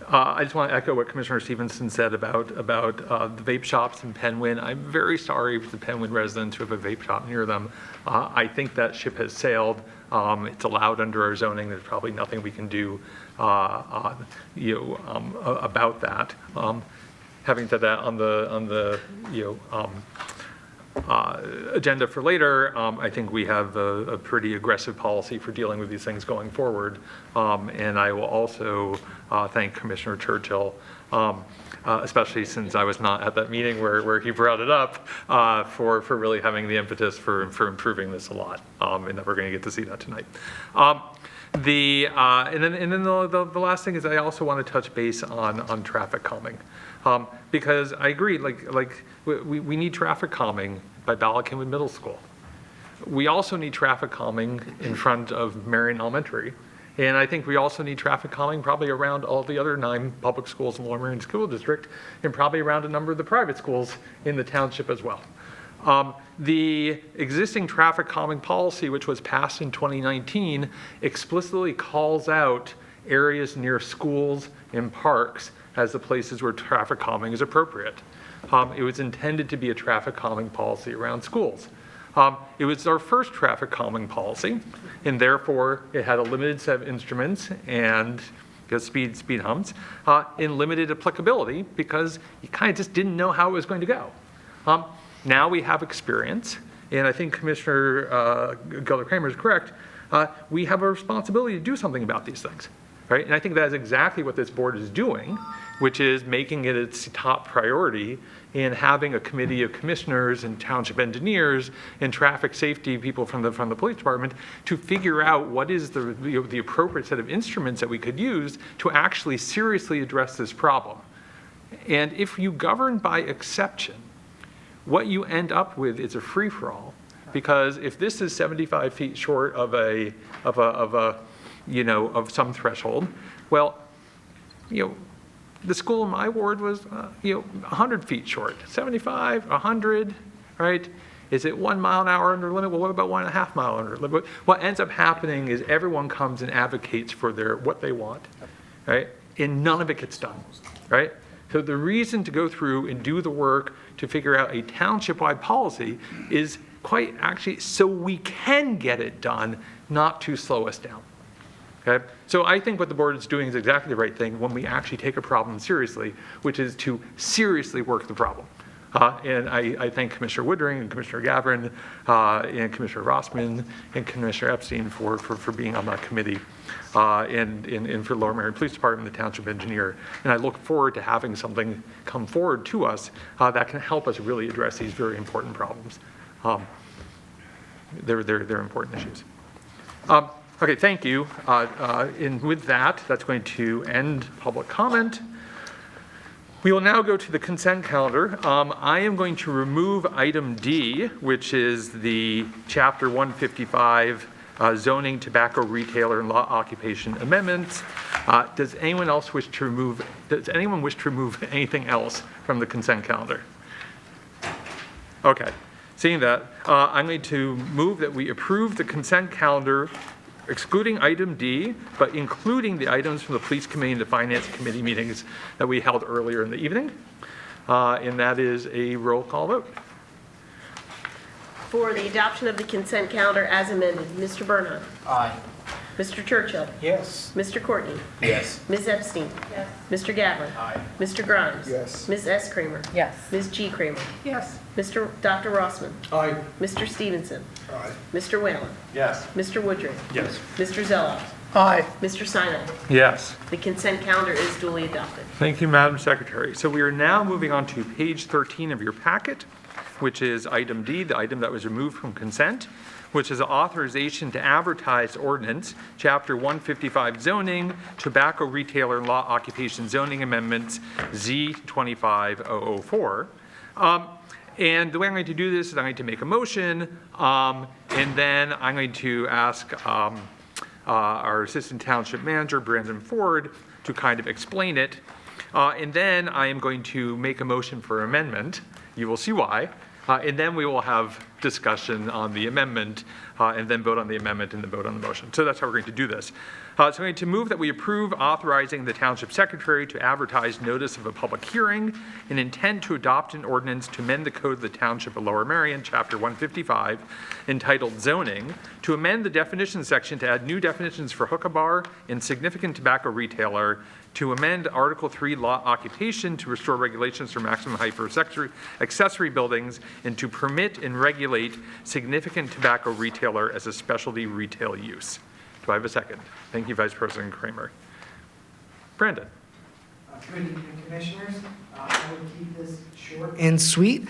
I just want to echo what Commissioner Stevenson said about the vape shops in Penwyn. I'm very sorry for the Penwyn residents who have a vape shop near them. I think that ship has sailed. It's allowed under our zoning. There's probably nothing we can do about that. Having said that, on the agenda for later, I think we have a pretty aggressive policy for dealing with these things going forward. And I will also thank Commissioner Churchill, especially since I was not at that meeting where he brought it up, for really having the impetus for improving this a lot, and that we're going to get to see that tonight. And then the last thing is I also want to touch base on traffic calming, because I agree, we need traffic calming by Bala-Cynwyd Middle School. We also need traffic calming in front of Marion Elementary. And I think we also need traffic calming probably around all the other 9 public schools in the Lower Marion School District, and probably around a number of the private schools in the township as well. The existing traffic calming policy, which was passed in 2019, explicitly calls out areas near schools and parks as the places where traffic calming is appropriate. It was intended to be a traffic calming policy around schools. It was our first traffic calming policy, and therefore it had a limited set of instruments and speed humps, in limited applicability because you kind of just didn't know how it was going to go. Now we have experience, and I think Commissioner Geller-Kramer is correct. We have a responsibility to do something about these things, right? And I think that is exactly what this board is doing, which is making it its top priority in having a committee of commissioners and township engineers and traffic safety people from the police department to figure out what is the appropriate set of instruments that we could use to actually seriously address this problem. And if you govern by exception, what you end up with is a free-for-all, because if this is 75 feet short of some threshold, well, the school in my ward was, 100 feet short, 75, 100, right? Is it 1 mile an hour under limit? Well, what about 1.5 mile under limit? What ends up happening is everyone comes and advocates for what they want, right? And none of it gets done, right? So the reason to go through and do the work to figure out a township-wide policy is quite actually so we can get it done, not to slow us down. Okay? So I think what the board is doing is exactly the right thing when we actually take a problem seriously, which is to seriously work the problem. And I thank Commissioner Woodring and Commissioner Gavin and Commissioner Rossman and Commissioner Epstein for being on that committee, and for Lower Marion Police Department and the Township Engineer. And I look forward to having something come forward to us that can help us really address these very important problems. They're important issues. Okay, thank you. And with that, that's going to end public comment. We will now go to the consent calendar. I am going to remove item D, which is the Chapter 155 zoning, tobacco, retailer, and law occupation amendments. Does anyone wish to remove anything else from the consent calendar? Okay, seeing that, I'm going to move that we approve the consent calendar excluding item D, but including the items from the Police Committee and the Finance Committee meetings that we held earlier in the evening. And that is a roll call vote. For the adoption of the consent calendar as amended, Mr. Bernhardt? Aye. Mr. Churchill? Yes. Mr. Courtney? Yes. Ms. Epstein? Yes. Mr. Gatlin? Aye. Mr. Grimes? Yes. Ms. S. Kramer? Yes. Ms. G. Kramer? Yes. Dr. Rossman? Aye. Mr. Stevenson? Aye. Mr. Whalen? Yes. Mr. Woodring? Yes. Mr. Zeloff? Aye. Mr. Sinai? Yes. The consent calendar is duly adopted. Thank you, Madam Secretary. So we are now moving on to page 13 of your packet, which is item D, the item that was removed from consent, which is authorization to advertise ordinance, Chapter 155 zoning, tobacco retailer and law occupation zoning amendments, Z25004. And the way I'm going to do this is I'm going to make a motion, and then I'm going to ask our Assistant Township Manager, Brandon Ford, to kind of explain it. And then I am going to make a motion for amendment. You will see why. And then we will have discussion on the amendment, and then vote on the amendment and then vote on the motion. So that's how we're going to do this. So I'm going to move that we approve authorizing the Township Secretary to advertise notice of a public hearing and intend to adopt an ordinance to amend the Code of the Township of Lower Merion, Chapter 155, entitled Zoning, to amend the definition section to add new definitions for hookah bar and significant tobacco retailer, to amend Article 3 lot occupation to restore regulations for maximum height for accessory buildings, and to permit and regulate significant tobacco retailer as a specialty retail use. Do I have a second? Thank you, Vice President Kramer. Brandon. Good evening, Commissioners. I will keep this short and sweet.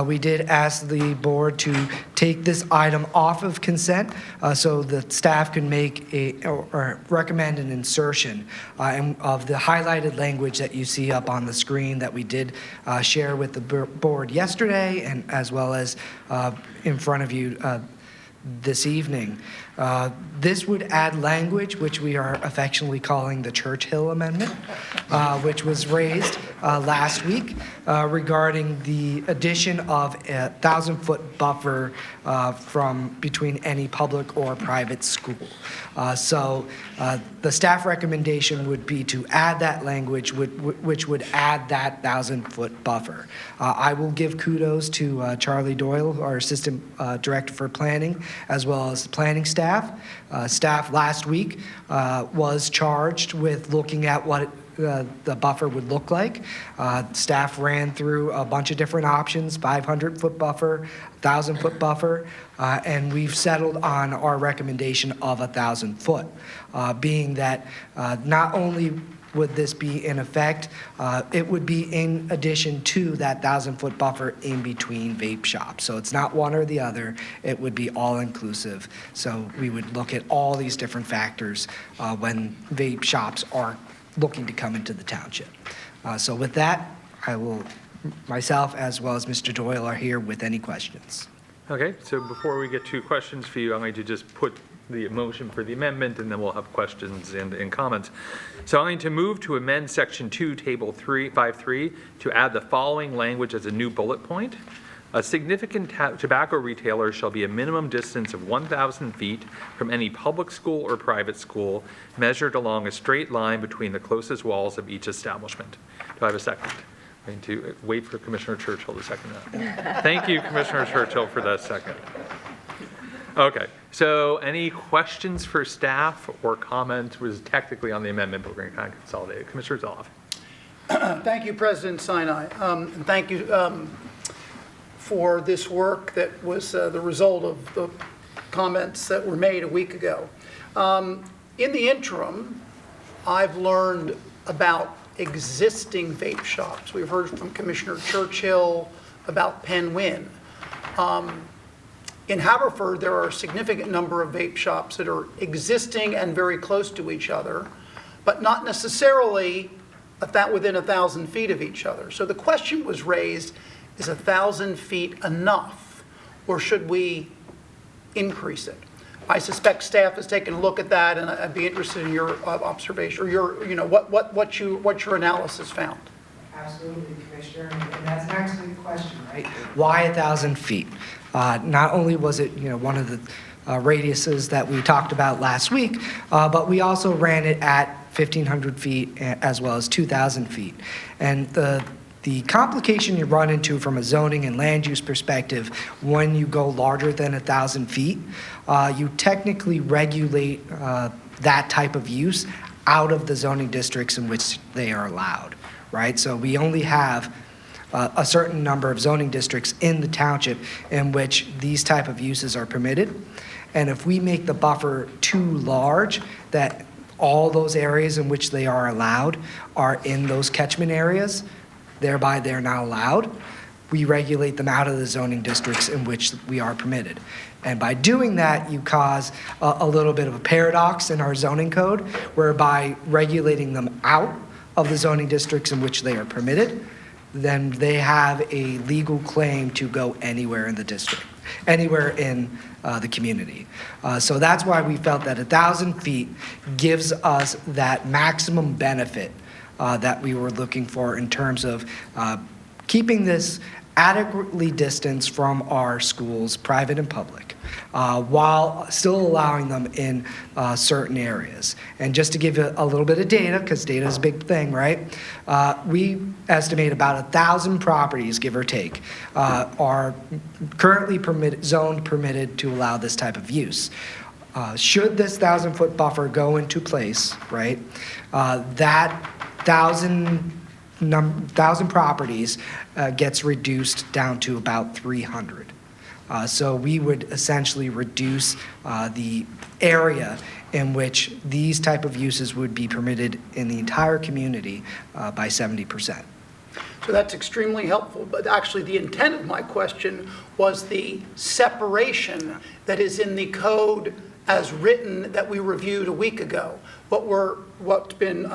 We did ask the board to take this item off of consent so the staff can make or recommend an insertion of the highlighted language that you see up on the screen that we did share with the board yesterday, and as well as in front of you this evening. This would add language, which we are affectionately calling the Churchill Amendment, which was raised last week regarding the addition of a 1,000-foot buffer from between any public or private school. So the staff recommendation would be to add that language, which would add that 1,000-foot buffer. I will give kudos to Charlie Doyle, our Assistant Director for Planning, as well as the planning staff. Staff last week was charged with looking at what the buffer would look like. Staff ran through a bunch of different options, 500-foot buffer, 1,000-foot buffer, and we've settled on our recommendation of 1,000-foot, being that not only would this be in effect, it would be in addition to that 1,000-foot buffer in between vape shops. So it's not one or the other, it would be all-inclusive. So we would look at all these different factors when vape shops are looking to come into the township. So with that, I will, myself as well as Mr. Doyle are here with any questions. Okay, so before we get to questions for you, I'm going to just put the motion for the amendment, and then we'll have questions and comments. So I'm going to move to amend Section 2, Table 53, to add the following language as a new bullet point. A significant tobacco retailer shall be a minimum distance of 1,000 feet from any public school or private school, measured along a straight line between the closest walls of each establishment. Do I have a second? I'm going to wait for Commissioner Churchill to second that. Thank you, Commissioner Churchill, for that second. Okay, so any questions for staff or comments? Was technically on the amendment, but we're going to kind of consolidate it. Commissioner Zeloff. Thank you, President Sinai. And thank you for this work that was the result of the comments that were made a week ago. In the interim, I've learned about existing vape shops. We've heard from Commissioner Churchill about Penn Wynn. In Haverford, there are a significant number of vape shops that are existing and very close to each other, but not necessarily within 1,000 feet of each other. So the question was raised, is 1,000 feet enough, or should we increase it? I suspect staff has taken a look at that, and I'd be interested in your observation, or your, what your analysis found. Absolutely, Commissioner, and that's an excellent question, right? Why 1,000 feet? Not only was it, one of radiuses that we talked about last week, but we also ran it at 1,500 feet as well as 2,000 feet. And the complication you run into from a zoning and land use perspective when you go larger than 1,000 feet, you technically regulate that type of use out of the zoning districts in which they are allowed, right? So we only have a certain number of zoning districts in the township in which these type of uses are permitted. And if we make the buffer too large, that all those areas in which they are allowed are in those catchment areas, thereby they're not allowed, we regulate them out of the zoning districts in which we are permitted. And by doing that, you cause a little bit of a paradox in our zoning code, whereby regulating them out of the zoning districts in which they are permitted, then they have a legal claim to go anywhere in the district, anywhere in the community. So that's why we felt that 1,000 feet gives us that maximum benefit that we were looking for in terms of keeping this adequately distanced from our schools, private and public, while still allowing them in certain areas. And just to give you a little bit of data, because data is a big thing, right? We estimate about 1,000 properties, give or take, are currently zoned permitted to allow this type of use. Should this 1,000-foot buffer go into place, right, that 1,000 properties gets reduced down to about 300. So we would essentially reduce the area in which these type of uses would be permitted in the entire community by 70%. So that's extremely helpful, but actually the intent of my question was the separation that is in the code as written that we reviewed a week ago. What's been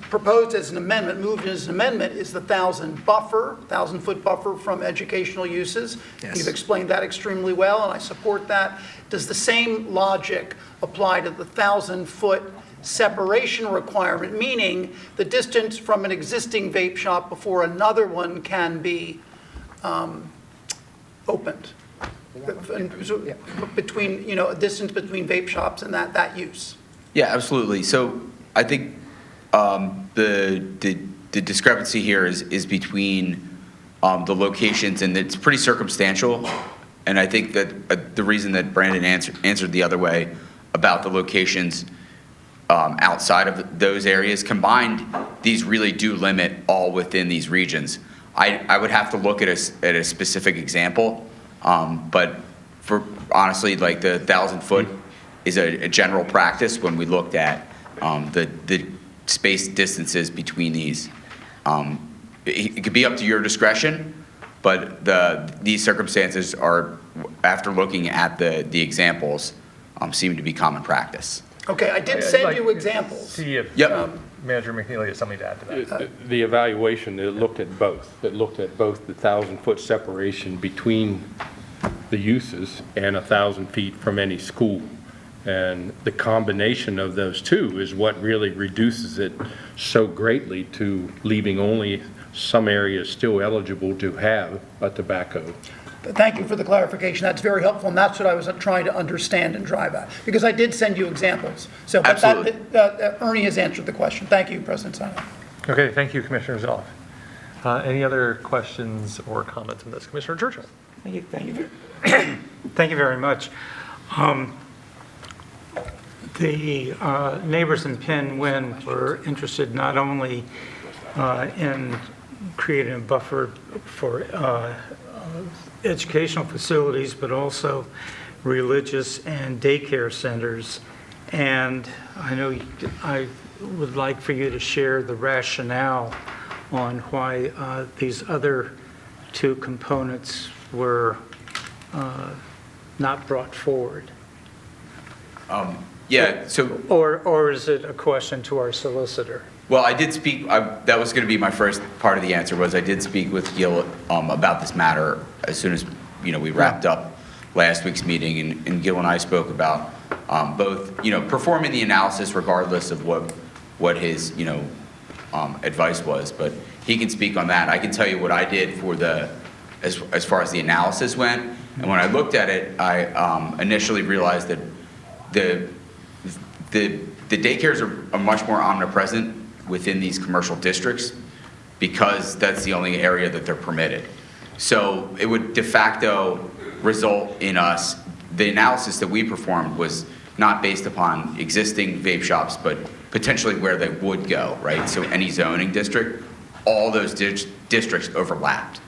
proposed as an amendment, moved as an amendment, is the 1,000-foot buffer from educational uses. Yes. You've explained that extremely well, and I support that. Does the same logic apply to the 1,000-foot separation requirement, meaning the distance from an existing vape shop before another one can be opened? Between, a distance between vape shops and that use. Yeah, absolutely. So I think the discrepancy here is between the locations, and it's pretty circumstantial. And I think that the reason that Brandon answered the other way about the locations outside of those areas combined, these really do limit all within these regions. I would have to look at a specific example, but for honestly, like the 1,000-foot is a general practice when we looked at the space distances between these. It could be up to your discretion, but these circumstances are, after looking at the examples, seem to be common practice. Okay, I did send you examples. See if Manager McNeely has something to add to that. The evaluation, it looked at both. It looked at both the 1,000-foot separation between the uses and 1,000 feet from any school. And the combination of those two is what really reduces it so greatly to leaving only some areas still eligible to have a tobacco. Thank you for the clarification. That's very helpful, and that's what I was trying to understand and drive at, because I did send you examples. So, but Ernie has answered the question. Thank you, President Simon. Okay, thank you, Commissioner Zoloff. Any other questions or comments on this? Commissioner Churchill. Thank you. Thank you very much. The neighbors in Penn Wynn were interested not only in creating a buffer for educational facilities, but also religious and daycare centers. And I know I would like for you to share the rationale on why these other two components were not brought forward. Yeah, so... Or is it a question to our solicitor? Well, I did speak, that was going to be my first part of the answer, was I did speak with Gil about this matter as soon as, we wrapped up last week's meeting, and Gil and I spoke about both, performing the analysis regardless of what his, advice was, but he can speak on that. I can tell you what I did for as far as the analysis went, And when I looked at it, I initially realized that the daycares are much more omnipresent within these commercial districts because that's the only area that they're permitted. So it would de facto result in us, the analysis that we performed was not based upon existing vape shops, but potentially where they would go, right? So any zoning district, all those districts overlapped.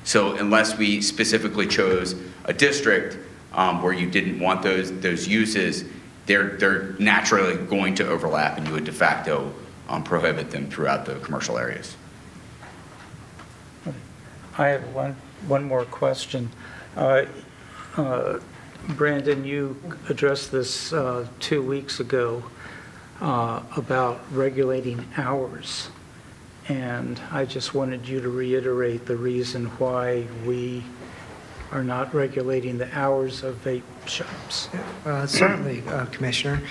So unless we specifically chose a district where you didn't want those uses, they're naturally going to overlap, and you would de facto prohibit them throughout the commercial areas. I have one more question. Brandon, you addressed this 2 weeks ago about regulating hours. And I just wanted you to reiterate the reason why we are not regulating the hours of vape shops. Certainly, Commissioner.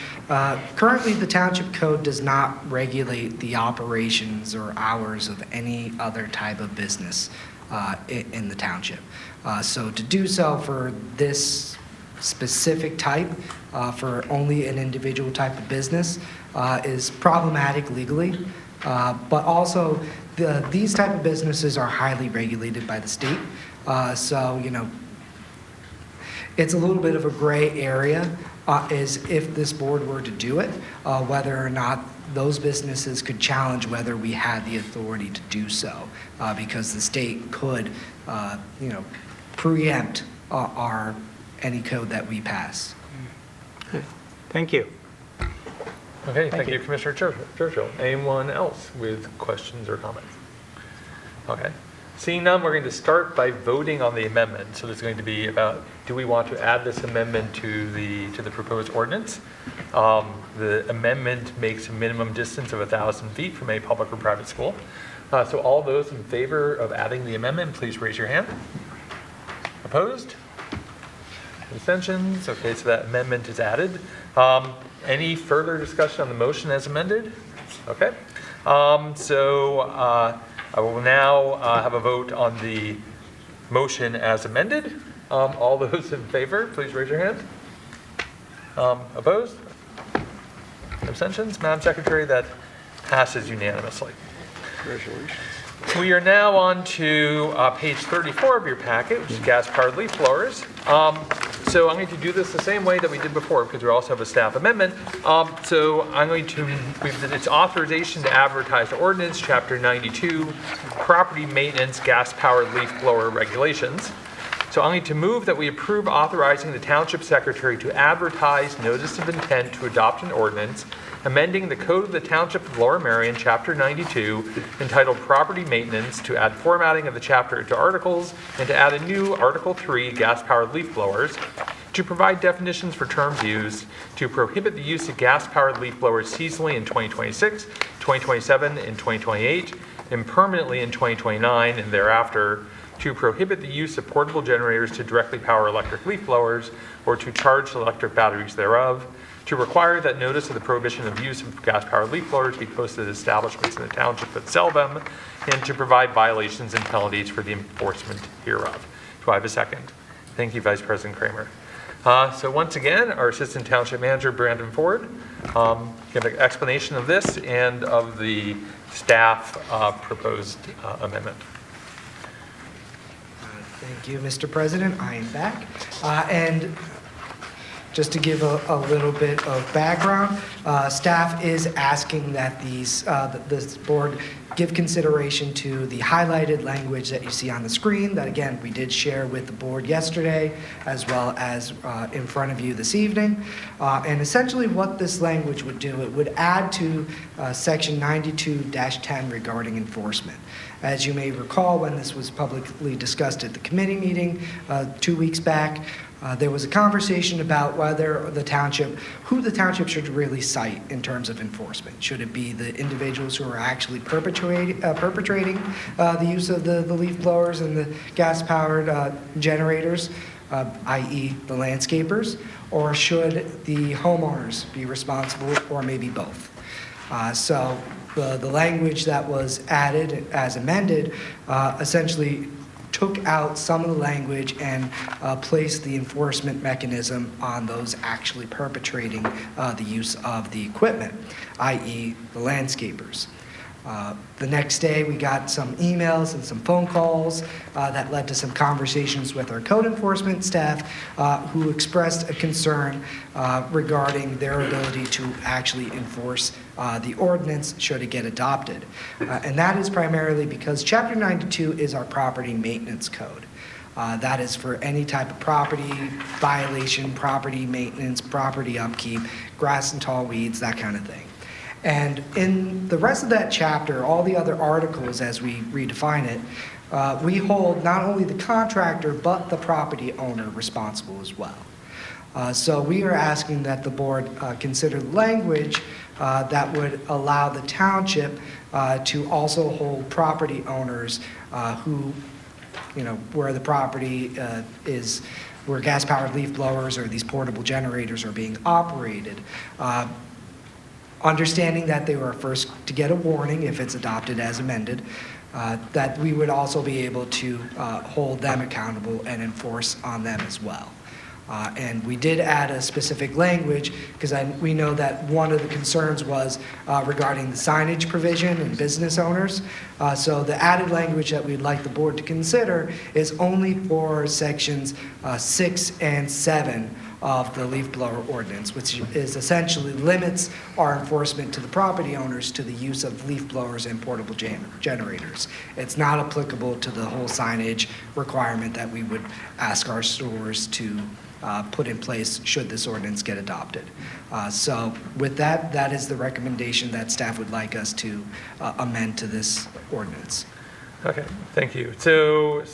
Currently, the Township Code does not regulate the operations or hours of any other type of business in the township. So to do so for this specific type, for only an individual type of business, is problematic legally. But also, these type of businesses are highly regulated by the state. So, it's a little bit of a gray area is if this board were to do it, whether or not those businesses could challenge whether we had the authority to do so, because the state could, preempt any code that we pass. Thank you. Okay, thank you, Commissioner Churchill. Anyone else with questions or comments? Okay. Seeing none, we're going to start by voting on the amendment. So there's going to be about, do we want to add this amendment to the proposed ordinance? The amendment makes a minimum distance of 1,000 feet from a public or private school. So all those in favor of adding the amendment, please raise your hand. Opposed? Abstentions? Okay, so that amendment is added. Any further discussion on the motion as amended? Okay. I will now have a vote on the motion as amended. All those in favor, please raise your hand. Opposed? Abstentions? Madam Secretary, that passes unanimously. Congratulations. We are now on to page 34 of your packet, which is gas-powered leaf blowers. So I'm going to do this the same way that we did before because we also have a staff amendment. So I'm going to, it's authorization to advertise the ordinance, Chapter 92, property maintenance gas-powered leaf blower regulations. So I'm going to move that we approve authorizing the Township Secretary to advertise notice of intent to adopt an ordinance amending the Code of the Township of Lower Merion, Chapter 92, entitled Property Maintenance, to add formatting of the chapter to articles, and to add a new Article 3, gas-powered leaf blowers, to provide definitions for terms used, to prohibit the use of gas-powered leaf blowers seasonally in 2026, 2027, and 2028, and permanently in 2029 and thereafter, to prohibit the use of portable generators to directly power electric leaf blowers or to charge electric batteries thereof, to require that notice of the prohibition of use of gas-powered leaf blowers be posted at establishments in the township that sell them, and to provide violations and penalties for the enforcement hereof. Do I have a second? Thank you, Vice President Kramer. So once again, our Assistant Township Manager, Brandon Ford, give an explanation of this and of the staff proposed amendment. Thank you, Mr. President. I am back. And just to give a little bit of background, staff is asking that this board give consideration to the highlighted language that you see on the screen that, again, we did share with the board yesterday as well as in front of you this evening. And essentially what this language would do, it would add to Section 92-10 regarding enforcement. As you may recall, when this was publicly discussed at the committee meeting 2 weeks back, there was a conversation about whether who the township should really cite in terms of enforcement. Should it be the individuals who are actually perpetrating the use of the leaf blowers and the gas-powered generators, i.e. the landscapers, or should the homeowners be responsible, or maybe both? So the language that was added as amended essentially took out some of the language and placed the enforcement mechanism on those actually perpetrating the use of the equipment, i.e. the landscapers. The next day, we got some emails and some phone calls that led to some conversations with our code enforcement staff who expressed a concern regarding their ability to actually enforce the ordinance should it get adopted. And that is primarily because Chapter 92 is our property maintenance code. That is for any type of property violation, property maintenance, property upkeep, grass and tall weeds, that kind of thing. And in the rest of that chapter, all the other articles as we redefine it, we hold not only the contractor but the property owner responsible as well. So we are asking that the board consider language that would allow the township to also hold property owners who, where the property is, where gas-powered leaf blowers or these portable generators are being operated. Understanding that they were first to get a warning if it's adopted as amended, that we would also be able to hold them accountable and enforce on them as well. And we did add a specific language because we know that one of the concerns was regarding the signage provision and business owners. So the added language that we'd like the board to consider is only for sections 6 and 7 of the leaf blower ordinance, which is essentially limits our enforcement to the property owners to the use of leaf blowers and portable generators. It's not applicable to the whole signage requirement that we would ask our stores to put in place should this ordinance get adopted. So with that, that is the recommendation that staff would like us to amend to this ordinance. Okay, thank you. So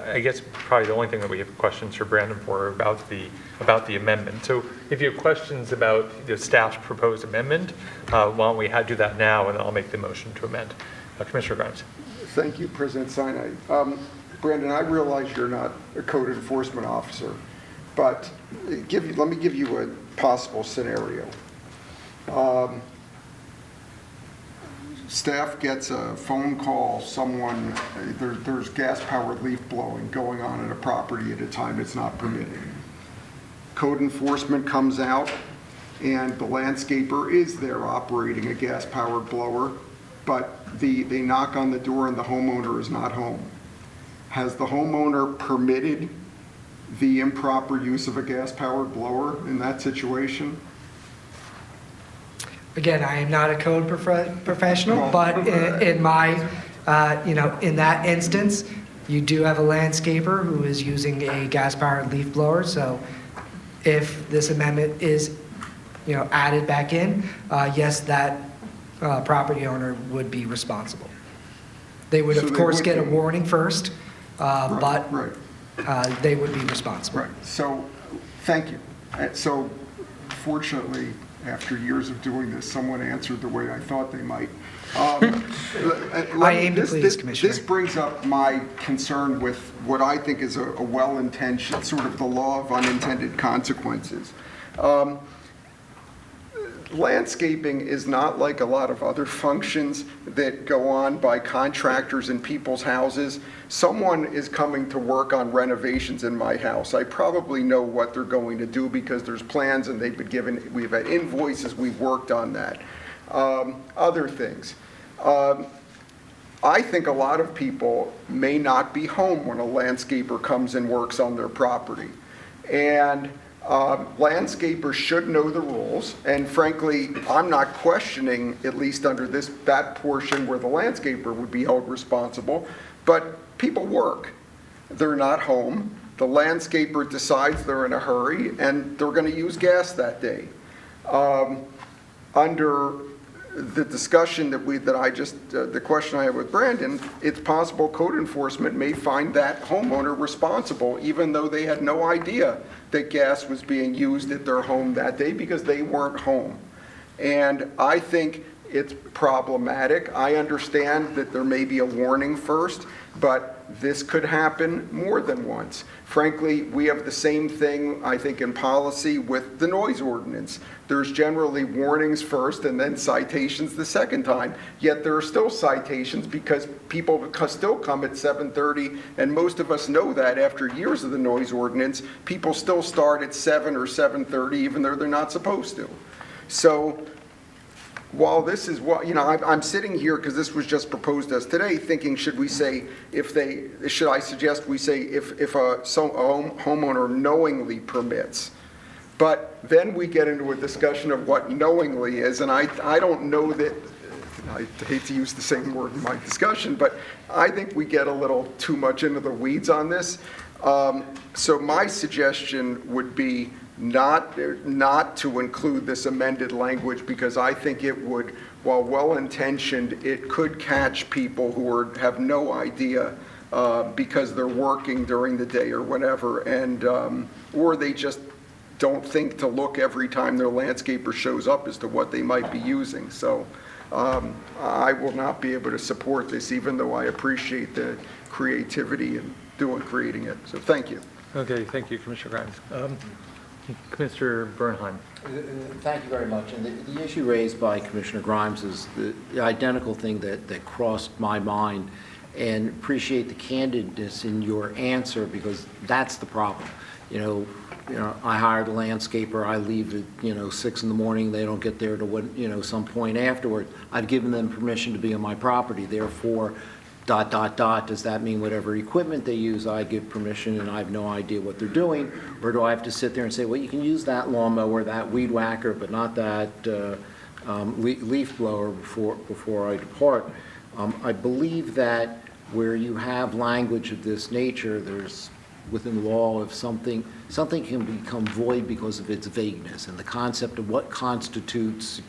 I guess probably the only thing that we have questions for Brandon for about the amendment. So if you have questions about the staff's proposed amendment, why don't we do that now, and I'll make the motion to amend. Commissioner Grimes. Thank you, President Sinai. Brandon, I realize you're not a code enforcement officer, but let me give you a possible scenario. Staff gets a phone call, there's gas-powered leaf blowing going on at a property at a time it's not permitted. Code enforcement comes out, and the landscaper is there operating a gas-powered blower, but they knock on the door and the homeowner is not home. Has the homeowner permitted the improper use of a gas-powered blower in that situation? Again, I am not a code professional, but in my, in that instance, you do have a landscaper who is using a gas-powered leaf blower. So if this amendment is, added back in, yes, that property owner would be responsible. They would, of course, get a warning first, but they would be responsible. Right. So, thank you. So, fortunately, after years of doing this, someone answered the way I thought they might. I aim to please, Commissioner. This brings up my concern with what I think is a well-intentioned, sort of the law of unintended consequences. Landscaping is not like a lot of other functions that go on by contractors in people's houses. Someone is coming to work on renovations in my house. I probably know what they're going to do because there's plans and they've been given, we've had invoices, we've worked on that. Other things. I think a lot of people may not be home when a landscaper comes and works on their property. And landscapers should know the rules, and frankly, I'm not questioning, at least under that portion where the landscaper would be held responsible, but people work. They're not home. The landscaper decides they're in a hurry, and they're going to use gas that day. Under the discussion the question I had with Brandon, it's possible code enforcement may find that homeowner responsible, even though they had no idea that gas was being used at their home that day because they weren't home. And I think it's problematic. I understand that there may be a warning first, but this could happen more than once. Frankly, we have the same thing, I think, in policy with the noise ordinance. There's generally warnings first and then citations the second time. Yet there are still citations because people still come at 7:30, and most of us know that after years of the noise ordinance, people still start at 7 or 7:30 even though they're not supposed to. So while this is what, I'm sitting here because this was just proposed to us today, thinking, should we say, should I suggest we say if a homeowner knowingly permits? But then we get into a discussion of what knowingly is, and I don't know that, I hate to use the same word in my discussion, but I think we get a little too much into the weeds on this. So my suggestion would be not to include this amended language, because I think it would, while well-intentioned, it could catch people who have no idea because they're working during the day or whatever, and or they just don't think to look every time their landscaper shows up as to what they might be using. So I will not be able to support this, even though I appreciate the creativity in creating it. So thank you. Okay, thank you, Commissioner Grimes. Commissioner Bernheim. Thank you very much. And the issue raised by Commissioner Grimes is the identical thing that crossed my mind, and appreciate the candidness in your answer, because that's the problem. I hired a landscaper. I leave at 6 in the morning. They don't get there to some point afterward. I've given them permission to be on my property. Therefore, ... Does that mean whatever equipment they use, I give permission and I have no idea what they're doing? Or do I have to sit there and say, well, you can use that lawnmower, that weed whacker, but not that leaf blower before I depart? I believe that where you have language of this nature, there's within the law, if something can become void because of its vagueness, and the concept of what constitutes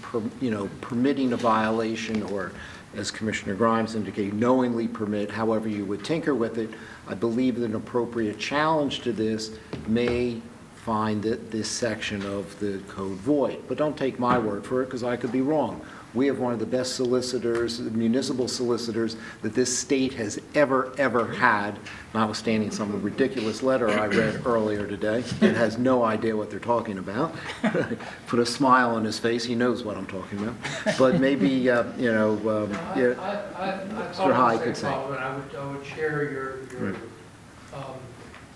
permitting a violation, or, as Commissioner Grimes indicated, knowingly permit, however you would tinker with it. I believe that an appropriate challenge to this may find that this section of the code void. But don't take my word for it, because I could be wrong. We have one of the best solicitors, municipal solicitors, that this state has ever had, notwithstanding some ridiculous letter I read earlier today, that has no idea what they're talking about. Put a smile on his face. He knows what I'm talking about. But maybe, Mr. High could say. I would share your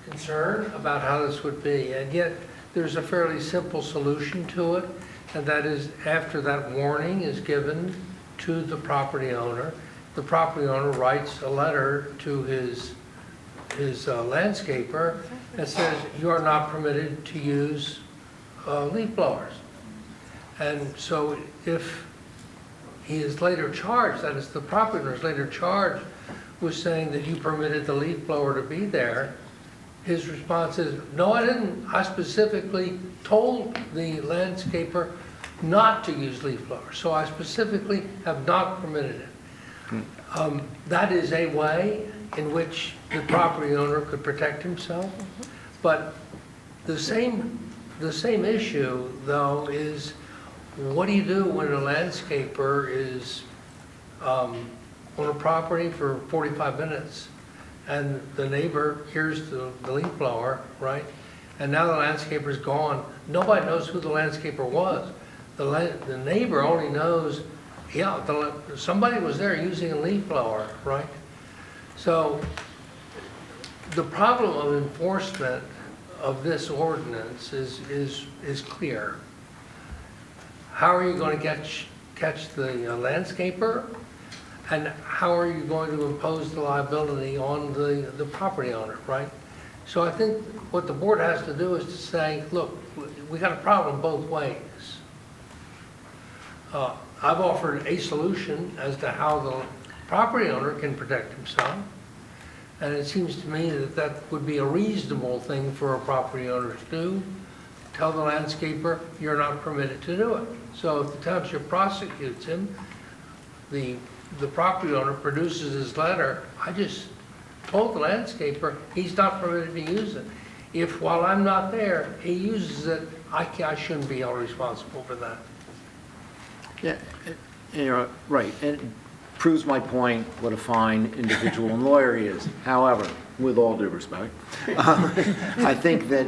concern about how this would be. And yet, there's a fairly simple solution to it. And that is, after that warning is given to the property owner writes a letter to his landscaper that says, you are not permitted to use leaf blowers. And so if he is later charged, that is, the property owner is later charged with saying that you permitted the leaf blower to be there, his response is, no, I didn't. I specifically told the landscaper not to use leaf blowers, so I specifically have not permitted it. That is a way in which the property owner could protect himself, but the same issue, though, is what do you do when a landscaper is on a property for 45 minutes? And the neighbor hears the leaf blower, right? And now the landscaper's gone. Nobody knows who the landscaper was. The neighbor only knows, yeah, somebody was there using a leaf blower, right? So the problem of enforcement of this ordinance is clear. How are you going to catch the landscaper? And how are you going to impose the liability on the property owner, right? So I think what the board has to do is to say, look, we got a problem both ways. I've offered a solution as to how the property owner can protect himself. And it seems to me that that would be a reasonable thing for a property owner to do. Tell the landscaper, you're not permitted to do it. So if the township prosecutes him, the property owner produces his letter, I just told the landscaper he's not permitted to use it. If while I'm not there, he uses it, I shouldn't be held responsible for that. Yeah, Right, and it proves my point, what a fine individual and lawyer he is. However, with all due respect, I think that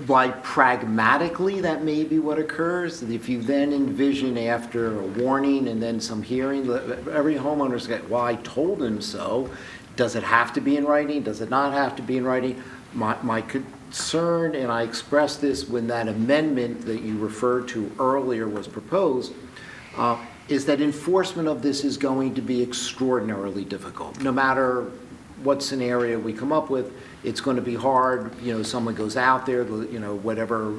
why pragmatically that may be what occurs. If you then envision after a warning and then some hearing, every homeowner's got, well, I told him so. Does it have to be in writing? Does it not have to be in writing? My concern, and I expressed this when that amendment that you referred to earlier was proposed, is that enforcement of this is going to be extraordinarily difficult. No matter what scenario we come up with, it's going to be hard. Someone goes out there, whatever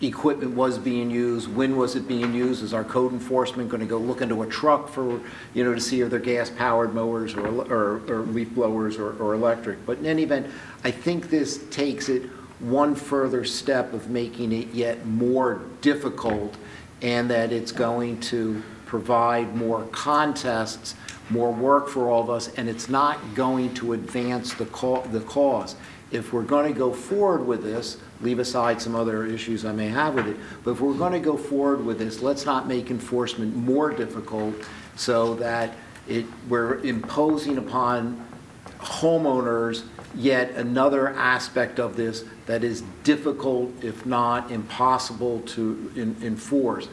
equipment was being used, when was it being used? Is our code enforcement going to go look into a truck for, to see if they're gas-powered mowers or leaf blowers or electric? But in any event, I think this takes it one further step of making it yet more difficult, and that it's going to provide more contests, more work for all of us, and it's not going to advance the cause. If we're going to go forward with this, leave aside some other issues I may have with it, but if we're going to go forward with this, let's not make enforcement more difficult so that we're imposing upon homeowners yet another aspect of this that is difficult, if not impossible, to enforce.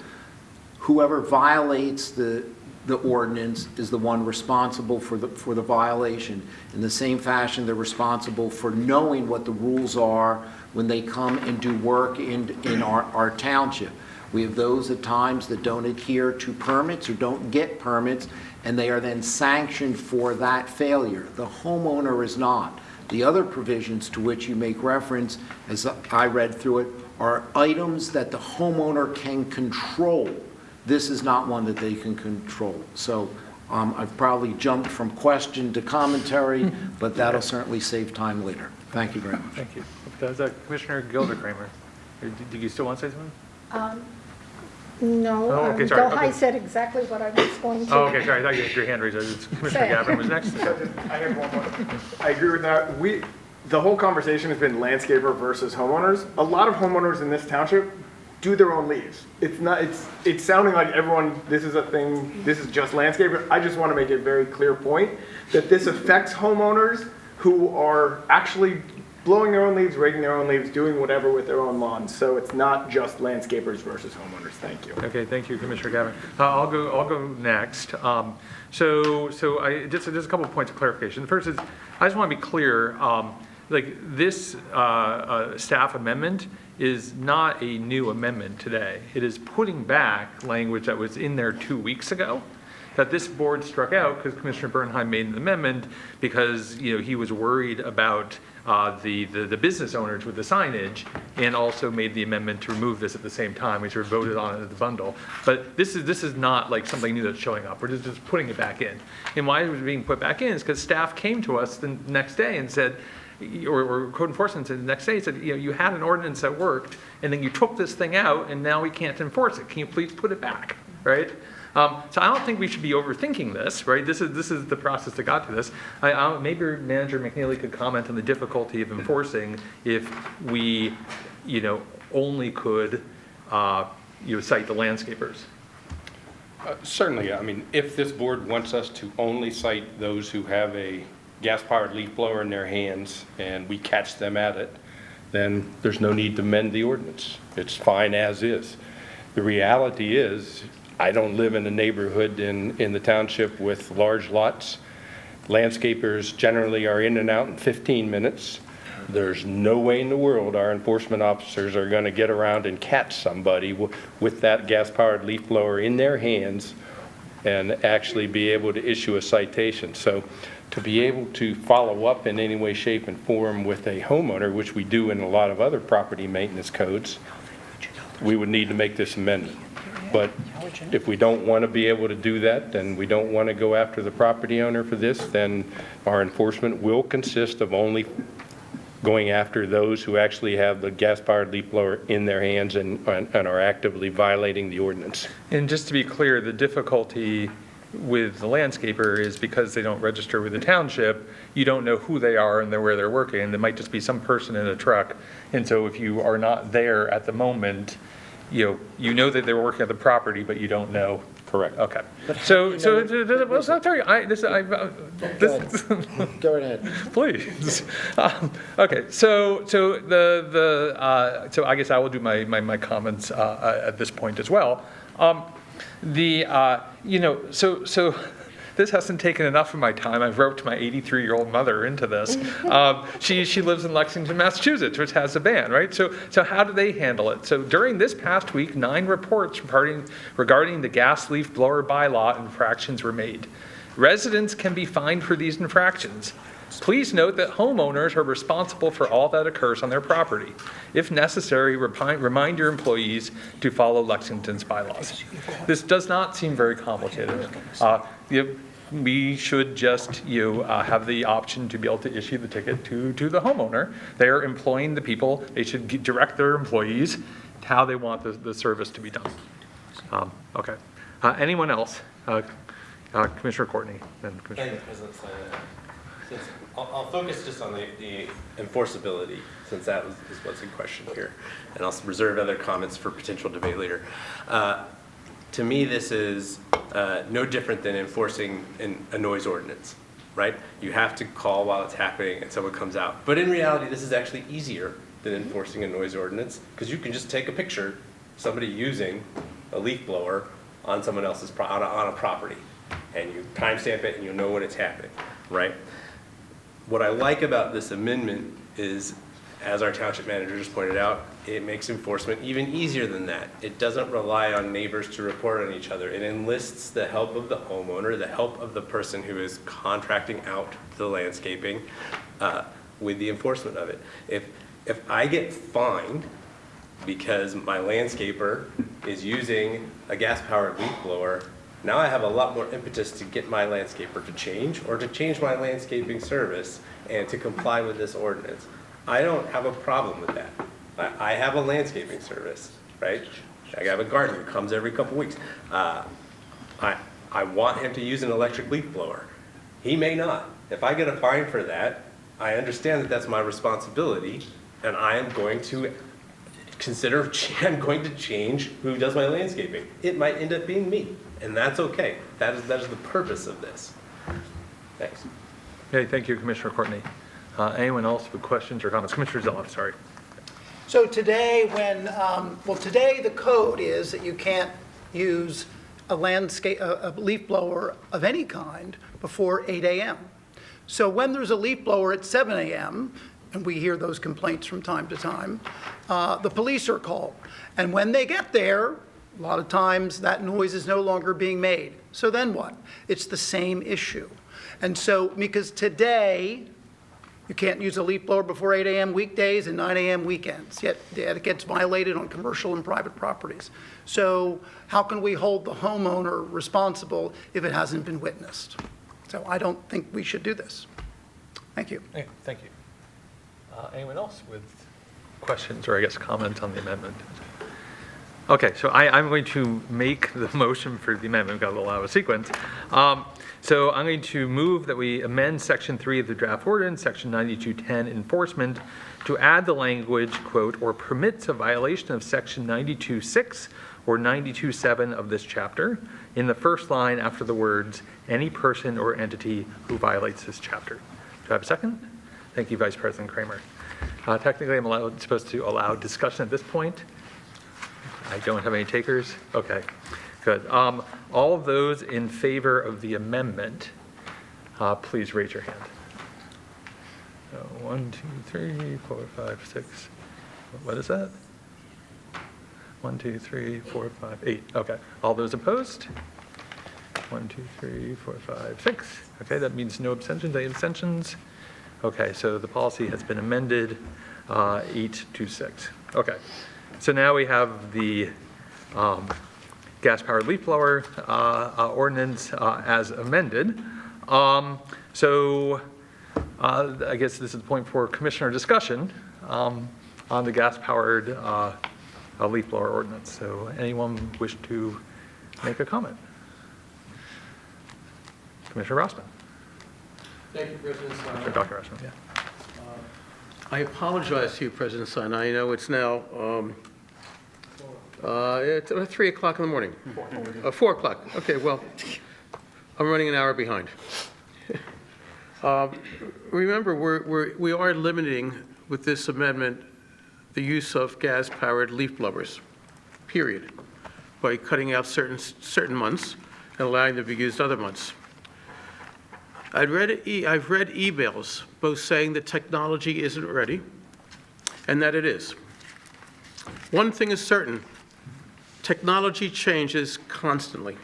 Whoever violates the ordinance is the one responsible for the violation. In the same fashion, they're responsible for knowing what the rules are when they come and do work in our township. We have those at times that don't adhere to permits or don't get permits, and they are then sanctioned for that failure. The homeowner is not. The other provisions to which you make reference, as I read through it, are items that the homeowner can control. This is not one that they can control. So I've probably jumped from question to commentary, but that'll certainly save time later. Thank you very much. Thank you. Does Commissioner Gilder-Kramer, do you still want to say something? No, Oh, okay, sorry. Bill High said exactly what I was going to. Oh, okay, sorry. I thought you had your hand raised. Commissioner Gavin was next. I have one more. I agree with that. The whole conversation has been landscaper versus homeowners. A lot of homeowners in this township do their own leaves. It's sounding like everyone, this is a thing, this is just landscaper. I just want to make a very clear point that this affects homeowners who are actually blowing their own leaves, raking their own leaves, doing whatever with their own lawns. So it's not just landscapers versus homeowners. Thank you. Okay, thank you, Commissioner Gavin. I'll go next. So just a couple of points of clarification. The first is, I just want to be clear, this staff amendment is not a new amendment today. It is putting back language that was in there 2 weeks ago that this board struck out because Commissioner Bernheim made an amendment because he was worried about the business owners with the signage, and also made the amendment to remove this at the same time. We sort of voted on it as a bundle. But this is not like something new that's showing up. We're just putting it back in. And why it was being put back in is because staff came to us the next day and said, or code enforcement said the next day, said, you had an ordinance that worked, and then you took this thing out, and now we can't enforce it. Can you please put it back, right? So I don't think we should be overthinking this, right? This is the process that got to this. Maybe Manager McNeely could comment on the difficulty of enforcing if we, only could, cite the landscapers. Certainly, I mean, if this board wants us to only cite those who have a gas-powered leaf blower in their hands and we catch them at it, then there's no need to amend the ordinance. It's fine as is. The reality is, I don't live in a neighborhood in the township with large lots. Landscapers generally are in and out in 15 minutes. There's no way in the world our enforcement officers are going to get around and catch somebody with that gas-powered leaf blower in their hands and actually be able to issue a citation. So to be able to follow up in any way, shape, and form with a homeowner, which we do in a lot of other property maintenance codes, we would need to make this amendment. But if we don't want to be able to do that, then we don't want to go after the property owner for this, then our enforcement will consist of only going after those who actually have the gas-powered leaf blower in their hands and are actively violating the ordinance. And just to be clear, the difficulty with the landscaper is because they don't register with the township, you don't know who they are and where they're working. There might just be some person in a truck. And so if you are not there at the moment, you know that they were working at the property, but you don't know. Correct. Okay. But So, how so, do you know- well, so sorry, Go right ahead. please. Okay, so I guess I will do my comments at this point as well. So this hasn't taken enough of my time. I've roped my 83-year-old mother into this. She lives in Lexington, Massachusetts, which has a ban, right? So how do they handle it? So during this past week, 9 reports regarding the gas leaf blower bylaw infractions were made. Residents can be fined for these infractions. Please note that homeowners are responsible for all that occurs on their property. If necessary, remind your employees to follow Lexington's bylaws. This does not seem very complicated. We should just have the option to be able to issue the ticket to the homeowner. They are employing the people. They should direct their employees to how they want the service to be done. Okay. Anyone else? Commissioner Courtney. Then Commissioner. Since I'll focus just on the enforceability, since that is what's in question here, and I'll reserve other comments for potential debate later. To me, this is no different than enforcing a noise ordinance, right? You have to call while it's happening and someone comes out. But in reality, this is actually easier than enforcing a noise ordinance because you can just take a picture of somebody using a leaf blower on someone else's on a property, and you timestamp it and you know when it's happening, right? What I like about this amendment is, as our township manager just pointed out, it makes enforcement even easier than that. It doesn't rely on neighbors to report on each other. It enlists the help of the homeowner, the help of the person who is contracting out the landscaping with the enforcement of it. If I get fined because my landscaper is using a gas-powered leaf blower, now I have a lot more impetus to get my landscaper to change or to change my landscaping service and to comply with this ordinance. I don't have a problem with that. I have a landscaping service, right? I have a gardener who comes every couple weeks. I want him to use an electric leaf blower. He may not. If I get a fine for that, I understand that that's my responsibility, and I am going to I'm going to change who does my landscaping. It might end up being me, and that's okay. That is the purpose of this. Thanks. Okay, thank you, Commissioner Courtney. Anyone else with questions or comments? Commissioner Zeloff, sorry. So today today the code is that you can't use a leaf blower of any kind before 8 a.m. So when there's a leaf blower at 7 a.m., and we hear those complaints from time to time, the police are called. And when they get there, a lot of times that noise is no longer being made. So then what? It's the same issue. And so, because today, you can't use a leaf blower before 8 a.m. weekdays and 9 a.m. weekends, yet it gets violated on commercial and private properties. So how can we hold the homeowner responsible if it hasn't been witnessed? So I don't think we should do this. Thank you. Okay, thank you. Anyone else with questions or I guess comments on the amendment? Okay, so I'm going to make the motion for the amendment. We've got a little out of sequence. So I'm going to move that we amend Section 3 of the draft ordinance, Section 9210 enforcement, to add the language, quote, or permits a violation of Section 92.6 or 92.7 of this chapter in the first line after the words, any person or entity who violates this chapter. Do I have a second? Thank you, Vice President Kramer. Technically, I'm supposed to allow discussion at this point. I don't have any takers. Okay, good. All of those in favor of the amendment, please raise your hand. 1, 2, 3, 4, 5, 6. What is that? 1, 2, 3, 4, 5, 8. Okay. All those opposed? 1, 2, 3, 4, 5, 6. Okay, that means no abstentions. Any abstentions? Okay, so the policy has been amended 8 to 6. Okay, so now we have the gas-powered leaf blower ordinance as amended. So I guess this is the point for commissioner discussion on the gas-powered leaf blower ordinance. So anyone wish to make a comment? Commissioner Rossman. Thank you, President Stein. Dr. Rossman, yeah. I apologize to you, President Stein. I know it's now It's about 3 o'clock in the morning. 4 o'clock. Okay, well, I'm running an hour behind. Remember, we are limiting with this amendment the use of gas-powered leaf blowers, period, by cutting out certain months and allowing them to be used other months. I've read emails both saying the technology isn't ready and that it is. One thing is certain, technology changes constantly.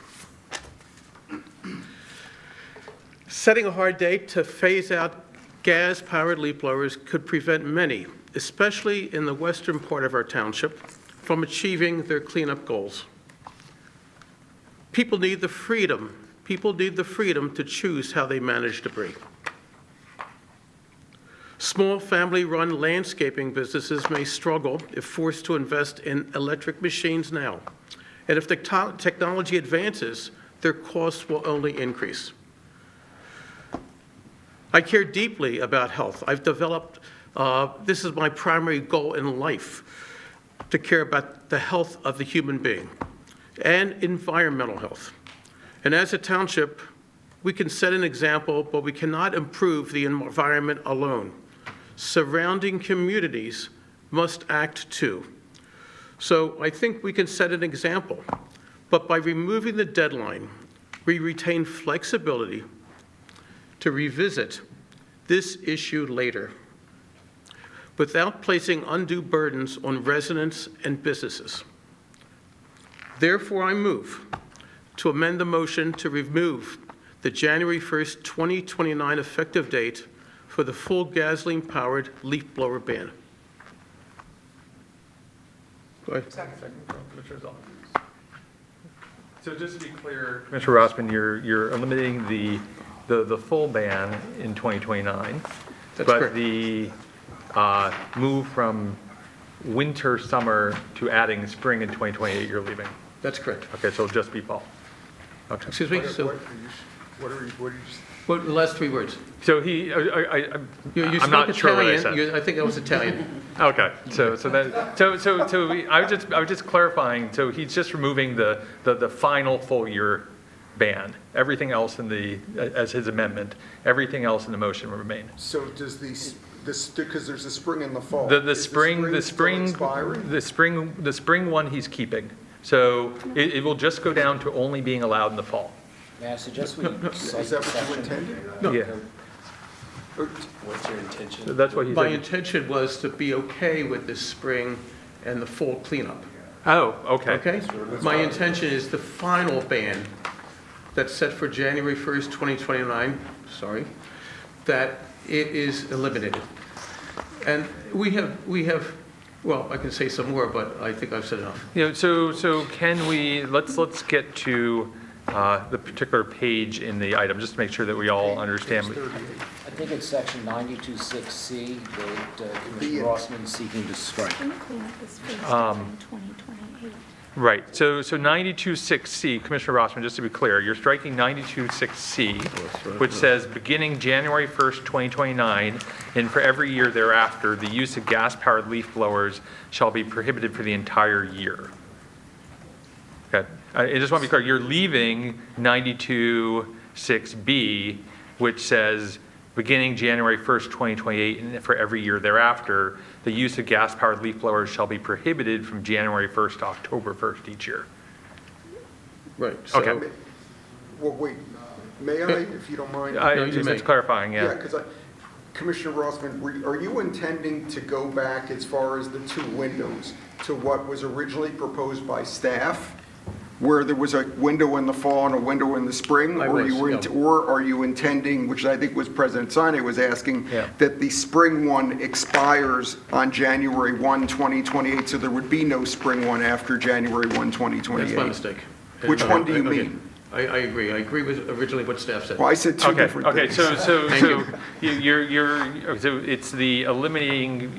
Setting a hard date to phase out gas-powered leaf blowers could prevent many, especially in the western part of our township, from achieving their cleanup goals. People need the freedom to choose how they manage debris. Small family-run landscaping businesses may struggle if forced to invest in electric machines now. And if the technology advances, their costs will only increase. I care deeply about health. I've developed, this is my primary goal in life, to care about the health of the human being and environmental health. And as a township, we can set an example, but we cannot improve the environment alone. Surrounding communities must act too. So I think we can set an example, but by removing the deadline, we retain flexibility to revisit this issue later without placing undue burdens on residents and businesses. Therefore, I move to amend the motion to remove the January 1st, 2029 effective date for the full gasoline-powered leaf blower ban. Go ahead. Second, Commissioner Zoll. So just to be clear, Commissioner Rossman, you're eliminating the full ban in 2029. That's but correct. The move from winter, summer to adding spring in 2028, you're leaving. That's correct. Okay, so it'll just be fall. Okay. Excuse me? What the last three words? So You I'm spoke not sure what I Italian. said. I think that was Italian. Okay, so I was just clarifying, so he's just removing the final full year ban. Everything else as his amendment, everything else in the motion will remain. So does this, because there's the spring and the fall. The Is spring one he's keeping. So it will just go down to only being allowed in the fall. May I suggest we cite Is that what you section? intended? No. Yeah. What's your intention? So that's what he My said. intention was to be okay with the spring and the fall cleanup. Oh, okay. Okay? My intention is the final ban that's set for January 1st, 2029, that it is eliminated. And we have, well, I can say some more, but I think I've said enough. So can we, let's get to the particular page in the item, just to make sure that we all understand. I think it's section 92.6C that Commissioner Rossman is seeking to strike. Right, so 92.6C, Commissioner Rossman, just to be clear, you're striking 92.6C, which says, beginning January 1st, 2029, and for every year thereafter, the use of gas-powered leaf blowers shall be prohibited for the entire year. Okay, I just want to be clear, you're leaving 92.6B, which says, beginning January 1st, 2028, and for every year thereafter, the use of gas-powered leaf blowers shall be prohibited from January 1st to October 1st each year. Right. Okay. Well, wait, may I, if you don't mind? Just clarifying, yeah. Yeah, because Commissioner Rossman, are you intending to go back as far as the two windows to what was originally proposed by staff, where there was a window in the fall and a window in the spring? Or are you intending, which I think was President Sine was asking, that the spring one expires on January 1, 2028, so there would be no spring one after January 1, 2028? That's my mistake. Which one do you mean? I agree. I agree with originally what staff said. Well, I said two different things. Okay, so Thank you. so it's the eliminating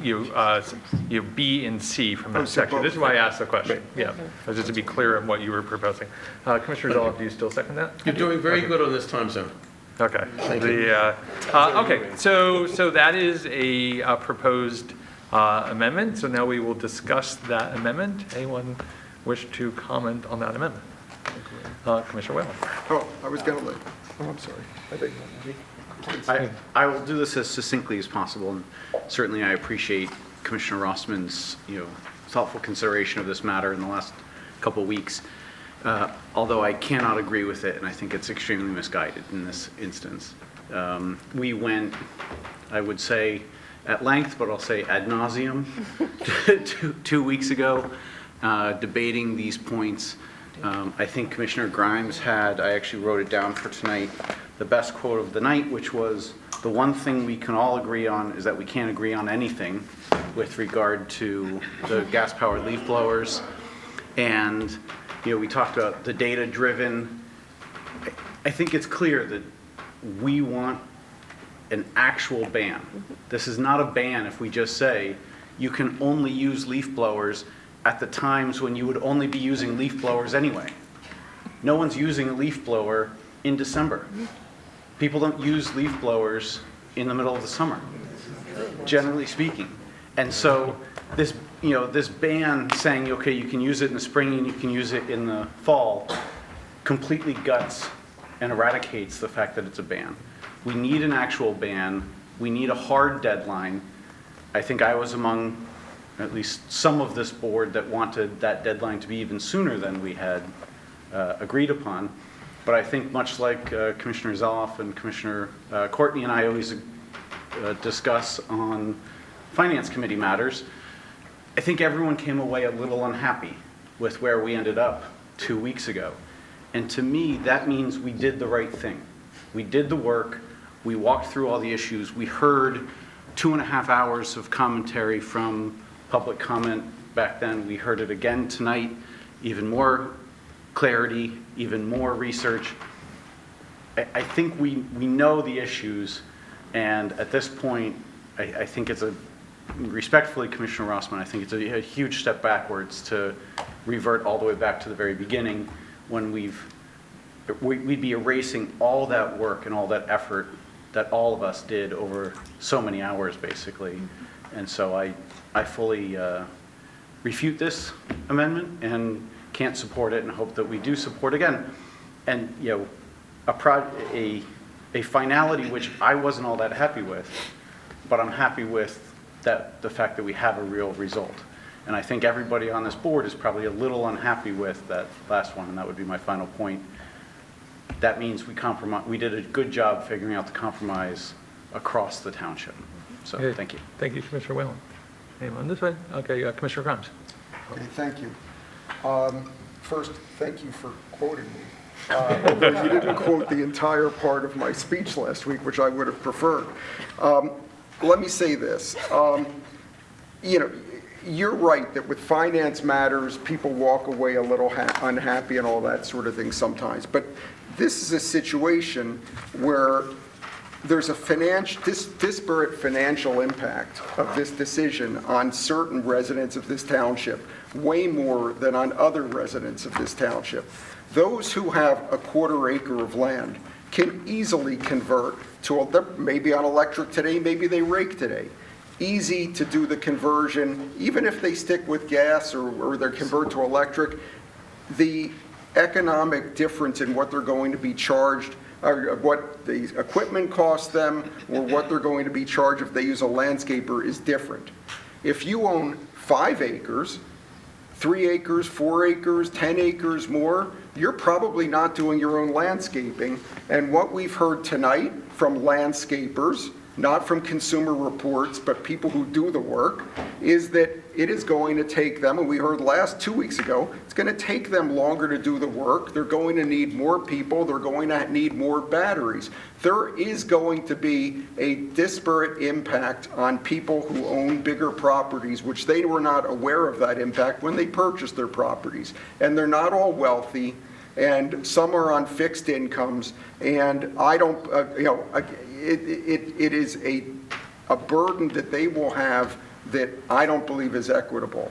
B and C from that section. This is why I asked the question. Yeah, just to be clear on what you were proposing. Commissioner Zoll, do you still second that? You're doing very good on this time zone. Okay. Thank you. Okay. So that is a proposed amendment. So now we will discuss that amendment. Anyone wish to comment on that amendment? Commissioner Whalen. Oh, I was going to let, oh, I'm sorry. I think I will do this as succinctly as possible, and certainly I appreciate Commissioner Rossman's, thoughtful consideration of this matter in the last couple of weeks, although I cannot agree with it, and I think it's extremely misguided in this instance. We went, I would say, at length, but I'll say ad nauseum, 2 weeks ago, debating these points. I think Commissioner Grimes had, I actually wrote it down for tonight, the best quote of the night, which was, the one thing we can all agree on is that we can't agree on anything with regard to the gas-powered leaf blowers. And, we talked about the data-driven. I think it's clear that we want an actual ban. This is not a ban if we just say you can only use leaf blowers at the times when you would only be using leaf blowers anyway. No one's using a leaf blower in December. People don't use leaf blowers in the middle of the summer, generally speaking. And so this, this ban saying, okay, you can use it in the spring and you can use it in the fall, completely guts and eradicates the fact that it's a ban. We need an actual ban. We need a hard deadline. I think I was among at least some of this board that wanted that deadline to be even sooner than we had agreed upon. But I think much like Commissioner Zoloff and Commissioner Courtney and I always discuss on Finance Committee matters, I think everyone came away a little unhappy with where we ended up 2 weeks ago. And to me, that means we did the right thing. We did the work. We walked through all the issues. We heard 2.5 hours of commentary from public comment back then. We heard it again tonight, even more clarity, even more research. I think we know the issues, and at this point, I think it's respectfully, Commissioner Rossman, I think it's a huge step backwards to revert all the way back to the very beginning when we'd be erasing all that work and all that effort that all of us did over so many hours, basically. And so I fully refute this amendment and can't support it, and hope that we do support again. And a finality which I wasn't all that happy with, but I'm happy with the fact that we have a real result. And I think everybody on this board is probably a little unhappy with that last one, and that would be my final point. That means we did a good job figuring out the compromise across the township. So, Okay. thank you. Thank you, Commissioner Whalen. Anyone this way? Okay, Commissioner Grimes. Okay, thank you. First, thank you for quoting me. Although you didn't quote the entire part of my speech last week, which I would have preferred. Let me say this. You're right that with finance matters, people walk away a little unhappy and all that sort of thing sometimes. But this is a situation where there's a disparate financial impact of this decision on certain residents of this township, way more than on other residents of this township. Those who have a 1/4 acre of land can easily convert to, maybe on electric today, maybe they rake today. Easy to do the conversion, even if they stick with gas or they convert to electric. The economic difference in what they're going to be charged, or what the equipment costs them, or what they're going to be charged if they use a landscaper is different. If you own 5 acres, 3 acres, 4 acres, 10 acres more, you're probably not doing your own landscaping. And what we've heard tonight from landscapers, not from Consumer Reports, but people who do the work, is that it is going to take them, and we heard 2 weeks ago, it's going to take them longer to do the work. They're going to need more people. They're going to need more batteries. There is going to be a disparate impact on people who own bigger properties, which they were not aware of that impact when they purchased their properties. And they're not all wealthy, and some are on fixed incomes, and I don't, it is a burden that they will have that I don't believe is equitable.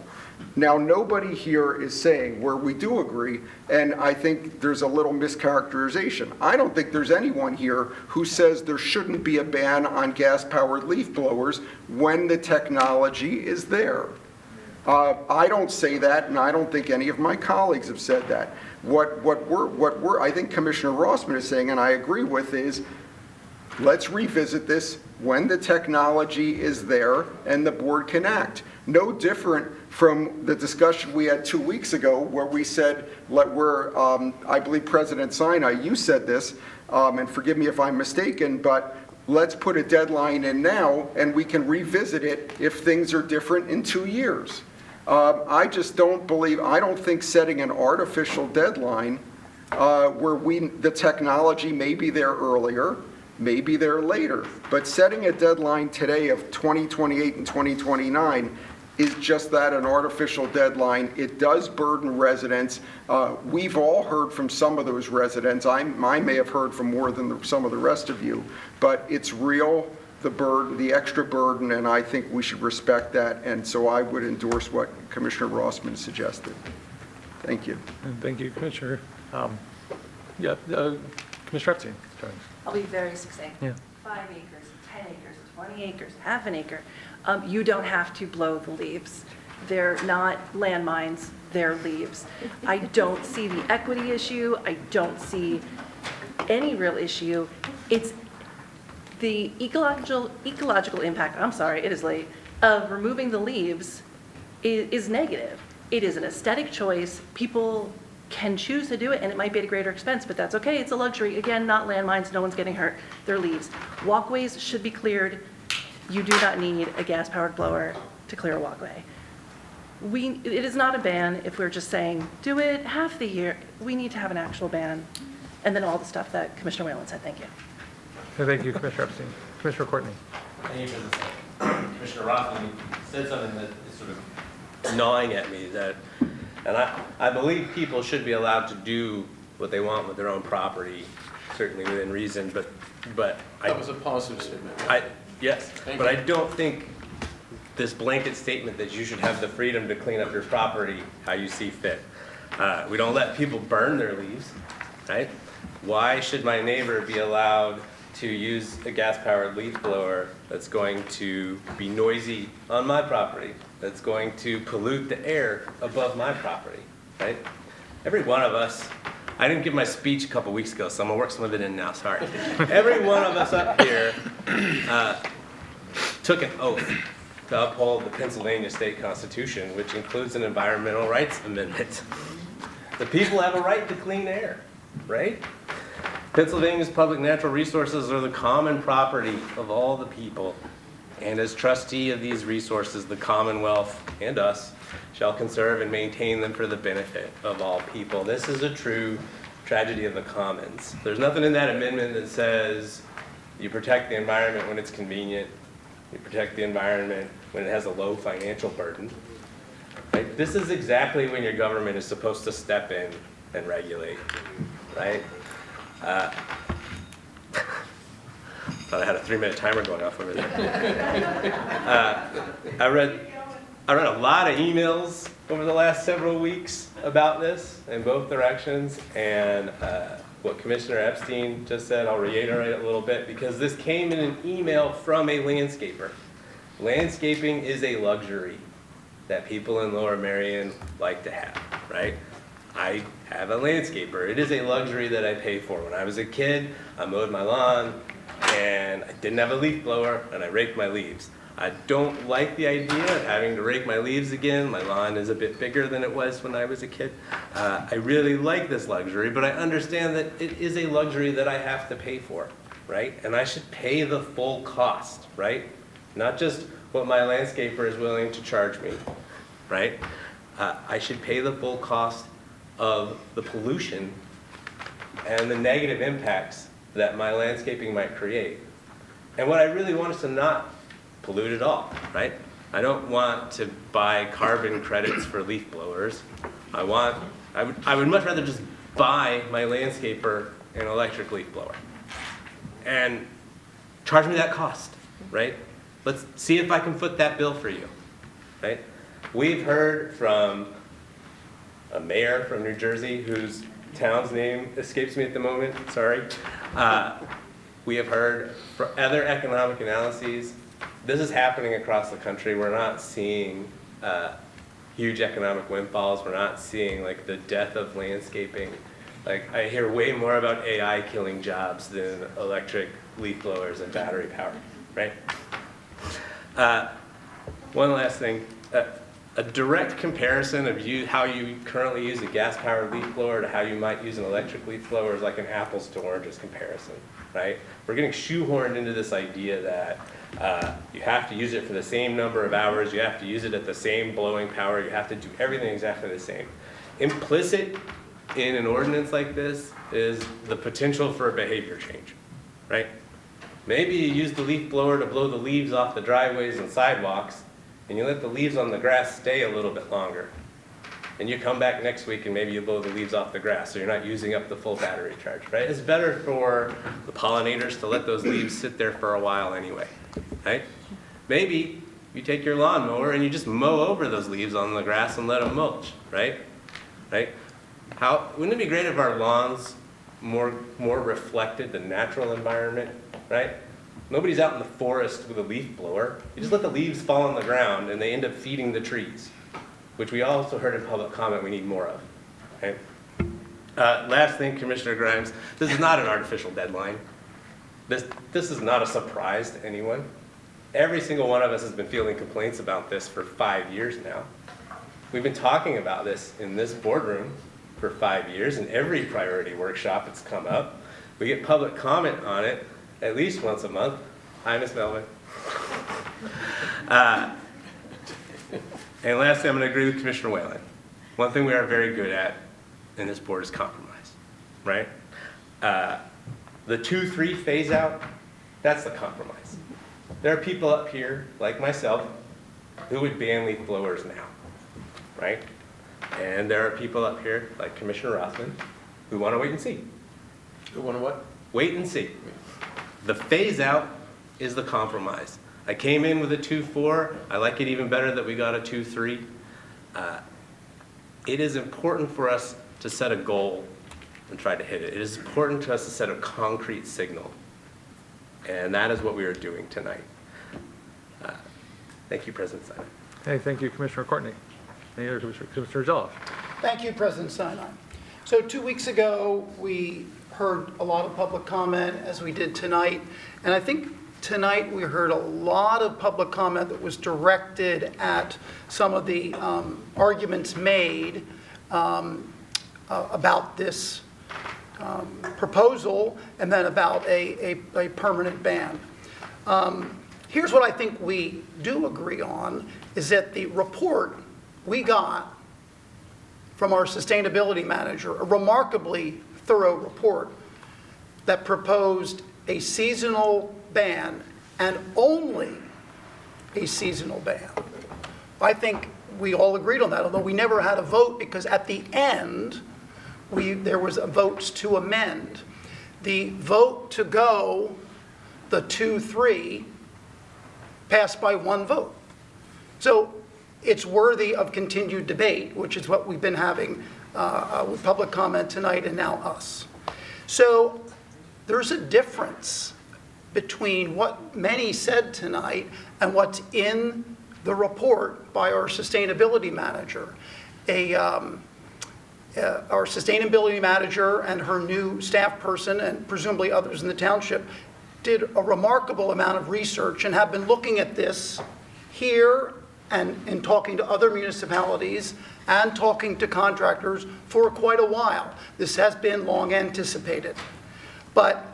Now, nobody here is saying, where we do agree, and I think there's a little mischaracterization. I don't think there's anyone here who says there shouldn't be a ban on gas-powered leaf blowers when the technology is there. I don't say that, and I don't think any of my colleagues have said that. I think Commissioner Rossman is saying, and I agree with, is let's revisit this when the technology is there and the board can act. No different from the discussion we had 2 weeks ago where we said, I believe President Sinai, you said this, and forgive me if I'm mistaken, but let's put a deadline in now and we can revisit it if things are different in 2 years. I just don't think setting an artificial deadline where the technology may be there earlier, may be there later, but setting a deadline today of 2028 and 2029 is just that, an artificial deadline. It does burden residents. We've all heard from some of those residents. I may have heard from more than some of the rest of you, but it's real, the burden, the extra burden, and I think we should respect that, and so I would endorse what Commissioner Rossman suggested. Thank you. And thank you, Commissioner. Commissioner Epstein. Sorry. I'll be very succinct. Yeah. 5 acres, 10 acres, 20 acres, half an acre. You don't have to blow the leaves. They're not landmines, they're leaves. I don't see the equity issue. I don't see any real issue. It's the ecological impact, I'm sorry, it is late, of removing the leaves is negative. It is an aesthetic choice. People can choose to do it, and it might be at a greater expense, but that's okay. It's a luxury. Again, not landmines. No one's getting hurt. They're leaves. Walkways should be cleared. You do not need a gas-powered blower to clear a walkway. It is not a ban if we're just saying, do it half the year. We need to have an actual ban. And then all the stuff that Commissioner Whalen said. Thank you. Thank you, Commissioner Epstein. Commissioner Courtney. Thank you for this. Commissioner Rothman said something that is sort of gnawing at me, and I believe people should be allowed to do what they want with their own property, certainly within reason, but That was a positive statement. Yes, but I don't think this blanket statement that you should have the freedom to clean up your property how you see fit. We don't let people burn their leaves, right? Why should my neighbor be allowed to use a gas-powered leaf blower that's going to be noisy on my property, that's going to pollute the air above my property, right? Every one of us, I didn't give my speech a couple weeks ago, so I'm gonna work some of it in now, sorry. Every one of us up here took an oath to uphold the Pennsylvania State Constitution, which includes an environmental rights amendment. The people have a right to clean air, right? Pennsylvania's public natural resources are the common property of all the people, and as trustee of these resources, the Commonwealth and us shall conserve and maintain them for the benefit of all people. This is a true tragedy of the commons. There's nothing in that amendment that says you protect the environment when it's convenient, you protect the environment when it has a low financial burden. Right? This is exactly when your government is supposed to step in and regulate, right? Thought I had a 3-minute timer going off over there. I read a lot of emails over the last several weeks about this in both directions, and what Commissioner Epstein just said, I'll reiterate it a little bit, because this came in an email from a landscaper. Landscaping is a luxury that people in Lower Merion like to have, right? I have a landscaper. It is a luxury that I pay for. When I was a kid, I mowed my lawn, and I didn't have a leaf blower, and I raked my leaves. I don't like the idea of having to rake my leaves again. My lawn is a bit bigger than it was when I was a kid. I really like this luxury, but I understand that it is a luxury that I have to pay for, right? And I should pay the full cost, right? Not just what my landscaper is willing to charge me, right? I should pay the full cost of the pollution and the negative impacts that my landscaping might create. And what I really want is to not pollute at all, right? I don't want to buy carbon credits for leaf blowers. I would much rather just buy my landscaper an electric leaf blower and charge me that cost, right? Let's see if I can foot that bill for you, right? We've heard from a mayor from New Jersey whose town's name escapes me at the moment, sorry. We have heard from other economic analyses. This is happening across the country. We're not seeing huge economic windfalls. We're not seeing like the death of landscaping. Like I hear way more about AI killing jobs than electric leaf blowers and battery power, right? One last thing, a direct comparison of how you currently use a gas-powered leaf blower to how you might use an electric leaf blower is like an apples to oranges comparison, right? We're getting shoehorned into this idea that you have to use it for the same number of hours, you have to use it at the same blowing power, you have to do everything exactly the same. Implicit in an ordinance like this is the potential for a behavior change, right? Maybe you use the leaf blower to blow the leaves off the driveways and sidewalks, and you let the leaves on the grass stay a little bit longer. And you come back next week and maybe you blow the leaves off the grass, so you're not using up the full battery charge, right? It's better for the pollinators to let those leaves sit there for a while anyway, right? Maybe you take your lawnmower and you just mow over those leaves on the grass and let them mulch, right? Right? Wouldn't it be great if our lawns more reflected the natural environment, right? Nobody's out in the forest with a leaf blower. You just let the leaves fall on the ground and they end up feeding the trees, which we also heard in public comment we need more of, right? Last thing, Commissioner Grimes, this is not an artificial deadline. This is not a surprise to anyone. Every single one of us has been fielding complaints about this for 5 years now. We've been talking about this in this boardroom for 5 years. In every priority workshop it's come up. We get public comment on it at least once a month. Hi, Ms. Melvin. And lastly, I'm going to agree with Commissioner Whalen. One thing we are very good at in this board is compromise, right? The 2-3 phase out, that's the compromise. There are people up here, like myself, who would ban leaf blowers now, right? And there are people up here, like Commissioner Rothman, who want to wait and see. You want to what? Wait and see. The phase out is the compromise. I came in with a 2-4. I like it even better that we got a 2-3. It is important for us to set a goal and try to hit it. It is important to us to set a concrete signal. And that is what we are doing tonight. Thank you, President Sinai. Hey, thank you, Commissioner Courtney. Any other Commissioner? Commissioner Zeloff. Thank you, President Sinai. So 2 weeks ago, we heard a lot of public comment, as we did tonight. And I think tonight we heard a lot of public comment that was directed at some of the arguments made about this proposal and then about a permanent ban. Here's what I think we do agree on, is that the report we got from our sustainability manager, a remarkably thorough report that proposed a seasonal ban and only a seasonal ban. I think we all agreed on that, although we never had a vote because at the end, there was a vote to amend. The vote to go, the 2-3, passed by one vote. So it's worthy of continued debate, which is what we've been having with public comment tonight and now us. So there's a difference between what many said tonight and what's in the report by our sustainability manager. Our sustainability manager and her new staff person, and presumably others in the township, did a remarkable amount of research and have been looking at this here and in talking to other municipalities and talking to contractors for quite a while. This has been long anticipated. But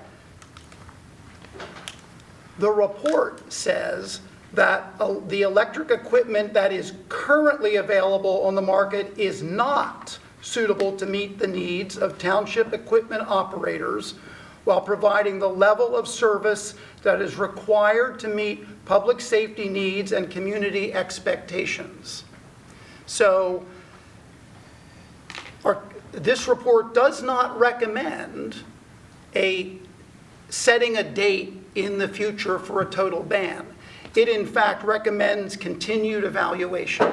the report says that the electric equipment that is currently available on the market is not suitable to meet the needs of township equipment operators while providing the level of service that is required to meet public safety needs and community expectations. So this report does not recommend setting a date in the future for a total ban. It in fact recommends continued evaluation.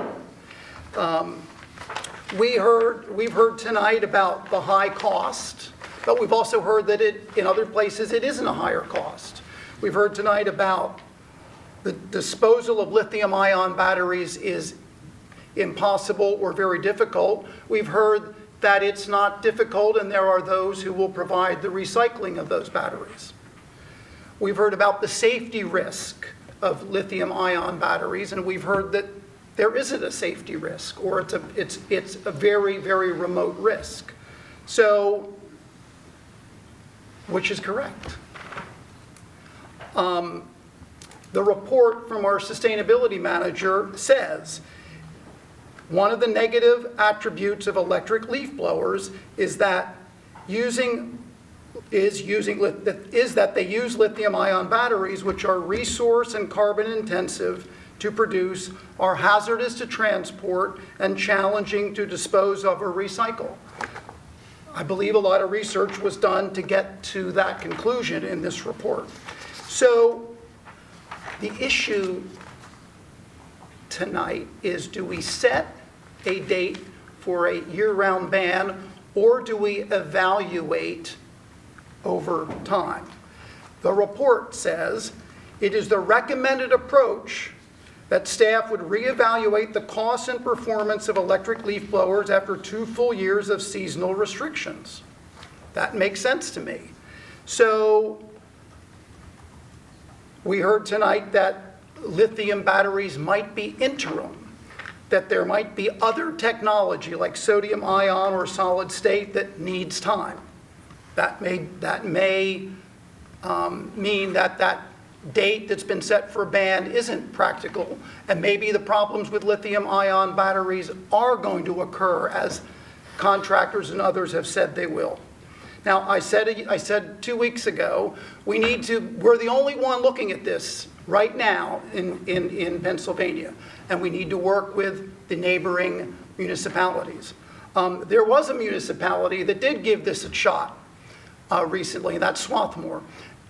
We've heard tonight about the high cost, but we've also heard that in other places it isn't a higher cost. We've heard tonight about the disposal of lithium-ion batteries is impossible or very difficult. We've heard that it's not difficult and there are those who will provide the recycling of those batteries. We've heard about the safety risk of lithium-ion batteries, and we've heard that there isn't a safety risk, or it's a very, very remote risk. So, which is correct? The report from our sustainability manager says one of the negative attributes of electric leaf blowers is that they use lithium-ion batteries, which are resource and carbon intensive to produce, are hazardous to transport, and challenging to dispose of or recycle. I believe a lot of research was done to get to that conclusion in this report. So the issue tonight is, do we set a date for a year-round ban, or do we evaluate over time? The report says it is the recommended approach that staff would reevaluate the cost and performance of electric leaf blowers after 2 full years of seasonal restrictions. That makes sense to me. So we heard tonight that lithium batteries might be interim, that there might be other technology like sodium ion or solid state that needs time. That may mean that that date that's been set for a ban isn't practical, and maybe the problems with lithium-ion batteries are going to occur, as contractors and others have said they will. Now, I said 2 weeks ago, we're the only one looking at this right now in Pennsylvania, and we need to work with the neighboring municipalities. There was a municipality that did give this a shot recently, and that's Swarthmore.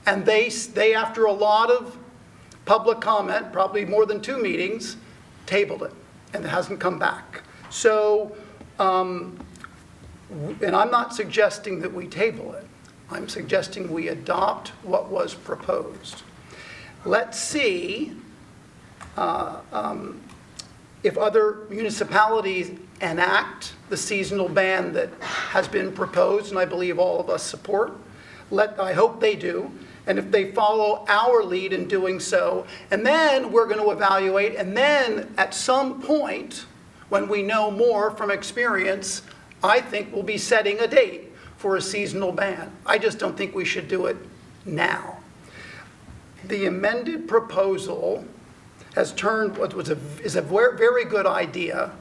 And they, after a lot of public comment, probably more than 2 meetings, tabled it, and it hasn't come back. So, and I'm not suggesting that we table it. I'm suggesting we adopt what was proposed. Let's see if other municipalities enact the seasonal ban that has been proposed, and I believe all of us support. I hope they do. And if they follow our lead in doing so, and then we're going to evaluate, and then at some point, when we know more from experience, I think we'll be setting a date for a seasonal ban. I just don't think we should do it now. The amended proposal has turned what is a very good idea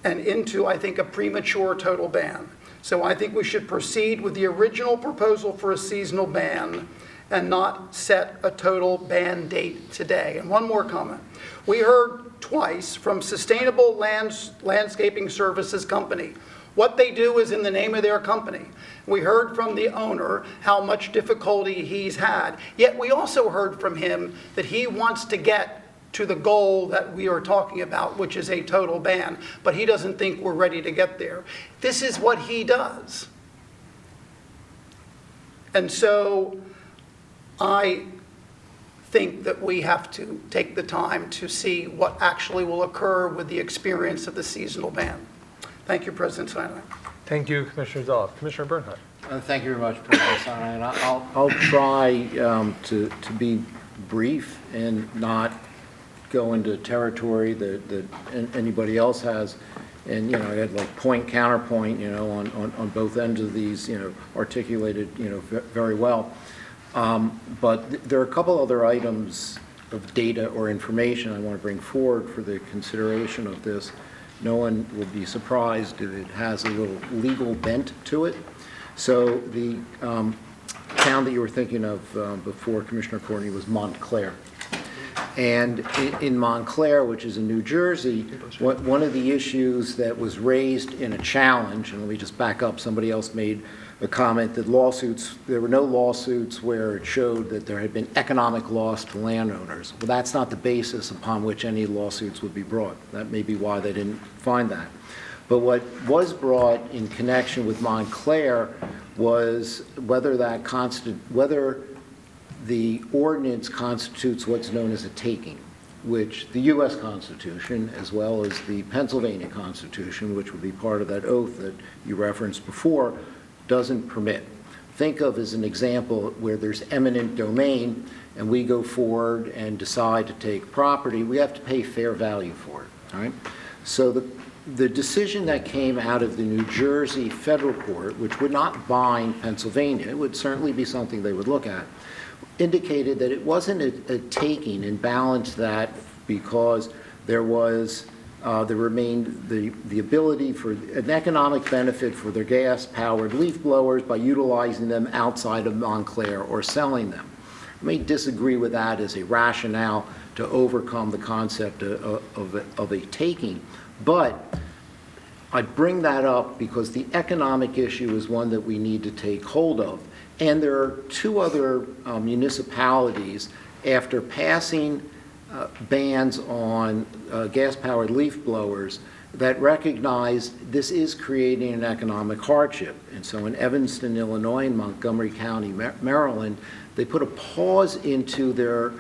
and into, I think, a premature total ban. So I think we should proceed with the original proposal for a seasonal ban and not set a total ban date today. And one more comment. We heard twice from Sustainable Landscaping Services Company. What they do is in the name of their company. We heard from the owner how much difficulty he's had. Yet we also heard from him that he wants to get to the goal that we are talking about, which is a total ban, but he doesn't think we're ready to get there. This is what he does. And so I think that we have to take the time to see what actually will occur with the experience of the seasonal ban. Thank you, President Sinai. Thank you, Commissioner Zoff. Commissioner Bernhardt. Thank you very much, President Sinai. And I'll try to be brief and not go into territory that anybody else has. And, you know, I had like point, counterpoint, you know, on both ends of these, you know, articulated, you know, very well. But there are a couple other items of data or information I want to bring forward for the consideration of this. No one will be surprised if it has a little legal bent to it. So the town that you were thinking of before, Commissioner Courtney, was Montclair. And in Montclair, which is in New Jersey, one of the issues that was raised in a challenge, and let me just back up, somebody else made a comment that there were no lawsuits where it showed that there had been economic loss to landowners. Well, that's not the basis upon which any lawsuits would be brought. That may be why they didn't find that. But what was brought in connection with Montclair was whether the ordinance constitutes what's known as a taking. which the U.S. Constitution, as well as the Pennsylvania Constitution, which would be part of that oath that you referenced before, doesn't permit. Think of as an example where there's eminent domain and we go forward and decide to take property, we have to pay fair value for it, all right? So the decision that came out of the New Jersey federal court, which would not bind Pennsylvania, it would certainly be something they would look at, indicated that it wasn't a taking and balanced that because there remained the ability for an economic benefit for their gas-powered leaf blowers by utilizing them outside of Montclair or selling them. I may disagree with that as a rationale to overcome the concept of a taking, but I bring that up because the economic issue is one that we need to take hold of. And there are two other municipalities, after passing bans on gas-powered leaf blowers, that recognize this is creating an economic hardship. And so in Evanston, Illinois, and Montgomery County, Maryland, they put a pause into their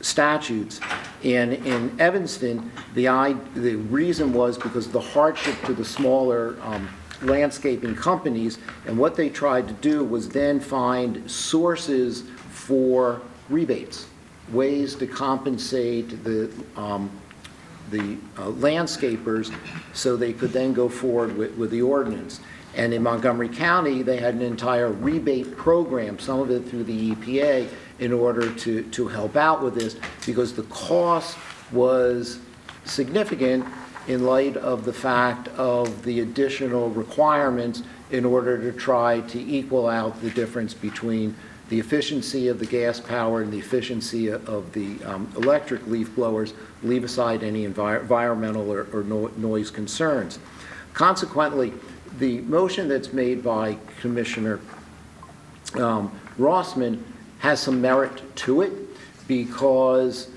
statutes. And in Evanston, the reason was because of the hardship to the smaller landscaping companies, and what they tried to do was then find sources for rebates, ways to compensate the landscapers so they could then go forward with the ordinance. And in Montgomery County, they had an entire rebate program, some of it through the EPA, in order to help out with this, because the cost was significant in light of the fact of the additional requirements in order to try to equal out the difference between the efficiency of the gas power and the efficiency of the electric leaf blowers, leave aside any environmental or noise concerns. Consequently, the motion that's made by Commissioner Rossman has some merit to it, because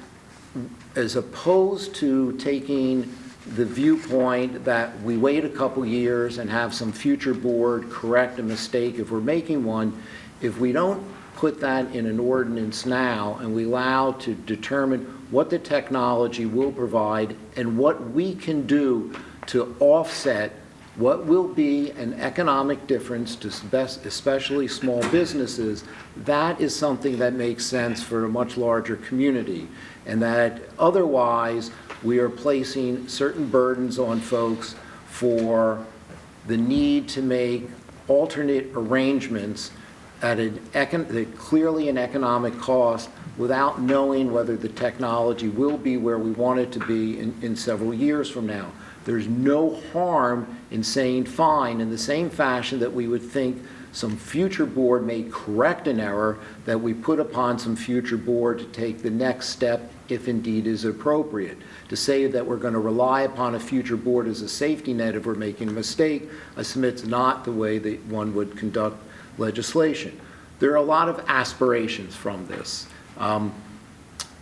as opposed to taking the viewpoint that we wait a couple years and have some future board correct a mistake if we're making one, if we don't put that in an ordinance now and we allow to determine what the technology will provide and what we can do to offset what will be an economic difference to especially small businesses, that is something that makes sense for a much larger community. And that otherwise we are placing certain burdens on folks for the need to make alternate arrangements at clearly an economic cost without knowing whether the technology will be where we want it to be in several years from now. There's no harm in saying fine, in the same fashion that we would think some future board may correct an error, that we put upon some future board to take the next step if indeed is appropriate. To say that we're going to rely upon a future board as a safety net if we're making a mistake, I submit it's not the way that one would conduct legislation. There are a lot of aspirations from this.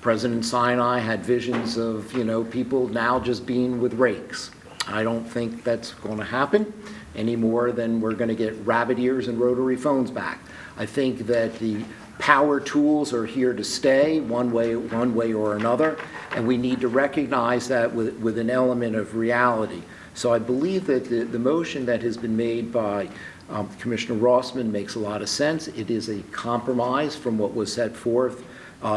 President Sinai had visions of, people now just being with rakes. I don't think that's going to happen any more than we're going to get rabbit ears and rotary phones back. I think that the power tools are here to stay one way or another, and we need to recognize that with an element of reality. So I believe that the motion that has been made by Commissioner Rossman makes a lot of sense. It is a compromise from what was set forth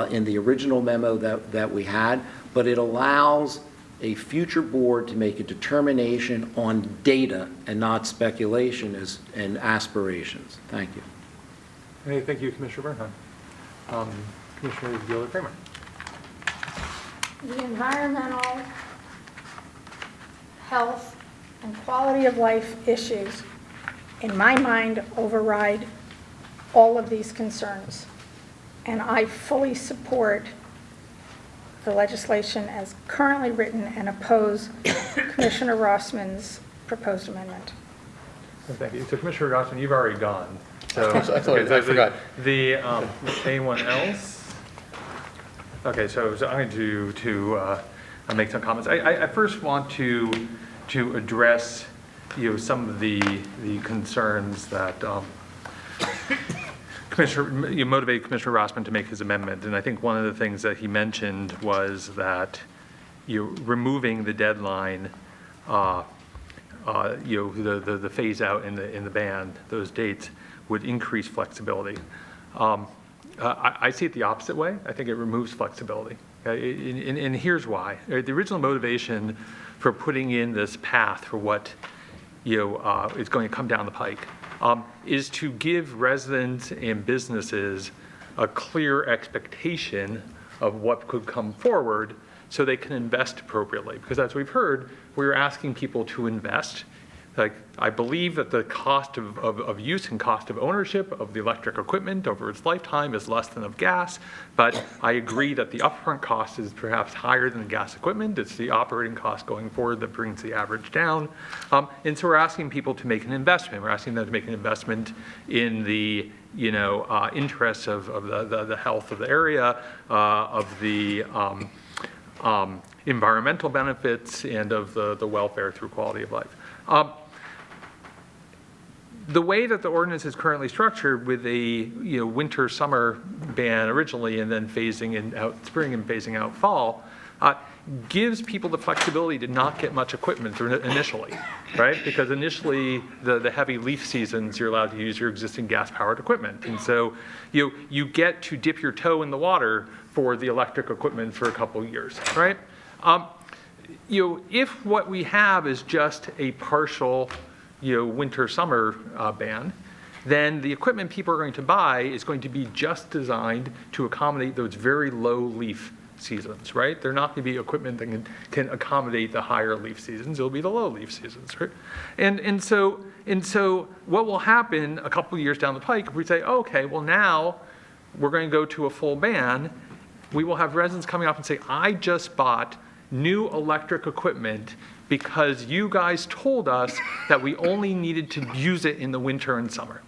in the original memo that we had, but it allows a future board to make a determination on data and not speculation and aspirations. Thank you. Hey, thank you, Commissioner Bernheim. Commissioner Gilder-Kramer. The environmental, health, and quality of life issues, in my mind, override all of these concerns. And I fully support the legislation as currently written and oppose Commissioner Rossman's proposed amendment. Thank you. So Commissioner Rossman, you've already gone. So I forgot. Anyone else? Okay, so I'm going to make some comments. I first want to address some of the concerns that you motivated Commissioner Rossman to make his amendment, and I think one of the things that he mentioned was that removing the deadline, the phase out in the ban, those dates would increase flexibility. I see it the opposite way. I think it removes flexibility. And here's why. The original motivation for putting in this path for what is going to come down the pike is to give residents and businesses a clear expectation of what could come forward so they can invest appropriately. Because as we've heard, we're asking people to invest. Like, I believe that the cost of use and cost of ownership of the electric equipment over its lifetime is less than of gas, but I agree that the upfront cost is perhaps higher than the gas equipment. It's the operating cost going forward that brings the average down. And so we're asking people to make an investment. We're asking them to make an investment in the interests of the health of the area, of the environmental benefits, and of the welfare through quality of life. The way that the ordinance is currently structured with a winter-summer ban originally and then phasing in out spring and phasing out fall gives people the flexibility to not get much equipment initially, right? Because initially the heavy leaf seasons you're allowed to use your existing gas-powered equipment, and so you get to dip your toe in the water for the electric equipment for a couple years, right? If what we have is just a partial winter-summer ban, then the equipment people are going to buy is going to be just designed to accommodate those very low leaf seasons, right? They're not going to be equipment that can accommodate the higher leaf seasons. It'll be the low leaf seasons, right? And so what will happen a couple of years down the pike if we say, oh, okay, well now we're going to go to a full ban, we will have residents coming up and say, I just bought new electric equipment because you guys told us that we only needed to use it in the winter and summer.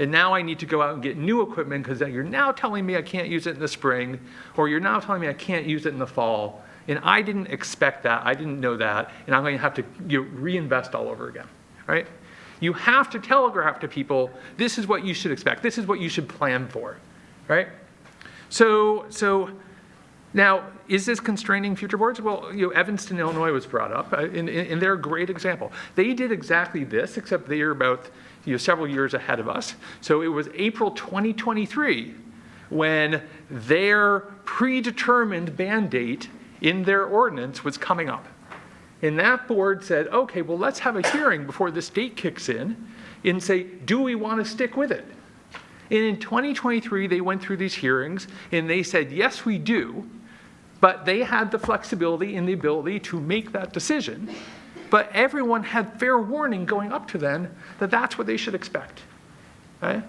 And now I need to go out and get new equipment because you're now telling me I can't use it in the spring, or you're now telling me I can't use it in the fall. And I didn't expect that, I didn't know that, and I'm going to have to reinvest all over again, right? You have to telegraph to people, this is what you should expect, this is what you should plan for, right? So now, is this constraining future boards? Well, Evanston, Illinois was brought up, and they're a great example. They did exactly this, except they are about several years ahead of us. So it was April 2023 when their predetermined ban date in their ordinance was coming up. And that board said, okay, well, let's have a hearing before this date kicks in and say, do we want to stick with it? And in 2023, they went through these hearings and they said, yes, we do. But they had the flexibility and the ability to make that decision. But everyone had fair warning going up to then that that's what they should expect, right?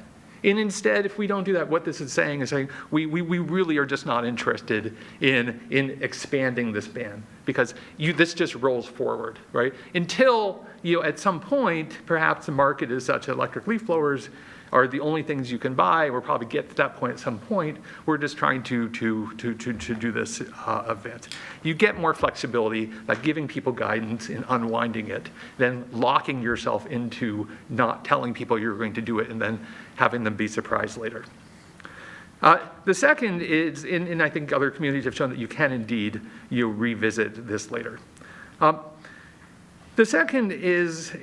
And instead, if we don't do that, what this is saying is saying we really are just not interested in expanding this ban because this just rolls forward, right? Until at some point, perhaps the market is such that electric leaf blowers are the only things you can buy. We'll probably get to that point at some point. We're just trying to do this event. You get more flexibility by giving people guidance and unwinding it than locking yourself into not telling people you're going to do it and then having them be surprised later. The second is, and I think other communities have shown that you can indeed revisit this later. The second is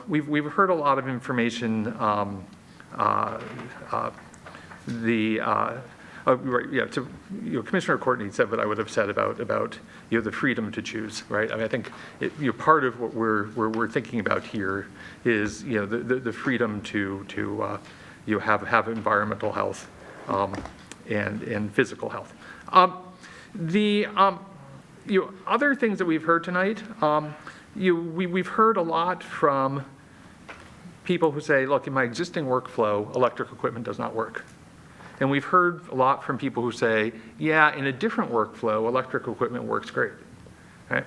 we've heard a lot of information. Commissioner Courtney said what I would have said about the freedom to choose, right? I mean, I think part of what we're thinking about here is the freedom to have environmental health and physical health. Other things that we've heard tonight. We've heard a lot from people who say, look, in my existing workflow, electric equipment does not work. And we've heard a lot from people who say, yeah, in a different workflow, electric equipment works great, right?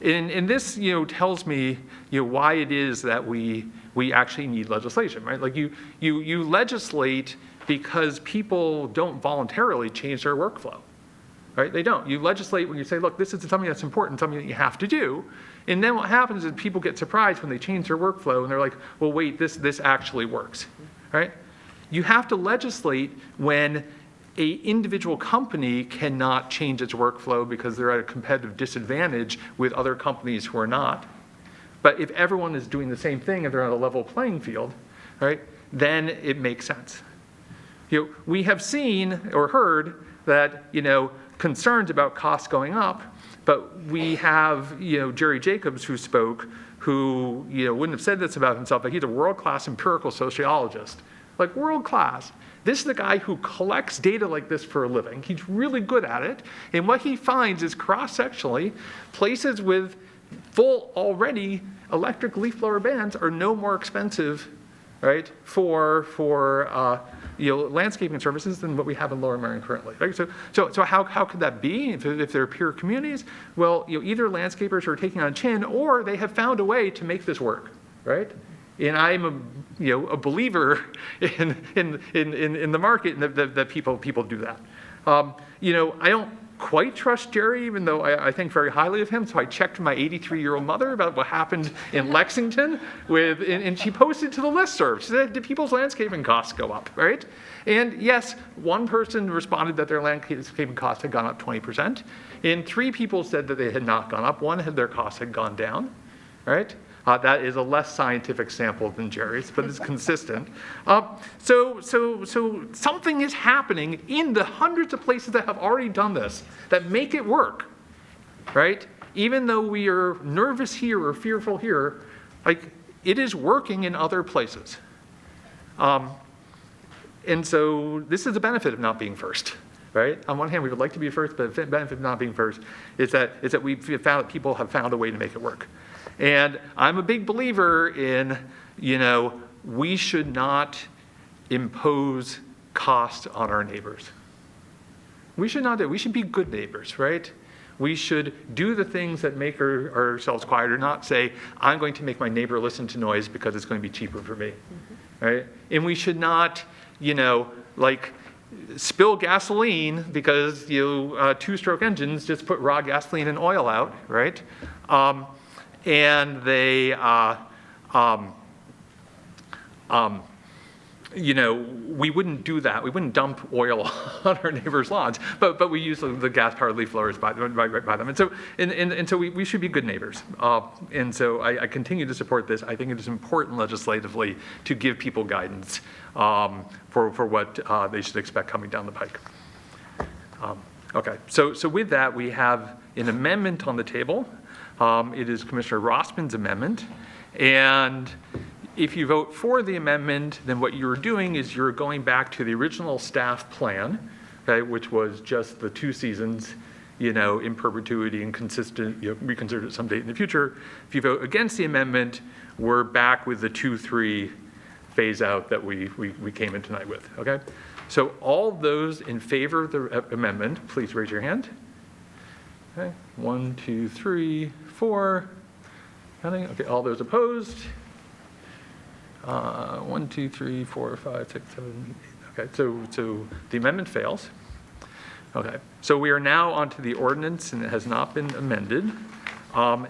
And this, tells me, why it is that we actually need legislation, right? Like you legislate because people don't voluntarily change their workflow. Right? They don't. You legislate when you say, look, this is something that's important, something that you have to do. And then what happens is people get surprised when they change their workflow and they're like, well, wait, this actually works, right? you have to legislate when a individual company cannot change its workflow because they're at a competitive disadvantage with other companies who are not. But if everyone is doing the same thing, if they're on a level playing field, right, then it makes sense. We have seen or heard that, concerns about costs going up, but we have, Jerry Jacobs who spoke, who, wouldn't have said this about himself, but he's a world-class empirical sociologist, like world-class. This is the guy who collects data like this for a living. He's really good at it. And what he finds is cross-sectionally, places with full already electric leaf blower bans are no more expensive, right, for landscaping services than what we have in Lower Merion currently. Right? So how could that be if they're peer communities? Well, either landscapers are taking on chin or they have found a way to make this work, right? And I'm a believer in the market and that people do that. I don't quite trust Jerry, even though I think very highly of him. So I checked with my 83-year-old mother about what happened in Lexington and she posted to the listserv. She said, did people's landscaping costs go up, right? And yes, one person responded that their landscaping costs had gone up 20%. And 3 people said that they had not gone up. One had their costs had gone down, right? That is a less scientific sample than Jerry's, but it's consistent. So something is happening in the hundreds of places that have already done this that make it work, right? Even though we are nervous here or fearful here, like it is working in other places. And so this is a benefit of not being first. Right? On one hand, we would like to be first, but the benefit of not being first is that we've found that people have found a way to make it work. And I'm a big believer in, we should not impose cost on our neighbors. We should not do it. We should be good neighbors, right? We should do the things that make ourselves quieter, not say, I'm going to make my neighbor listen to noise because it's going to be cheaper for me, right? And we should not, spill gasoline because 2-stroke engines just put raw gasoline and oil out, right? And they, we wouldn't do that. We wouldn't dump oil on our neighbors' lawns, but we use the gas-powered leaf blowers by them. And so we should be good neighbors. And so I continue to support this. I think it is important legislatively to give people guidance for what they should expect coming down the pike. Okay, so with that, we have an amendment on the table. It is Commissioner Rossman's amendment. And if you vote for the amendment, then what you're doing is you're going back to the original staff plan, okay, which was just the 2 seasons, in perpetuity and consistent, reconsidered at some date in the future. If you vote against the amendment, we're back with the 2-3 phase out that we came in tonight with, okay? So all those in favor of the amendment, please raise your hand. Okay, 1, 2, 3, 4. Counting. Okay, all those opposed. 1, 2, 3, 4, 5, 6, 7, 8. Okay, so the amendment fails. Okay, so we are now onto the ordinance, and it has not been amended.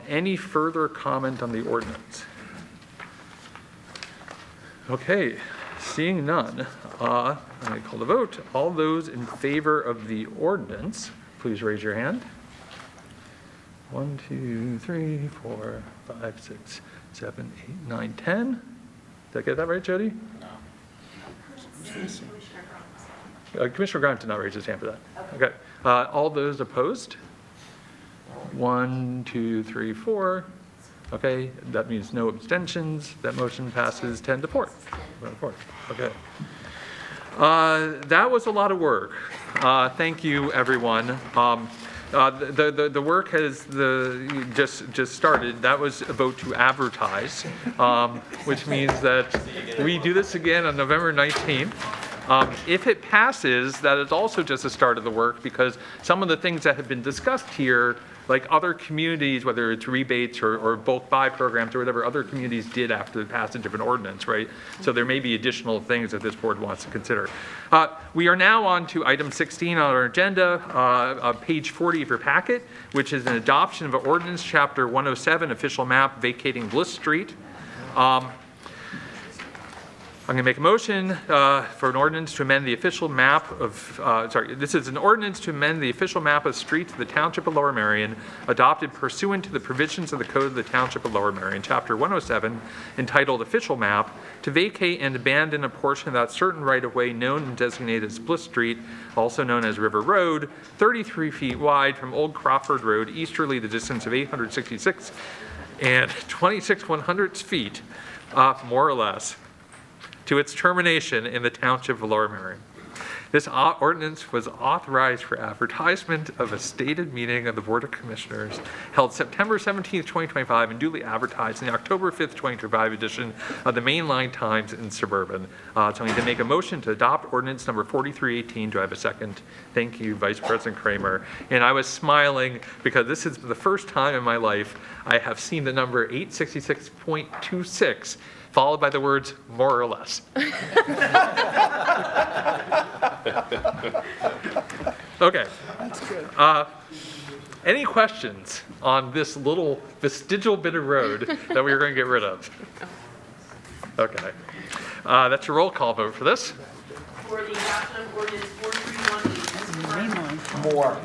Any further comment on the ordinance? Okay, seeing none, I'm going to call the vote. All those in favor of the ordinance, please raise your hand. 1, 2, 3, 4, 5, 6, 7, 8, 9, 10. Did I get that right, Jody? No. Commissioner Grimes did not raise his hand for that. Okay. All those opposed? 1, 2, 3, 4. Okay, that means no abstentions. That motion passes 10 to 4. Okay. That was a lot of work. Thank you, everyone. The work has just started. That was a vote to advertise, which means that we do this again on November 19th. If it passes, that is also just the start of the work, because some of the things that have been discussed here, like other communities, whether it's rebates or bulk buy programs or whatever other communities did after the passage of an ordinance, right? So there may be additional things that this board wants to consider. We are now on to item 16 on our agenda, page 40 of your packet, which is an adoption of an ordinance, chapter 107, official map vacating Bliss Street. I'm going to make a motion for an ordinance to amend the official map of, this is an ordinance to amend the official map of streets of the Township of Lower Merion, adopted pursuant to the provisions of the Code of the Township of Lower Merion, Chapter 107, entitled Official Map, to vacate and abandon a portion of that certain right-of-way known and designated as Bliss Street, also known as River Road, 33 feet wide from Old Crawford Road easterly, the distance of 866 and 26/100 feet, more or less, to its termination in the Township of Lower Merion. This ordinance was authorized for advertisement of a stated meeting of the Board of Commissioners held September 17th, 2025, and duly advertised in the October 5th, 2025 edition of the Mainline Times in Suburban. So I'm going to make a motion to adopt ordinance number 4318. Do I have a second? Thank you, Vice President Kramer. And I was smiling because this is the first time in my life I have seen the number 866.26 followed by the words more or less. Okay. That's good. Any questions on this little vestigial bit of road that we are going to get rid of? Okay. That's a roll call vote for this. For the adoption of ordinance 4318. More.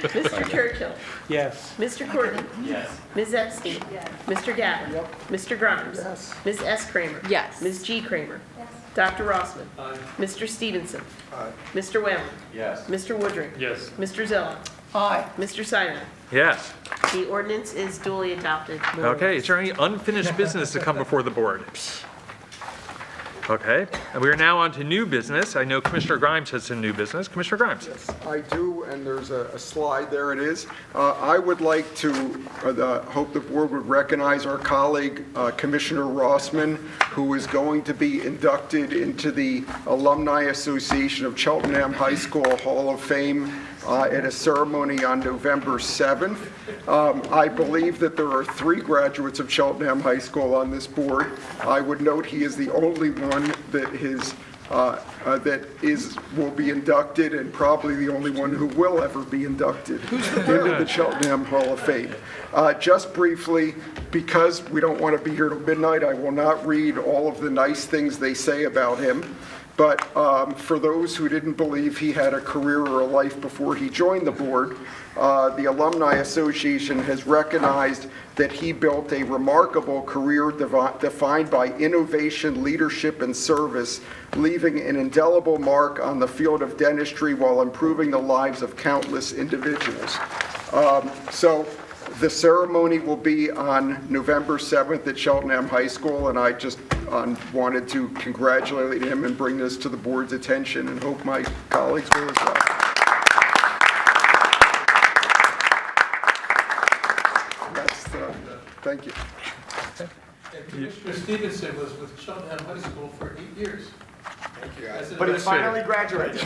Mr. Churchill. Yes. Mr. Courtney. Yes. Ms. Epstein. Yes. Mr. Gabbard. Yep. Mr. Grimes. Yes. Ms. S. Kramer. Yes. Ms. G. Kramer. Yes. Dr. Rossman. Aye. Mr. Stevenson. Aye. Mr. Whalen. Yes. Mr. Woodring. Yes. Mr. Zella. Aye. Mr. Simon. Yes. The ordinance is duly adopted. Okay. Is there any unfinished business to come before the board? Okay. And we are now on to new business. I know Commissioner Grimes has some new business. Commissioner Grimes. Yes, I do, and there's a slide, there it is. I would like to hope the board would recognize our colleague, Commissioner Rossman, who is going to be inducted into the Alumni Association of Cheltenham High School Hall of Fame at a ceremony on November 7th. I believe that there are 3 graduates of Cheltenham High School on this board. I would note he is the only one that will be inducted, and probably the only one who will ever be inducted into the Cheltenham Hall of Fame. Just briefly, because we don't want to be here till midnight, I will not read all of the nice things they say about him. But for those who didn't believe he had a career or a life before he joined the board, the Alumni Association has recognized that he built a remarkable career defined by innovation, leadership, and service, leaving an indelible mark on the field of dentistry while improving the lives of countless individuals. So the ceremony will be on November 7th at Cheltenham High School, and I just wanted to congratulate him and bring this to the board's attention, and hope my colleagues will as well. Thank you. And Commissioner Stevenson was with Cheltenham High School for 8 years. Thank you, guys. But he finally graduated. 8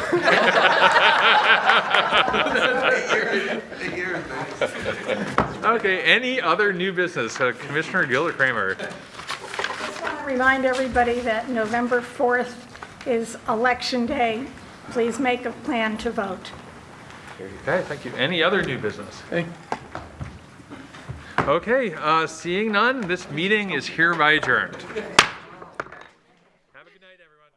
years, man. Okay. Any other new business? Commissioner Gilder Kramer. Just want to remind everybody that November 4th is Election Day. Please make a plan to vote. Okay. Thank you. Any other new business? Okay. Seeing none, this meeting is hereby adjourned. Have a good night, everyone.